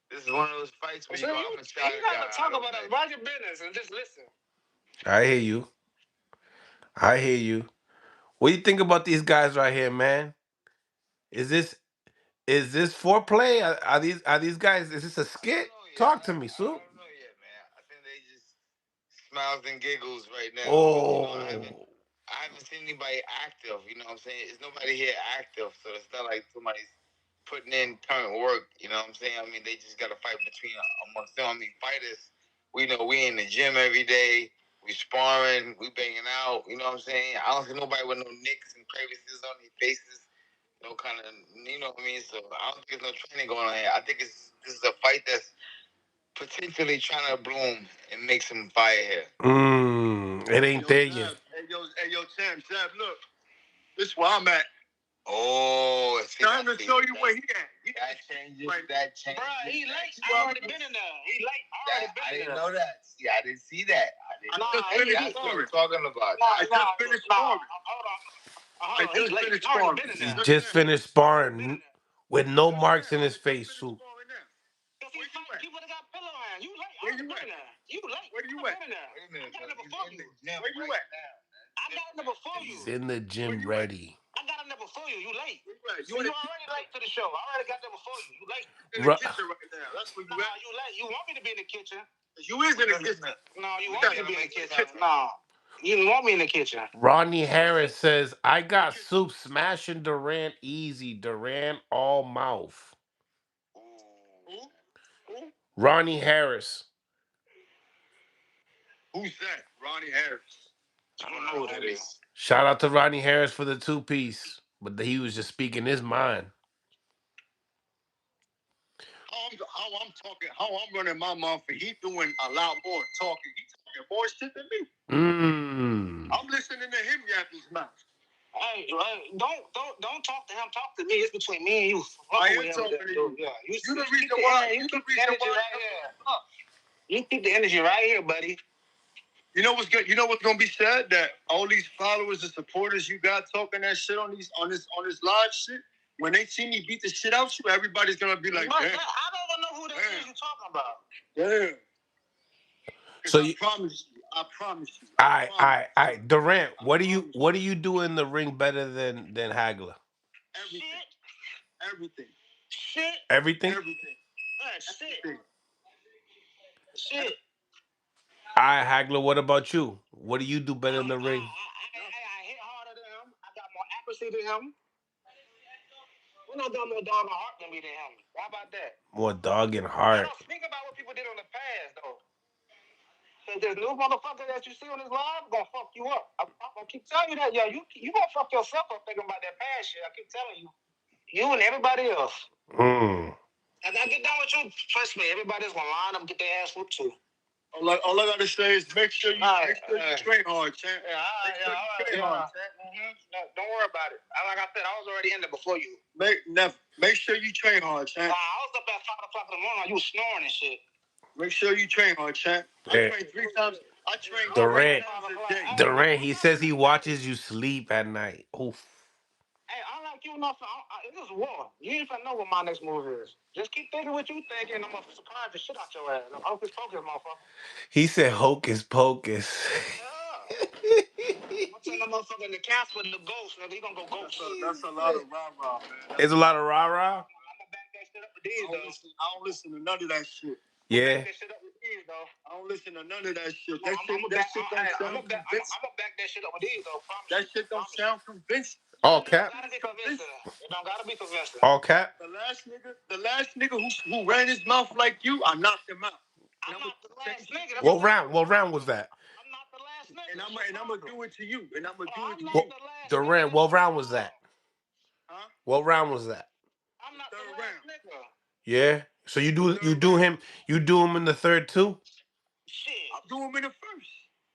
Speaker 5: This is one of those fights where you gotta
Speaker 6: talk about us. Mind your business and just listen.
Speaker 1: I hear you. I hear you. What do you think about these guys right here, man? Is this foreplay? Are these guys? Is this a skit? Talk to me, Sue.
Speaker 5: I don't know yet, man. I think they just smiles and giggles right now.
Speaker 1: Oh.
Speaker 5: I haven't seen anybody active. You know what I'm saying? It's nobody here active, so it's not like somebody's putting in current work. You know what I'm saying? I mean, they just got to fight between amongst them. I mean, fighters. We know we in the gym every day. We sparring. We banging out. You know what I'm saying? I don't see nobody with no nicks and crevices on their faces. No kind of, you know what I mean? So I don't think there's no training going on here. I think this is a fight that's particularly trying to bloom and make some fire here.
Speaker 1: It ain't there yet.
Speaker 6: Hey, yo, Zab, look. This is where I'm at.
Speaker 5: Oh, see,
Speaker 6: time to show you where he at.
Speaker 5: That changes. That changes.
Speaker 4: Bro, he late. I already been in there. He late.
Speaker 5: I didn't know that. See, I didn't see that.
Speaker 6: That's what
Speaker 5: we're talking about.
Speaker 6: I just finished sparring.
Speaker 4: Hold on. He late. I already been in
Speaker 1: He
Speaker 4: there.
Speaker 1: just finished sparring with no marks in his face, Soup.
Speaker 4: Cause he fighting people that got pillow iron. You late. I already been in there. You late.
Speaker 6: Where you at?
Speaker 5: Wait a minute.
Speaker 4: I got it before you.
Speaker 6: Where you at?
Speaker 4: I got it before you.
Speaker 1: He's in the gym ready.
Speaker 4: I got it before you. You late.
Speaker 6: You
Speaker 4: already late to the show. I already got there before you. You late.
Speaker 6: in the kitchen right now. That's where you at.
Speaker 4: You late. You want me to be in the kitchen?
Speaker 6: You is in the kitchen.
Speaker 4: No, you want me to be in the kitchen? No. You didn't want me in the kitchen.
Speaker 1: Rodney Harris says, I got Soup smashing Durant easy. Durant all mouth.
Speaker 6: Who?
Speaker 1: Ronnie Harris.
Speaker 6: Who's that? Ronnie Harris.
Speaker 4: I don't know who that is.
Speaker 1: Shout out to Ronnie Harris for the 2-piece. But he was just speaking his mind.
Speaker 6: How I'm running my mouth, and he doing a lot more talking. He talking more shit than me. I'm listening to him yap his mouth.
Speaker 4: Hey, don't talk to him. Talk to me. It's between me and you.
Speaker 6: I am talking to you.
Speaker 4: Yeah,
Speaker 6: You the reason why. You the reason why.
Speaker 4: You keep the energy right here, buddy.
Speaker 6: You know what's good? You know what's gonna be sad? That all these followers and supporters you got talking that shit on this live shit. When they see me beat the shit out you, everybody's gonna be like,
Speaker 4: But
Speaker 6: damn.
Speaker 4: I don't even know who that is you talking about.
Speaker 6: Damn.
Speaker 1: So
Speaker 6: I promise you.
Speaker 1: All right. Durant, what do you do in the ring better than Hagler?
Speaker 6: Everything.
Speaker 4: Shit.
Speaker 1: Everything?
Speaker 4: Shit.
Speaker 1: All right, Hagler, what about you? What do you do better in the ring?
Speaker 4: I hit harder than him. I got more accuracy than him. We're not got more dog and heart than me than him. How about that?
Speaker 1: More dog and
Speaker 4: I
Speaker 1: heart.
Speaker 4: don't speak about what people did on the past, though. Cause there's new motherfucker that you see on this live gonna fuck you up. I'm gonna keep telling you that, yo. You gonna fuck yourself up thinking about that past shit. I keep telling you. You and everybody else. As I get done with you, trust me, everybody's gonna line up and get their ass whooped too.
Speaker 6: All I gotta say is make sure you train hard, champ.
Speaker 4: Don't worry about it. Like I said, I was already in there before you.
Speaker 6: Make sure you train hard, champ.
Speaker 4: I was up at 5 o'clock in the morning. You was snoring and shit.
Speaker 6: Make sure you train hard, champ. I train 3 times. I train
Speaker 1: Durant.
Speaker 6: 3 times a day.
Speaker 1: Durant, he says he watches you sleep at night. Oof.
Speaker 4: Hey, I like you enough. It is war. You ain't finna know what my next move is. Just keep thinking what you thinking, and I'm gonna surprise the shit out your ass. I'm hocus pocus, motherfucker.
Speaker 1: He said hocus pocus.
Speaker 4: Yeah. I'm telling the motherfucker in the castle with the ghost, nigga. He gonna go ghost.
Speaker 6: That's a lot of rah-rah, man.
Speaker 1: It's a lot of rah-rah?
Speaker 4: I'm gonna back that shit up with these, though.
Speaker 6: I don't listen to none of that shit.
Speaker 1: Yeah.
Speaker 4: Back that shit up with these, though.
Speaker 6: I don't listen to none of that shit.
Speaker 4: I'm gonna back that shit up with these, though.
Speaker 6: That shit don't sound convincing.
Speaker 1: All cap.
Speaker 4: It don't gotta be convincing.
Speaker 1: All cap.
Speaker 6: The last nigga who ran his mouth like you, I knocked him out.
Speaker 4: I'm not the last nigga.
Speaker 1: What round was that?
Speaker 4: I'm not the last nigga.
Speaker 6: And I'm gonna do it to you. And I'm gonna do it to
Speaker 1: What,
Speaker 6: you.
Speaker 1: Durant, what round was that?
Speaker 6: Huh?
Speaker 1: What round was that?
Speaker 4: I'm not the last nigga.
Speaker 1: Yeah. So you do him in the third too?
Speaker 4: Shit.
Speaker 6: I'll do him in the first.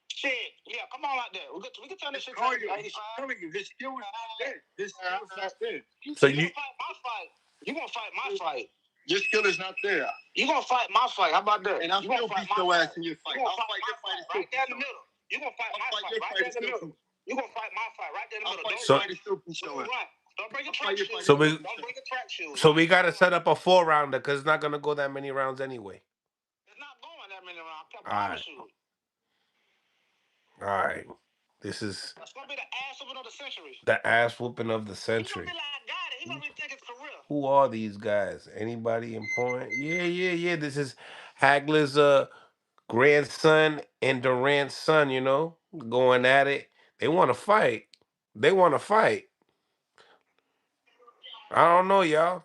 Speaker 4: Shit. Yeah, come on out there. We can turn this shit to
Speaker 6: I'm telling you, this skill is not there. This skill is not there.
Speaker 1: So
Speaker 4: you gonna fight my fight. You gonna fight my fight.
Speaker 6: Your skill is not there.
Speaker 4: You gonna fight my fight. How about that?
Speaker 6: And I'll still beat your ass in your fight.
Speaker 4: I'll fight your fight right there in the middle. You gonna fight my fight right there in the middle. You gonna fight my fight right there in the middle. Don't break your track shoes. Don't break your track shoes.
Speaker 1: So we gotta set up a 4-rounder because it's not gonna go that many rounds anyway.
Speaker 4: It's not going that many rounds. I promise you.
Speaker 1: All right. That's
Speaker 4: gonna be the ass whooping of the century.
Speaker 1: The ass whooping of the century.
Speaker 4: He's gonna be like, got it. He's gonna rethink his career.
Speaker 1: Who are these guys? Anybody important? Yeah. This is Hagler's grandson and Durant's son, going at it. They want to fight. I don't know, y'all.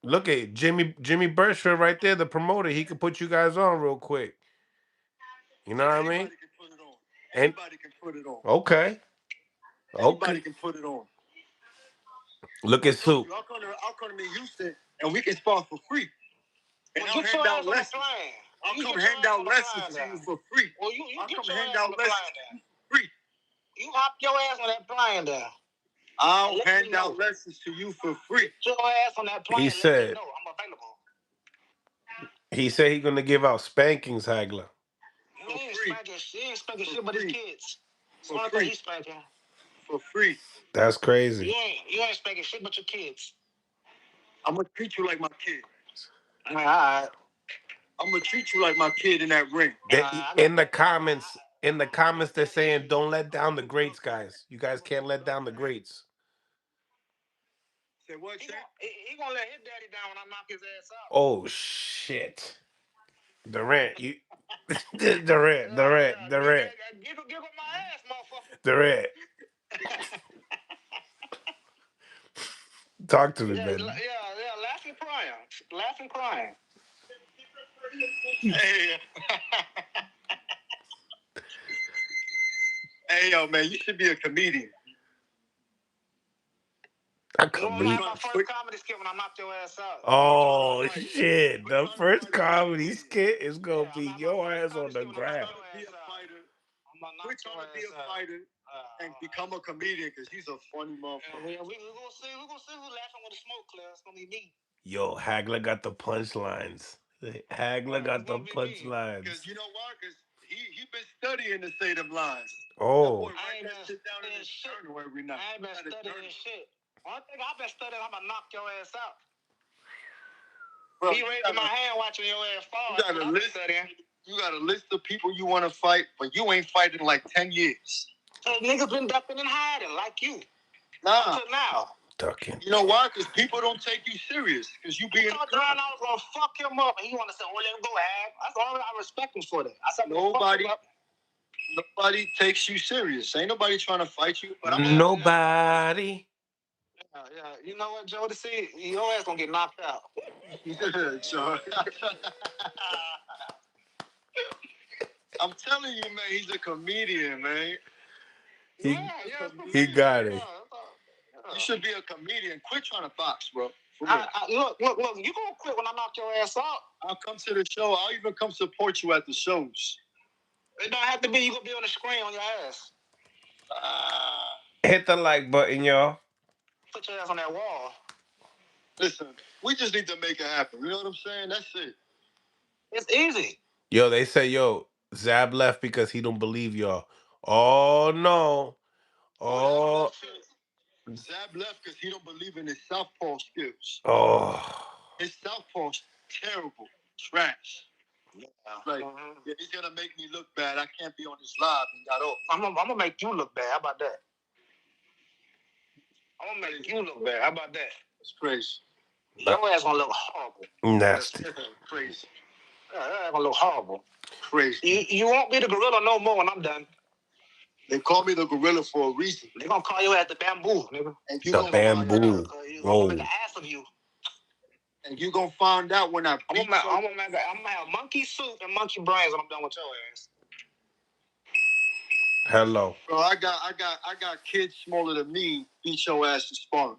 Speaker 1: Look at Jimmy Birchfield right there, the promoter. He could put you guys on real quick. You know what I mean?
Speaker 6: Anybody can put it on.
Speaker 1: Okay.
Speaker 6: Anybody can put it on.
Speaker 1: Look at Soup.
Speaker 6: I'll come to Houston and we can spar for free. And I'll hand out lessons. I'll come hand out lessons to you for free.
Speaker 4: Well, you
Speaker 6: I'll
Speaker 4: get
Speaker 6: come
Speaker 4: your
Speaker 6: hand
Speaker 4: ass on
Speaker 6: out
Speaker 4: the
Speaker 6: lessons
Speaker 4: plane
Speaker 6: for free.
Speaker 4: there. You hop your ass on that plane there.
Speaker 6: I'll hand out lessons to you for free.
Speaker 4: Get your ass on that plane.
Speaker 1: He
Speaker 4: Let me
Speaker 1: said
Speaker 4: know I'm available.
Speaker 1: he's gonna give out spankings, Hagler.
Speaker 4: He ain't spanking shit. He ain't spanking shit but his kids.
Speaker 6: For
Speaker 4: That's
Speaker 6: free.
Speaker 4: he's spanking.
Speaker 6: For free.
Speaker 1: That's crazy.
Speaker 4: You ain't spanking shit but your kids.
Speaker 6: I'm gonna treat you like my kid.
Speaker 4: All right.
Speaker 6: I'm gonna treat you like my kid in that ring.
Speaker 1: In the comments, they're saying don't let down the greats, guys. You guys can't let down the greats.
Speaker 6: Say what, Shaq?
Speaker 4: He gonna let his daddy down when I knock his ass out.
Speaker 1: Oh shit. Durant, you Durant.
Speaker 4: Giggle my ass, motherfucker.
Speaker 1: Durant. Talk to me,
Speaker 4: Yeah,
Speaker 1: man.
Speaker 4: laughing, crying.
Speaker 6: Hey. Hey, yo, man, you should be a comedian.
Speaker 1: I
Speaker 4: You
Speaker 1: could
Speaker 4: know,
Speaker 1: meet.
Speaker 4: my first comedy skit when I knocked your ass out.
Speaker 1: Oh shit! The first comedy skit is gonna be your ass on the ground.
Speaker 6: Quit trying to be a fighter and become a comedian because he's a funny motherfucker.
Speaker 4: We're gonna see who's laughing with the smoke clear. It's gonna be me.
Speaker 1: Yo, Hagler got the punchlines. Hagler got the punchlines.
Speaker 6: Because you know why? Because he been studying to say them lines.
Speaker 1: Oh.
Speaker 4: I ain't been studying shit.
Speaker 6: Every night.
Speaker 4: I ain't been studying shit. One thing I've been studying, I'm gonna knock your ass out.
Speaker 6: Bro,
Speaker 4: me raising my hand watching your ass fall.
Speaker 6: You got a list of people you want to fight, but you ain't fighting in like 10 years.
Speaker 4: Niggas been ducking and hiding like you.
Speaker 6: Nah.
Speaker 4: Until now.
Speaker 1: Ducking.
Speaker 6: You know why? Because people don't take you serious. Because you being.
Speaker 4: I thought John, I was gonna fuck him up, and he want to say, "Oh, let him go, Hag." That's all I respect him for that. I said,
Speaker 6: Nobody takes you serious. Ain't nobody trying to fight you. But
Speaker 1: nobody.
Speaker 4: Yeah. You know what, Joe? To see your ass gonna get knocked out.
Speaker 6: So, I'm telling you, man, he's a comedian, man.
Speaker 1: He got it.
Speaker 6: You should be a comedian. Quit trying to box, bro.
Speaker 4: Look, you gonna quit when I knock your ass out.
Speaker 6: I'll come to the show. I'll even come support you at the shows.
Speaker 4: It don't have to be. You gonna be on the screen on your ass.
Speaker 1: Hit the like button, y'all.
Speaker 4: Put your ass on that wall.
Speaker 6: Listen, we just need to make it happen. You know what I'm saying? That's it.
Speaker 4: It's easy.
Speaker 1: Yo, they say, Zab left because he don't believe y'all. Oh, no. Oh.
Speaker 6: Zab left because he don't believe in his southpaw skills.
Speaker 1: Oh.
Speaker 6: His southpaw's terrible. Trash. Yeah, he's going to make me look bad. I can't be on his live and got off.
Speaker 4: I'm gonna make you look bad. How about that? I'm gonna make you look bad. How about that?
Speaker 6: It's crazy.
Speaker 4: Your ass gonna look horrible.
Speaker 1: Nasty.
Speaker 6: Crazy.
Speaker 4: Yeah, your ass gonna look horrible.
Speaker 6: Crazy.
Speaker 4: You won't be the gorilla no more when I'm done.
Speaker 6: They call me the gorilla for a reason.
Speaker 4: They gonna call you at the bamboo, nigga.
Speaker 1: And the bamboo.
Speaker 4: Whoa. Make an ass of you.
Speaker 6: And you gonna find out when I'm gonna
Speaker 4: have monkey soup and monkey brains when I'm done with your ass.
Speaker 1: Hello.
Speaker 6: Bro, I got kids smaller than me beat your ass to sparring.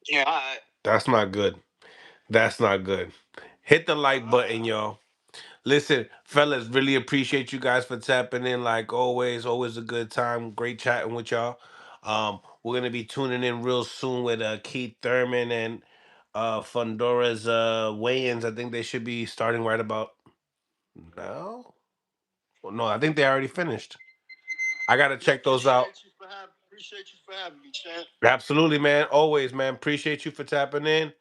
Speaker 4: Yeah, all right.
Speaker 1: That's not good. That's not good. Hit the like button, y'all. Listen, fellas, really appreciate you guys for tapping in like always. Always a good time. Great chatting with y'all. We're gonna be tuning in real soon with Keith Thurman and Fundora's weigh-ins. I think they should be starting right about now. Well, no, I think they already finished. I gotta check those out.
Speaker 6: Appreciate you for having me, champ.
Speaker 1: Absolutely, man. Always, man. Appreciate you for tapping in.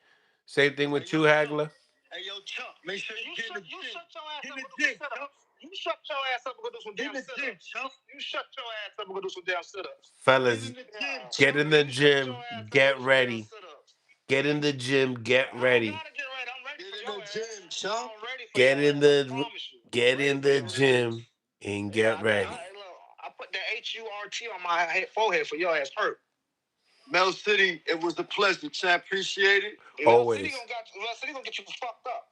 Speaker 1: Same thing with you, Hagler.
Speaker 6: Hey, yo, Chuck, make sure you get in the gym.
Speaker 4: Shut your ass up and do some sit-ups. You shut your ass up and go do some damn sit-ups. You shut your ass up and go do some damn sit-ups.
Speaker 1: Fellas, get in the gym. Get ready. Get in the gym. Get ready.
Speaker 6: Get in the gym, Chuck.
Speaker 1: Get in the gym and get ready.
Speaker 4: I put the HURT on my forehead for your ass hurt.
Speaker 6: Mel City, it was a pleasure, champ. Appreciate it.
Speaker 1: Always.
Speaker 4: Mel City gonna get you fucked up.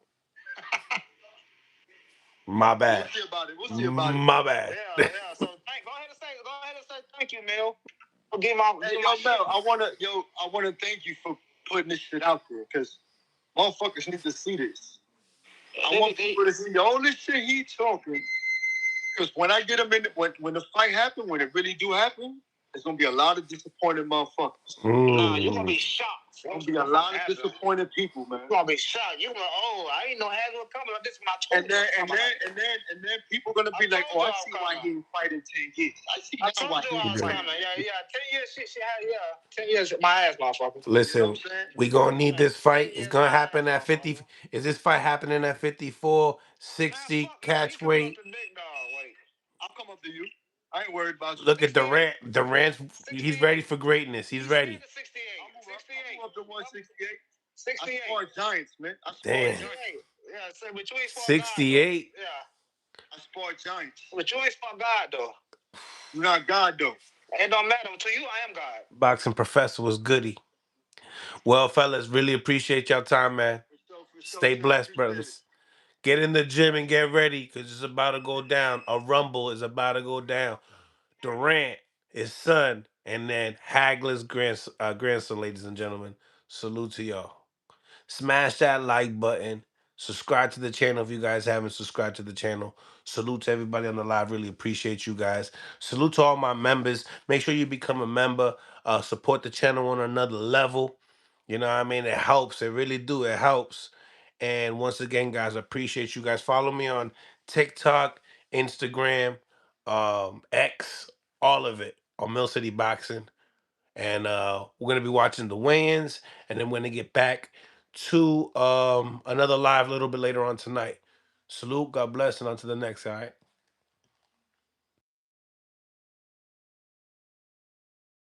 Speaker 1: My bad.
Speaker 6: We'll see about it.
Speaker 1: My bad.
Speaker 4: Yeah. So go ahead and say thank you, Mel. Hey,
Speaker 6: Mel, I wanna thank you for putting this shit out there because motherfuckers need to see this. I want people to see all this shit he talking. Because when I get him in, when the fight happen, when it really do happen, there's gonna be a lot of disappointed motherfuckers.
Speaker 4: Nah, you're gonna be shocked.
Speaker 6: There's gonna be a lot of disappointed people, man.
Speaker 4: You're gonna be shocked. You're gonna, oh, I didn't know Hagler was coming like this when I told you.
Speaker 6: And then people gonna be like, oh, I see why he didn't fight in 10 years. I see why he didn't fight.
Speaker 4: Yeah. 10 years, she had, 10 years, my ass, motherfucker.
Speaker 1: Listen,
Speaker 6: You know what I'm saying?
Speaker 1: we gonna need this fight. It's gonna happen at 50. Is this fight happening at 54, 60 catch weight?
Speaker 6: I'll come up to you. I ain't worried about you.
Speaker 1: Look at Durant. Durant's he's ready for greatness. He's ready.
Speaker 4: 68.
Speaker 6: I'm up to 168.
Speaker 4: 68.
Speaker 6: I spar giants, man.
Speaker 1: Damn.
Speaker 6: Giants.
Speaker 4: Yeah, so, but you ain't spar
Speaker 1: 68.
Speaker 4: God, yeah.
Speaker 6: I spar giants.
Speaker 4: But you ain't spar God, though.
Speaker 6: You're not God, though.
Speaker 4: It don't matter. To you, I am God.
Speaker 1: Boxing professor was goody. Well, fellas, really appreciate y'all time, man. Stay blessed, brothers. Get in the gym and get ready because it's about to go down. A rumble is about to go down. Durant, his son, and then Hagler's grandson, ladies and gentlemen. Salute to y'all. Smash that like button. Subscribe to the channel if you guys haven't subscribed to the channel. Salute to everybody on the live. Really appreciate you guys. Salute to all my members. Make sure you become a member. Support the channel on another level. You know what I mean? It helps. It really do. It helps. And once again, guys, I appreciate you guys. Follow me on TikTok, Instagram, X, all of it on Mill City Boxing. And we're gonna be watching the weigh-ins, and then we're gonna get back to another live a little bit later on tonight. Salute, God bless, and on to the next, all right?